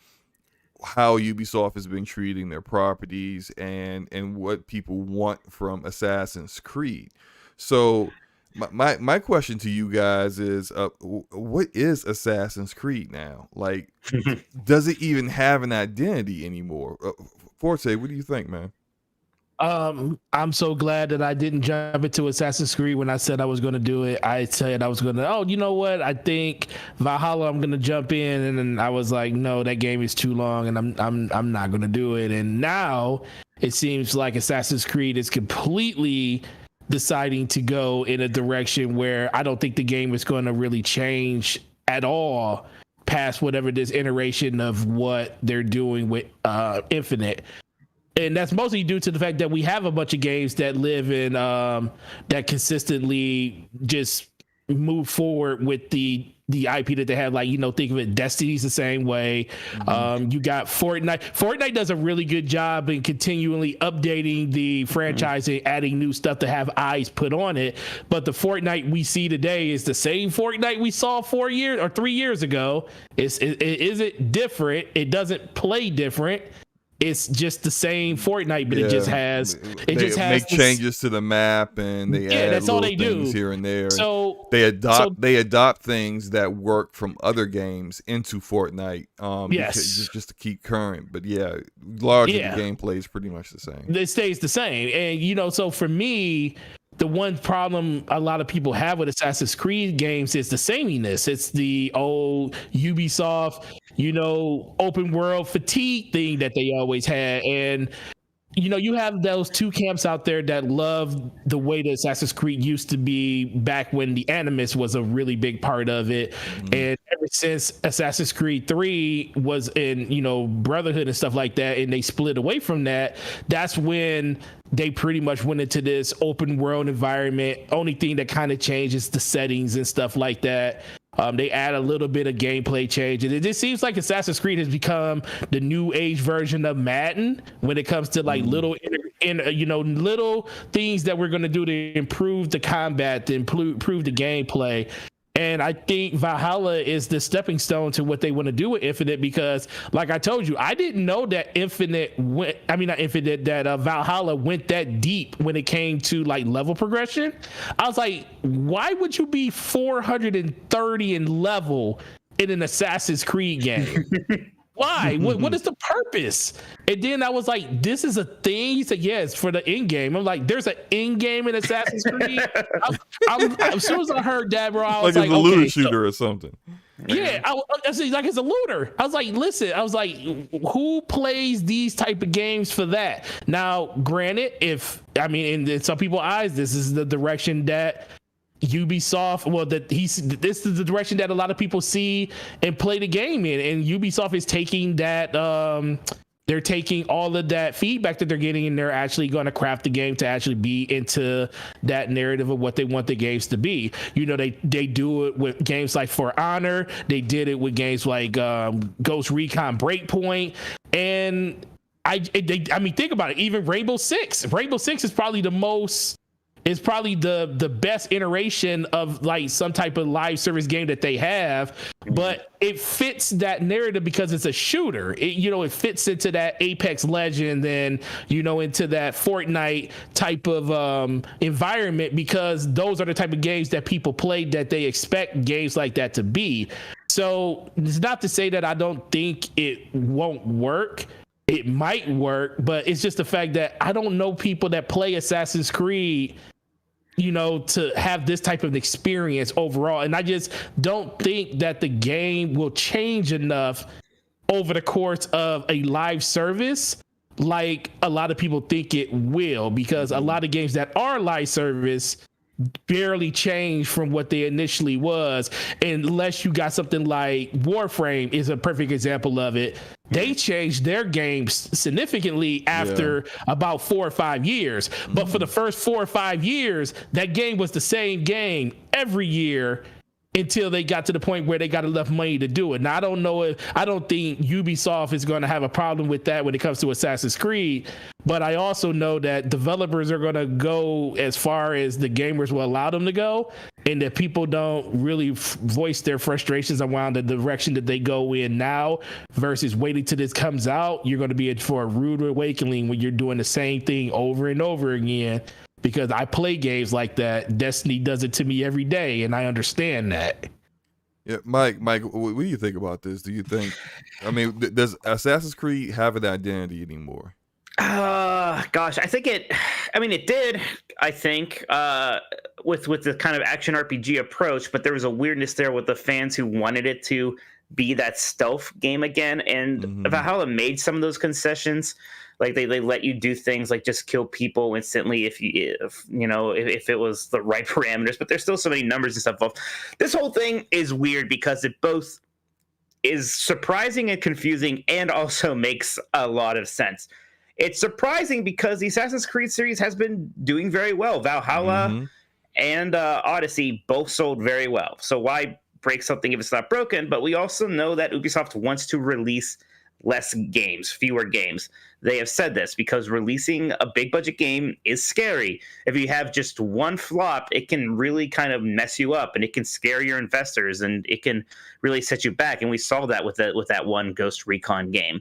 how Ubisoft has been treating their properties and what people want from Assassin's Creed. So my question to you guys is, what is Assassin's Creed now? Like, does it even have an identity anymore? Forte, what do you think, man? I'm so glad that I didn't jump into Assassin's Creed when I said I was going to do it. I said I was going to, you know what? I think Valhalla, I'm going to jump in. And then I was like, no, that game is too long and I'm not going to do it. And now it seems like Assassin's Creed is completely deciding to go in a direction where I don't think the game is going to really change at all past whatever this iteration of what they're doing with Infinite. And that's mostly due to the fact that we have a bunch of games that live in that consistently just move forward with the IP that they have. Like, think of it, Destiny's the same way. Mm-hmm. You got Fortnite. Fortnite does a really good job in continually updating the franchise and adding new stuff to have eyes put on it. But the Fortnite we see today is the same Fortnite we saw 4 years or 3 years ago. Is it different? It doesn't play different. It's just the same Fortnite, but it just has make changes to the map and they add that's all they things do here and there. So they adopt things that work from other games into Fortnite, just to keep current. But largely the gameplay is pretty much the same. It stays the same, and so for me, the one problem a lot of people have with Assassin's Creed games is the sameness. It's the old Ubisoft, open world fatigue thing that they always had. And, you have those two camps out there that love the way that Assassin's Creed used to be back when the Animus was a really big part of it. And ever since Assassin's Creed 3 was in, Brotherhood and stuff like that, and they split away from that, that's when they pretty much went into this open world environment. Only thing that kind of changed is the settings and stuff like that. They add a little bit of gameplay change, and it just seems like Assassin's Creed has become the new age version of Madden when it comes to like little things that we're going to do to improve the combat, to improve the gameplay. And I think Valhalla is the stepping stone to what they want to do with Infinite, because like I told you, I didn't know that Valhalla went that deep when it came to like level progression. I was like, why would you be 430 in level in an Assassin's Creed game? Why? What is the purpose? And then I was like, this is a thing? He said, yes, for the end game. I'm like, there's an end game in Assassin's Creed? As soon as I heard that, bro, I was like, it's a looter shooter or something. Yeah, I was like, it's a looter. I was like, listen, who plays these type of games for that? Now, granted, in some people's eyes, this is the direction that Ubisoft, this is the direction that a lot of people see and play the game in, and Ubisoft is taking that, they're taking all of that feedback that they're getting, and they're actually going to craft the game to actually be into that narrative of what they want the games to be. They do it with games like For Honor. They did it with games like Ghost Recon Breakpoint, and think about it. Even Rainbow Six is probably the best iteration of like some type of live service game that they have, but it fits that narrative because it's a shooter. It fits into that Apex Legend and into that Fortnite type of environment, because those are the type of games that people play, that they expect games like that to be. So it's not to say that I don't think it won't work. It might work, but it's just the fact that I don't know people that play Assassin's Creed to have this type of experience overall. And I just don't think that the game will change enough over the course of a live service like a lot of people think it will, because a lot of games that are live service barely change from what they initially was, unless you got something like Warframe is a perfect example of it. They changed their games significantly after about 4 or 5 years, but for the first 4 or 5 years that game was the same game every year until they got to the point where they got enough money to do it. Now, I don't think Ubisoft is going to have a problem with that when it comes to Assassin's Creed, but I also know that developers are going to go as far as the gamers will allow them to go, and that people don't really voice their frustrations around the direction that they go in now versus waiting till this comes out. You're going to be in for a rude awakening when you're doing the same thing over and over again. Because I play games like that. Destiny does it to me every day, and I understand that. Yeah, Mike, what do you think about this? Do you think, does Assassin's Creed have an identity anymore? Gosh, I think it did, I think, with the kind of action RPG approach, but there was a weirdness there with the fans who wanted it to be that stealth game again. And Valhalla made some of those concessions. Like they let you do things like just kill people instantly if it was the right parameters, but there's still so many numbers and stuff. This whole thing is weird because it both is surprising and confusing and also makes a lot of sense. It's surprising because the Assassin's Creed series has been doing very well. Valhalla and Odyssey both sold very well. So why break something if it's not broken? But we also know that Ubisoft wants to release less games, fewer games. They have said this because releasing a big budget game is scary. If you have just one flop, it can really kind of mess you up, and it can scare your investors, and it can really set you back. And we saw that with that one Ghost Recon game.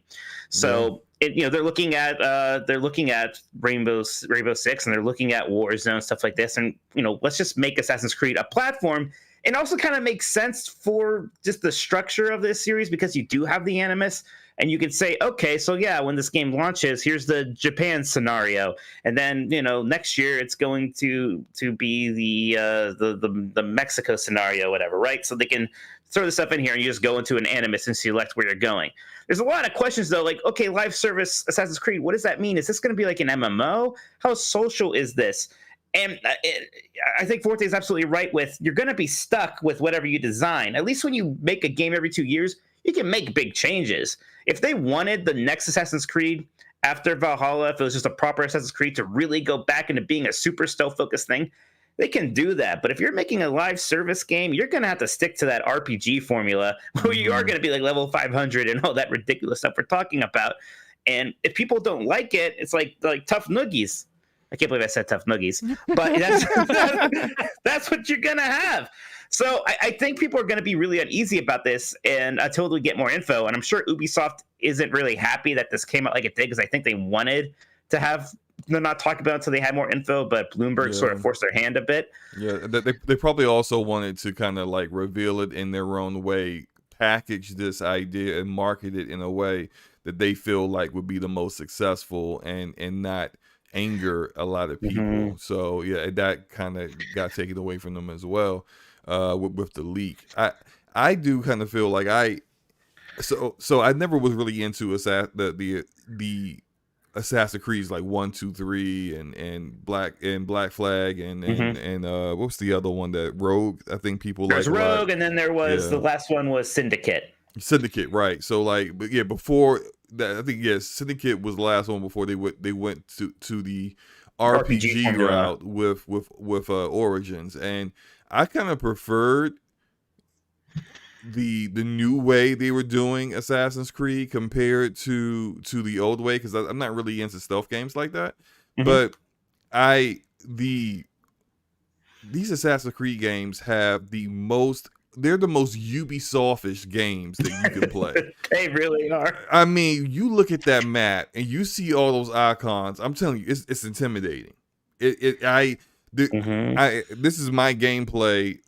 So they're looking at Rainbow Six, and they're looking at Warzone, stuff like this. And let's just make Assassin's Creed a platform. And also kind of makes sense for just the structure of this series because you do have the Animus. And you could say, okay, so yeah, when this game launches, here's the Japan scenario, and then next year it's going to be the Mexico scenario, whatever, right? So they can throw the stuff in here and you just go into an animus and select where you're going. There's a lot of questions though, like, okay, live service Assassin's Creed, what does that mean? Is this going to be like an MMO? How social is this? And I think Forte is absolutely right with, you're going to be stuck with whatever you design. At least when you make a game every 2 years, you can make big changes. If they wanted the next Assassin's Creed after Valhalla, if it was just a proper Assassin's Creed to really go back into being a super stealth-focused thing, they can do that. But if you're making a live service game, you're going to have to stick to that RPG formula where you are going to be like level 500 and all that ridiculous stuff we're talking about. And if people don't like it, it's like tough noogies. I can't believe I said tough noogies, but that's what you're going to have. So I think people are going to be really uneasy about this, and until we get more info, and I'm sure Ubisoft isn't really happy that this came out like it did, because I think they wanted to have not talk about it until they had more info, but Bloomberg sort of forced their hand a bit. Yeah, they probably also wanted to kind of like reveal it in their own way, package this idea and market it in a way that they feel like would be the most successful and not anger a lot of people. So yeah, that kind of got taken away from them as well with the leak. I do kind of feel like I never was really into the Assassin's Creed like 1, 2, 3 and Black Flag and what's the other one that Rogue? I think people There's like Rogue, and then there was the last one was Syndicate. Syndicate, right? So like, but yeah, before that, I think Syndicate was the last one before they went to the RPG route with Origins, and I kind of preferred the new way they were doing Assassin's Creed compared to the old way, because I'm not really into stealth games like that. But these Assassin's Creed games have they're the most Ubisoft-ish games that you can play. They really are. I mean, you look at that map and you see all those icons. I'm telling you, it's intimidating. This is my gameplay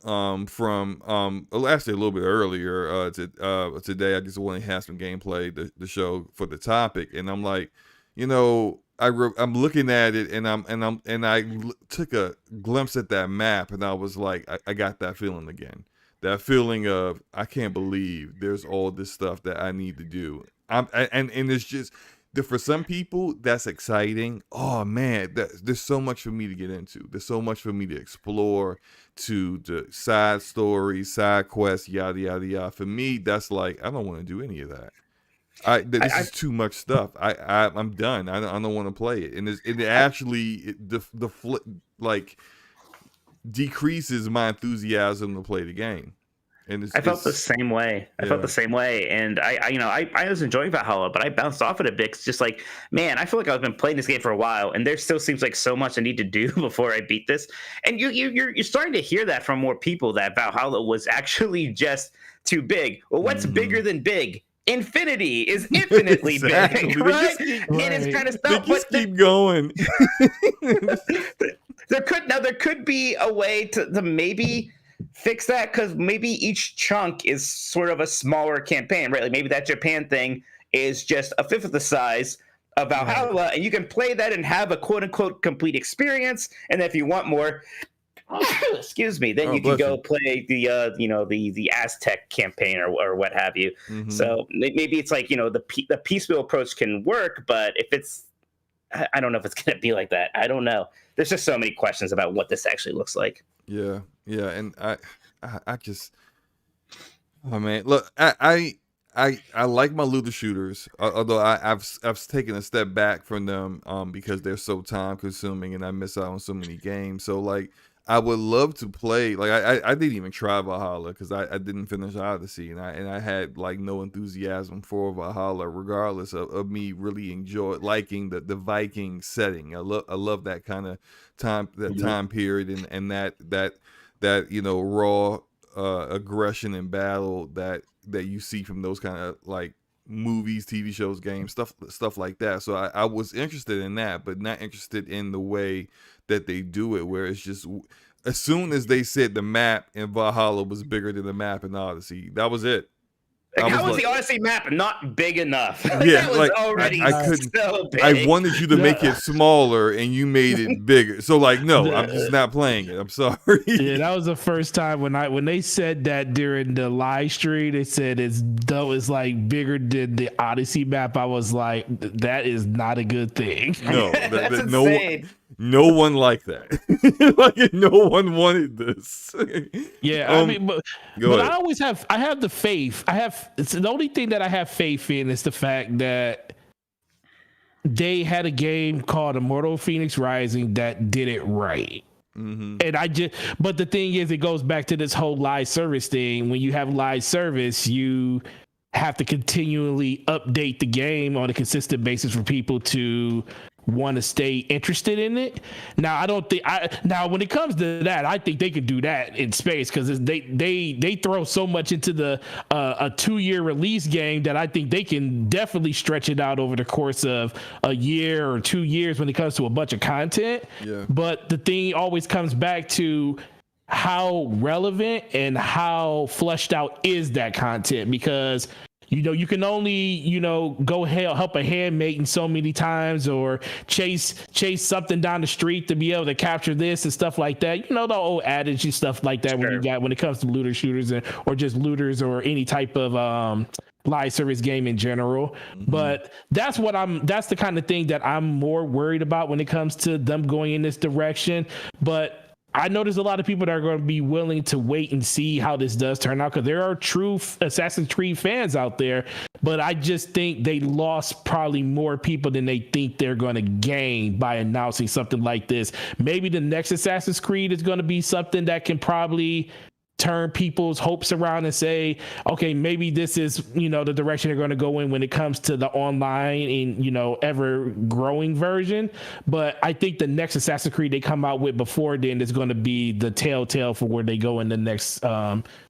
from actually a little bit earlier today. I just wanted to have some gameplay to show for the topic, and I'm like, I'm looking at it and I took a glimpse at that map, and I was like, I got that feeling again. That feeling of, I can't believe there's all this stuff that I need to do. And it's just, for some people, that's exciting. Oh man, there's so much for me to get into. There's so much for me to explore, to the side stories, side quests, yada, yada, yada. For me, that's like, I don't want to do any of that. This is too much stuff. I'm done. I don't want to play it. And it actually decreases my enthusiasm to play the game. And I felt the same way. I felt the same way, and I was enjoying Valhalla, but I bounced off it a bit. It's just like, man, I feel like I've been playing this game for a while, and there still seems like so much I need to do before I beat this. And you're starting to hear that from more people, that Valhalla was actually just too big. Well, what's bigger than big? Infinity is infinitely big, right? And it's kind of stuff. Just keep going. There could be a way to maybe fix that, because maybe each chunk is sort of a smaller campaign, right? Like maybe that Japan thing is just a fifth of the size of Valhalla, and you can play that and have a quote unquote complete experience. And if you want more, excuse me, then you can go play the Aztec campaign or what have you. So maybe it's like, the piecemeal approach can work, but if it's, I don't know if it's going to be like that. I don't know. There's just so many questions about what this actually looks like. Yeah, and I just, oh man, look, I like my looter shooters, although I've taken a step back from them because they're so time consuming and I miss out on so many games. So like, I would love to play, like I didn't even try Valhalla because I didn't finish Odyssey, and I had like no enthusiasm for Valhalla, regardless of me really liking the Viking setting. I love that kind of time period and that raw aggression and battle that you see from those kind of like movies, TV shows, games, stuff like that. So I was interested in that, but not interested in the way that they do it, where it's just, as soon as they said the map in Valhalla was bigger than the map in Odyssey, that was it. Like, how was the Odyssey map not big enough? Yeah, that was already I couldn't. So big. I wanted you to make it smaller, and you made it bigger. So like, no, I'm just not playing it. I'm sorry. Yeah, that was the first time when they said that during the live stream. They said it's like bigger than the Odyssey map. I was like, that is not a good thing. No, That's insane. No one liked that. Like, no one wanted this. Yeah, I mean, but I have the faith. It's the only thing that I have faith in is the fact that they had a game called Immortal Phoenix Rising that did it right. Mm-hmm. And but the thing is, it goes back to this whole live service thing. When you have live service, you have to continually update the game on a consistent basis for people to want to stay interested in it. Now, when it comes to that, I think they could do that in space, because they throw so much into the a 2-year release game that I think they can definitely stretch it out over the course of a year or 2 years when it comes to a bunch of content. Yeah. But the thing always comes back to how relevant and how fleshed out is that content, because you can only, go help a handmaiden so many times, or chase something down the street to be able to capture this and stuff like that. The old adage and stuff like that. Sure. When it comes to looter shooters or just looters or any type of live service game in general. Mm-hmm. But that's the kind of thing that I'm more worried about when it comes to them going in this direction. But I know there's a lot of people that are going to be willing to wait and see how this does turn out, because there are true Assassin's Creed fans out there. But I just think they lost probably more people than they think they're going to gain by announcing something like this. Maybe the next Assassin's Creed is going to be something that can probably turn people's hopes around and say, okay, maybe this is, the direction they're going to go in when it comes to the online and, ever growing version. But I think the next Assassin's Creed they come out with before then is going to be the telltale for where they go in the next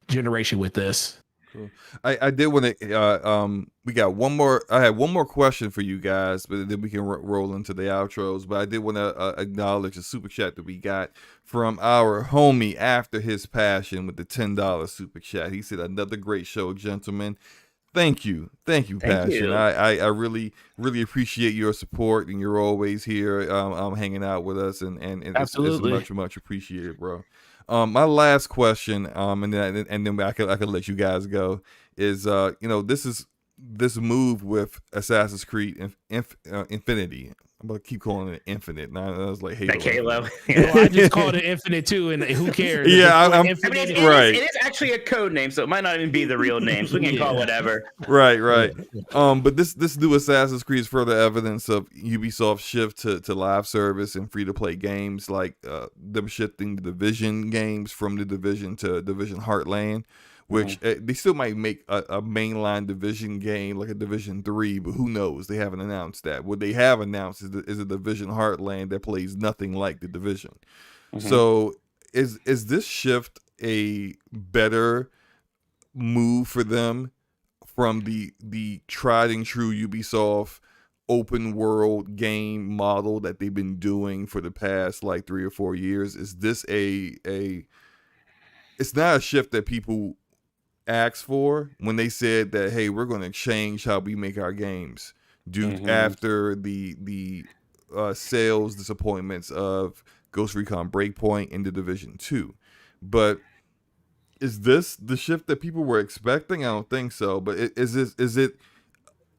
generation with this. Cool. I did want to we got one more. I had one more question for you guys, but then we can roll into the outros. But I did want to acknowledge a super chat that we got from our homie after his passion with the $10 super chat. He said, "Another great show, gentlemen. Thank you, Passion. I really appreciate your support, and you're always here hanging out with us, and it's much appreciated, bro." My last question, and then I could let you guys go, is this move with Assassin's Creed Infinity. I'm gonna keep calling it Infinite. And I was like, Halo. I just called it Infinite too, and who cares? Yeah, it is actually a code name, so it might not even be the real name. So we can call it whatever. Right. But this new Assassin's Creed is further evidence of Ubisoft's shift to live service and free to play games, like them shifting the Division games from the Division to Division Heartland. Which they still might make a mainline Division game like a Division 3, but who knows? They haven't announced that. What they have announced is a Division Heartland that plays nothing like the Division. Mm-hmm. So is this shift a better move for them from the tried and true Ubisoft open world game model that they've been doing for the past like 3 or 4 years? Is this it's not a shift that people asked for when they said that, hey, we're going to change how we make our games after the sales disappointments of Ghost Recon Breakpoint and The Division 2. But is this the shift that people were expecting? I don't think so. But is it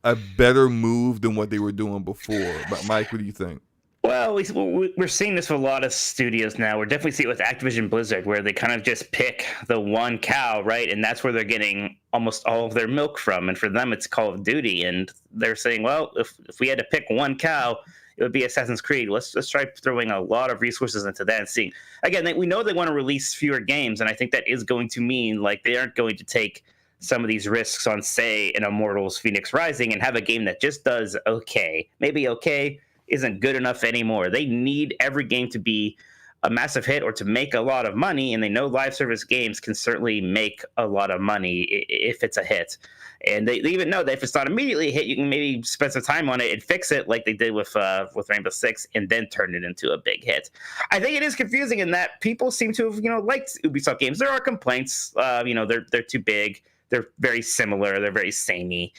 a better move than what they were doing before? But Mike, what do you think? Well, we're seeing this with a lot of studios now. We're definitely seeing it with Activision Blizzard, where they kind of just pick the one cow, right? And that's where they're getting almost all of their milk from. And for them, it's Call of Duty. And they're saying, well, if we had to pick one cow, it would be Assassin's Creed. Let's try throwing a lot of resources into that and seeing. Again, we know they want to release fewer games, and I think that is going to mean like they aren't going to take some of these risks on, say, an Immortals Phoenix Rising and have a game that just does okay. Maybe okay isn't good enough anymore. They need every game to be a massive hit or to make a lot of money, and they know live service games can certainly make a lot of money if it's a hit. And they even know that if it's not immediately a hit, you can maybe spend some time on it and fix it like they did with Rainbow Six, and then turn it into a big hit. I think it is confusing in that people seem to have liked Ubisoft games. There are complaints, they're too big, they're very similar, they're very samey.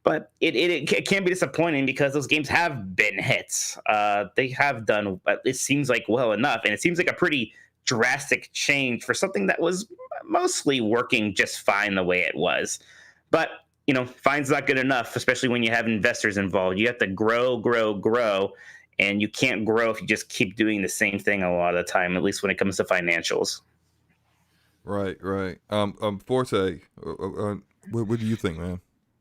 But it can be disappointing because those games have been hits. They have done, it seems like, well enough, and it seems like a pretty drastic change for something that was mostly working just fine the way it was. But fine's not good enough, especially when you have investors involved. You have to grow, and you can't grow if you just keep doing the same thing a lot of the time, at least when it comes to financials. Right. Forte, what do you think, man?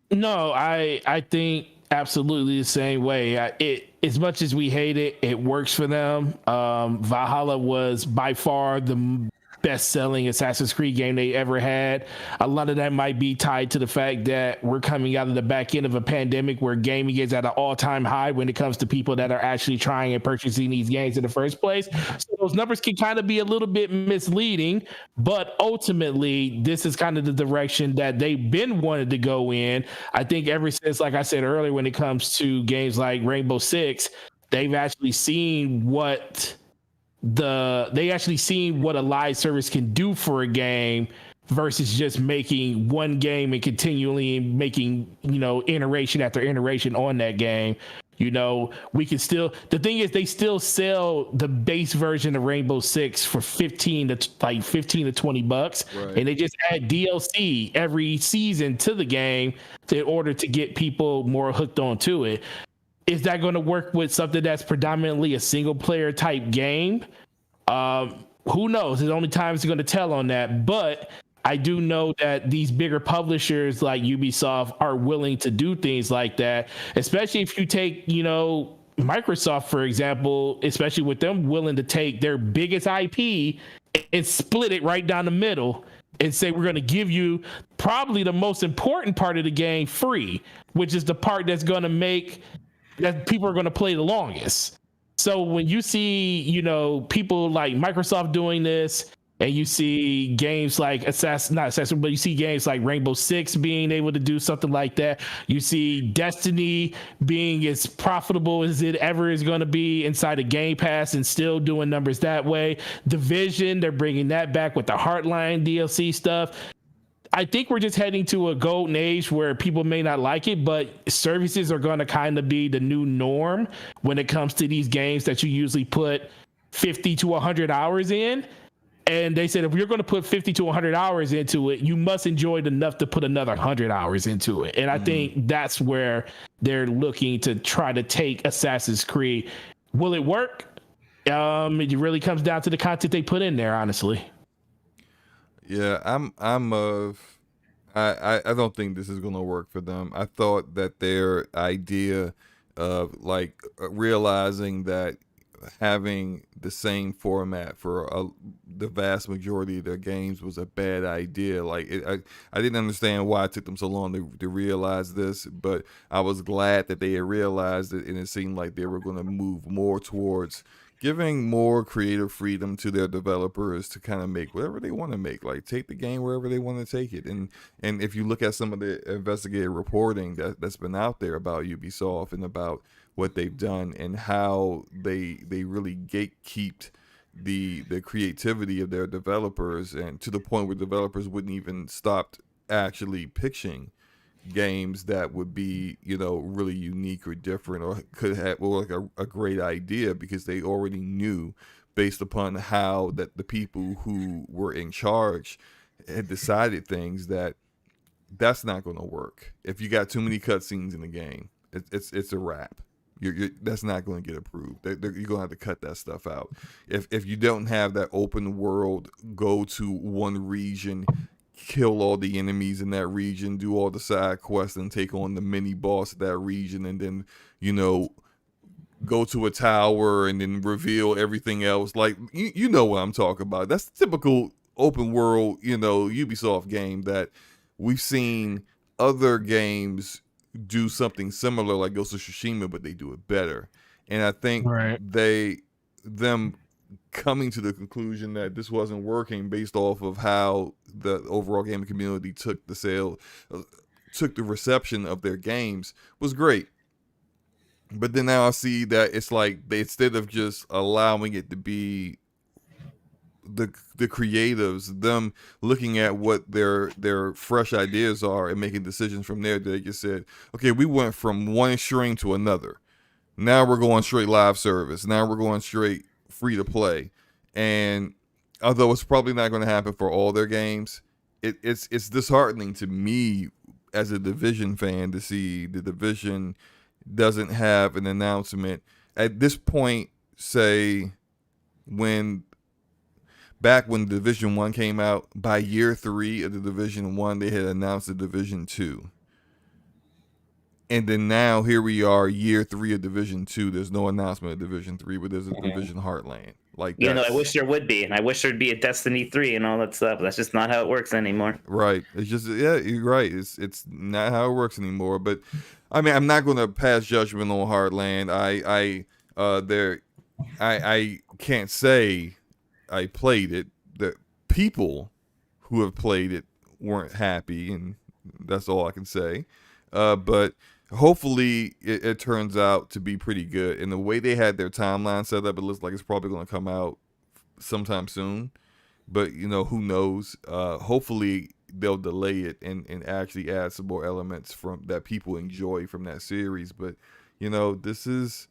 No, I think absolutely the same way. It as much as we hate it, it works for them. Valhalla was by far the best-selling Assassin's Creed game they ever had. A lot of that might be tied to the fact that we're coming out of the back end of a pandemic where gaming is at an all-time high when it comes to people that are actually trying and purchasing these games in the first place. So those numbers can kind of be a little bit misleading, but ultimately this is kind of the direction that they've been wanted to go in. I think ever since, like I said earlier, when it comes to games like Rainbow Six, they've actually seen what a live service can do for a game versus just making one game and continually making, iteration after iteration on that game. We can still, the thing is, they still sell the base version of Rainbow Six for $15 to $20, right? And they just add DLC every season to the game in order to get people more hooked onto it. Is that going to work with something that's predominantly a single player type game? Who knows? There's only time it's going to tell on that. But I do know that these bigger publishers like Ubisoft are willing to do things like that, especially if you take, Microsoft, for example, especially with them willing to take their biggest IP and split it right down the middle and say, we're going to give you probably the most important part of the game free, which is the part that's going to make that people are going to play the longest. So when you see, people like Microsoft doing this, and you see games like but you see games like Rainbow Six being able to do something like that. You see Destiny being as profitable as it ever is going to be inside of Game Pass and still doing numbers that way. Division, they're bringing that back with the Heartline DLC stuff. I think we're just heading to a golden age where people may not like it, but services are going to kind of be the new norm when it comes to these games that you usually put 50 to 100 hours in. And they said, if you're going to put 50 to 100 hours into it, you must enjoy it enough to put another 100 hours into it. And I think that's where they're looking to try to take Assassin's Creed. Will it work? It really comes down to the content they put in there, honestly. Yeah, I don't think this is gonna work for them. I thought that their idea of realizing that having the same format for the vast majority of their games was a bad idea. I didn't understand why it took them so long to realize this, but I was glad that they had realized it, and it seemed like they were going to move more towards giving more creative freedom to their developers to kind of make whatever they want to make, take the game wherever they want to take it. And if you look at some of the investigative reporting that's been out there about Ubisoft and about what they've done and how they really gatekeeped the creativity of their developers, and to the point where developers wouldn't even stop actually pitching games that would be, really unique or different, or could have a great idea, because they already knew, based upon how that the people who were in charge had decided things, that's not going to work. If you got too many cutscenes in the game, it's a wrap. That's not going to get approved. You're going to have to cut that stuff out. If you don't have that open world, go to one region, kill all the enemies in that region, do all the side quests, and take on the mini boss of that region, and then go to a tower and then reveal everything else. You know what I'm talking about. That's the typical open world Ubisoft game that we've seen other games do something similar, like Ghost of Tsushima, but they do it better. And I think them coming to the conclusion that this wasn't working based off of how the overall gaming community took the reception of their games was great. But then now I see that it's like they, instead of just allowing it to be the creatives, them looking at what their fresh ideas are and making decisions from there. They just said, okay, we went from one extreme to another. Now we're going straight live service. Now we're going straight free to play. And although it's probably not going to happen for all their games, it's disheartening to me as a Division fan to see the Division doesn't have an announcement at this point. Say back when Division 1 came out, by year 3 of the Division 1, they had announced the Division 2. And then now here we are, year 3 of Division 2. There's no announcement of Division 3, but there's a Division Heartland. Like, you know, I wish there would be, and I wish there'd be a Destiny 3 and all that stuff. That's just not how it works anymore. Right. It's just, yeah, you're right. It's not how it works anymore. But I mean, I'm not going to pass judgment on Heartland. I can't say I played it. The people who have played it weren't happy, and that's all I can say. But hopefully it turns out to be pretty good. And the way they had their timeline set up, it looks like it's probably going to come out sometime soon. But, you know, who knows? Hopefully they'll delay it and actually add some more elements from that people enjoy from that series. But, you know, this is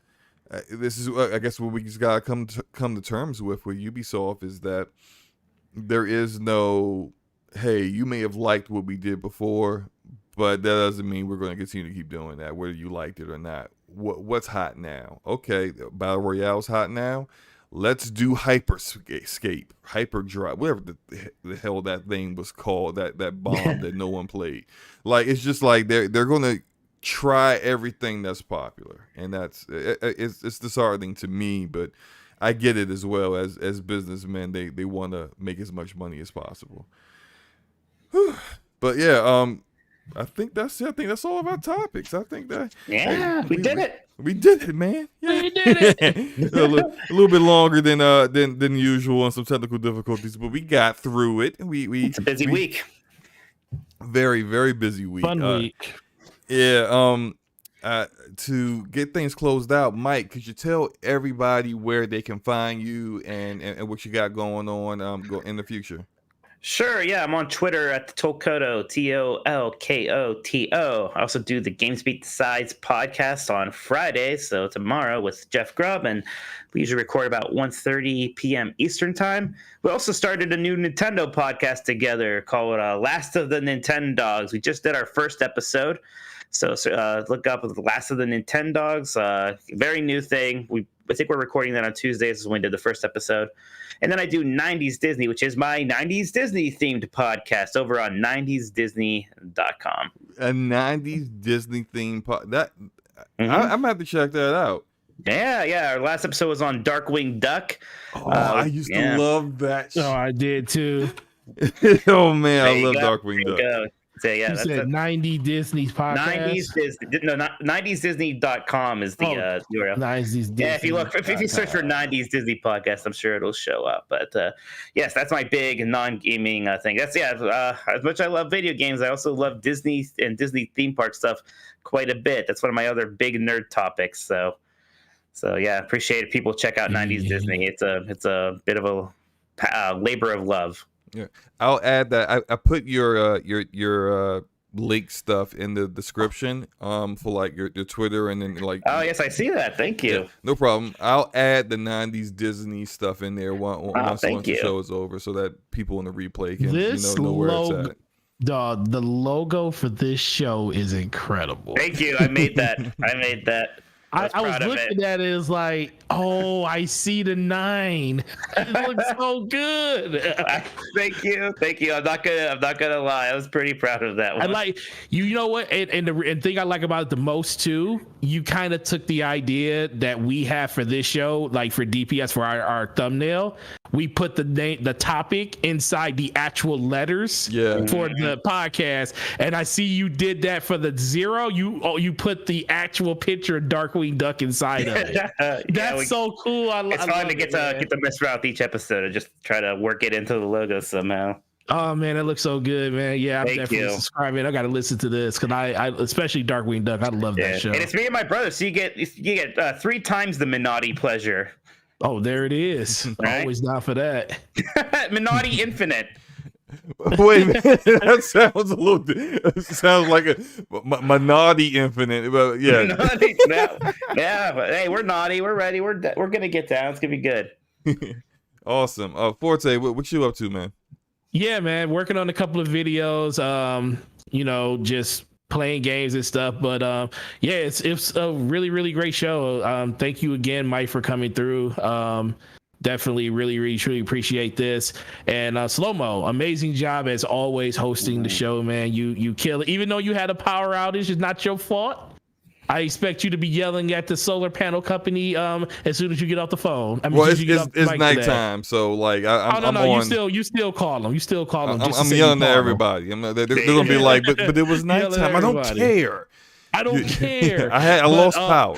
I guess what we just gotta come to terms with Ubisoft is that there is no, hey, you may have liked what we did before, but that doesn't mean we're going to continue to keep doing that, whether you liked it or not. What's hot now? Okay, Battle Royale's hot now. Let's do Hyperscape, Hyperdrive, whatever the hell that thing was called, that bomb that no one played. Like, it's just like they're going to try everything that's popular, and it's disheartening to me, but I get it as well. As businessmen, they want to make as much money as possible. But yeah, I think that's it. I think that's all of our topics. I think that we did it. We did it, man. Yeah. We did it. a little bit longer than usual and some technical difficulties, but we got through it. It's a busy week. Very, very busy week. Fun week. Yeah. To get things closed out, Mike, could you tell everybody where they can find you and what you got going on in the future? Sure, yeah, I'm on Twitter at the Tolkoto, TOLKOTO. I also do the Games Beat the Sides podcast on Friday, so tomorrow with Jeff Grubb, and we usually record about 1:30 p.m. Eastern Time. We also started a new Nintendo podcast together called Last of the Nintendogs. We just did our first episode, so look up the Last of the Nintendogs. Very new thing. I think we're recording that on Tuesdays when we did the first episode. And then I do 90s Disney, which is my 90s Disney themed podcast over on 90sdisney.com. A 90s Disney themed podcast. I'm going to have to check that out. Yeah. Our last episode was on Darkwing Duck. Oh, I used to love that shit. Oh, I did too. Oh, man, I love Darkwing Duck. So yeah, you said 90 Disney's podcast. 90s Disney. No, not 90sdisney.com is the URL. 90s Disney. Yeah, if you search for 90s Disney podcast, I'm sure it'll show up. But yes, that's my big non-gaming thing. That's as much as I love video games, I also love Disney and Disney theme park stuff quite a bit. That's one of my other big nerd topics. So yeah, appreciate it. People check out 90s Disney. It's a bit of a labor of love. Yeah, I'll add that I put your link stuff in the description for like your Twitter and then like. Oh yes, I see that. Thank you. Yeah, no problem. I'll add the 90s Disney stuff in there once the show is over, so that people in the replay can know where it's at. The logo for this show is incredible. Thank you. I made that. I was looking at it as like, oh, I see the 9. It looks so good. Thank you. I'm not gonna lie. I was pretty proud of that one. I like you know what, and the thing I like about it the most too, you kind of took the idea that we have for this show, like for DPS for our thumbnail. We put the topic inside the actual letters for the podcast, and I see you did that for the 0. You put the actual picture of Darkwing Duck inside of it. That's so cool. It's fun to get to mess around with each episode and just try to work it into the logo somehow. Oh man, that looks so good, man. Yeah, I'm definitely subscribing. I got to listen to this because I especially Darkwing Duck. I love that show. And it's me and my brother, so you get 3 times the Minotti pleasure. Oh, there it is. Right? Always down for that. Minotti Infinite. Wait a minute, that sounds a little. It sounds like a Minotti Infinite, but yeah. Minotti. Yeah, but hey, we're naughty. We're ready. We're gonna get down. It's gonna be good. Awesome. Forte, what you up to, man? Yeah, man, working on a couple of videos. You know, just playing games and stuff. But yeah, it's a really great show. Thank you again, Mike, for coming through. Definitely really truly appreciate this. And Slow Mo, amazing job as always hosting the show, man. You kill it. Even though you had a power outage, it's not your fault. I expect you to be yelling at the solar panel company as soon as you get off the phone. I mean, Well, it's nighttime, so like I'm on. You still call them. You still call them. I'm yelling at everybody. They're gonna be like, but it was nighttime. I don't care. I don't care. I lost power.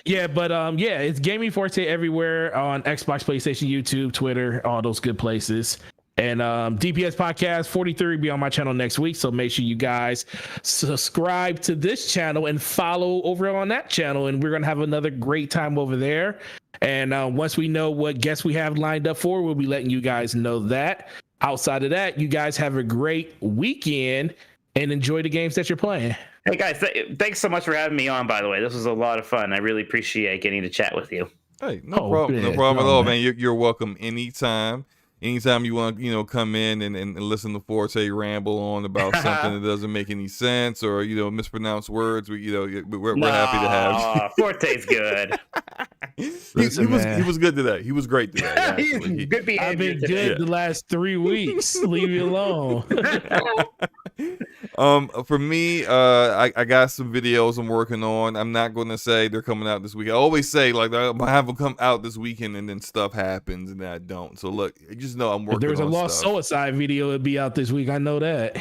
Yeah, but yeah, it's Gaming Forte everywhere on Xbox, PlayStation, YouTube, Twitter, all those good places. And DPS podcast 43 will be on my channel next week, so make sure you guys subscribe to this channel and follow over on that channel, and we're gonna have another great time over there. And once we know what guests we have lined up for, we'll be letting you guys know that. Outside of that, you guys have a great weekend and enjoy the games that you're playing. Hey guys, thanks so much for having me on. By the way, this was a lot of fun. I really appreciate getting to chat with you. Hey, no problem at all, man. You're welcome anytime. Anytime you want to, come in and listen to Forte ramble on about something that doesn't make any sense or, mispronounce words, we're happy to have you. Forte's good. He was good today. He was great today. He's good behavior. I've been good the last 3 weeks. Leave me alone. For me, I got some videos I'm working on. I'm not going to say they're coming out this week. I always say like I have them come out this weekend, and then stuff happens, and then I don't. So look, just know I'm working. If there was on a Lost Suicide video, it'd be out this week. I know that.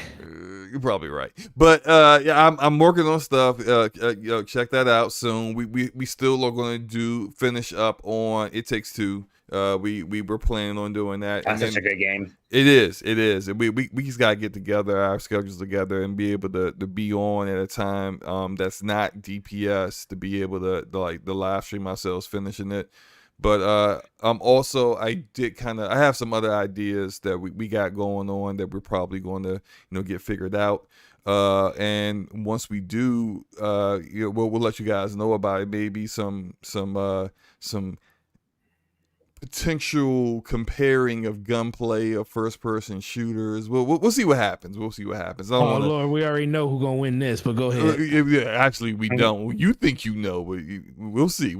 You're probably right, but yeah, I'm working on stuff. Check that out soon. We still are going to finish up on It Takes Two. We were planning on doing that. That's such a good game. It is. And we just gotta get together, our schedules together, and be able to be on at a time that's not DPS, to be able to like the live stream ourselves finishing it. But also I have some other ideas that we got going on that we're probably going to get figured out. And once we do, we'll let you guys know about it. Maybe some potential comparing of gunplay of first-person shooters. We'll see what happens. Lord, we already know who's gonna win this, but go ahead. Actually, we don't. You think you know, but we'll see.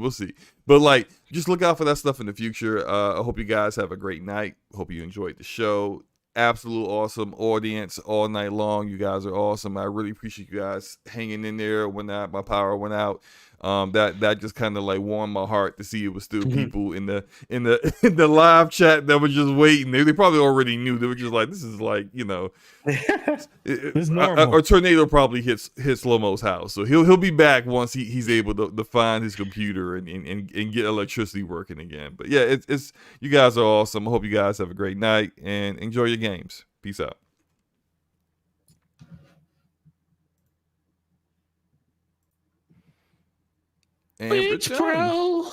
But like, just look out for that stuff in the future. I hope you guys have a great night. Hope you enjoyed the show. Absolute awesome audience all night long. You guys are awesome. I really appreciate you guys hanging in there when my power went out. That just kind of like warmed my heart to see it was still people in the live chat that was just waiting. They probably already knew. They were just like, this is like, It's normal. A tornado probably hits Slow-Mo's house, so he'll be back once he's able to find his computer and get electricity working again. But yeah, it's you guys are awesome. I hope you guys have a great night and enjoy your games. Peace out. Bitch, bro.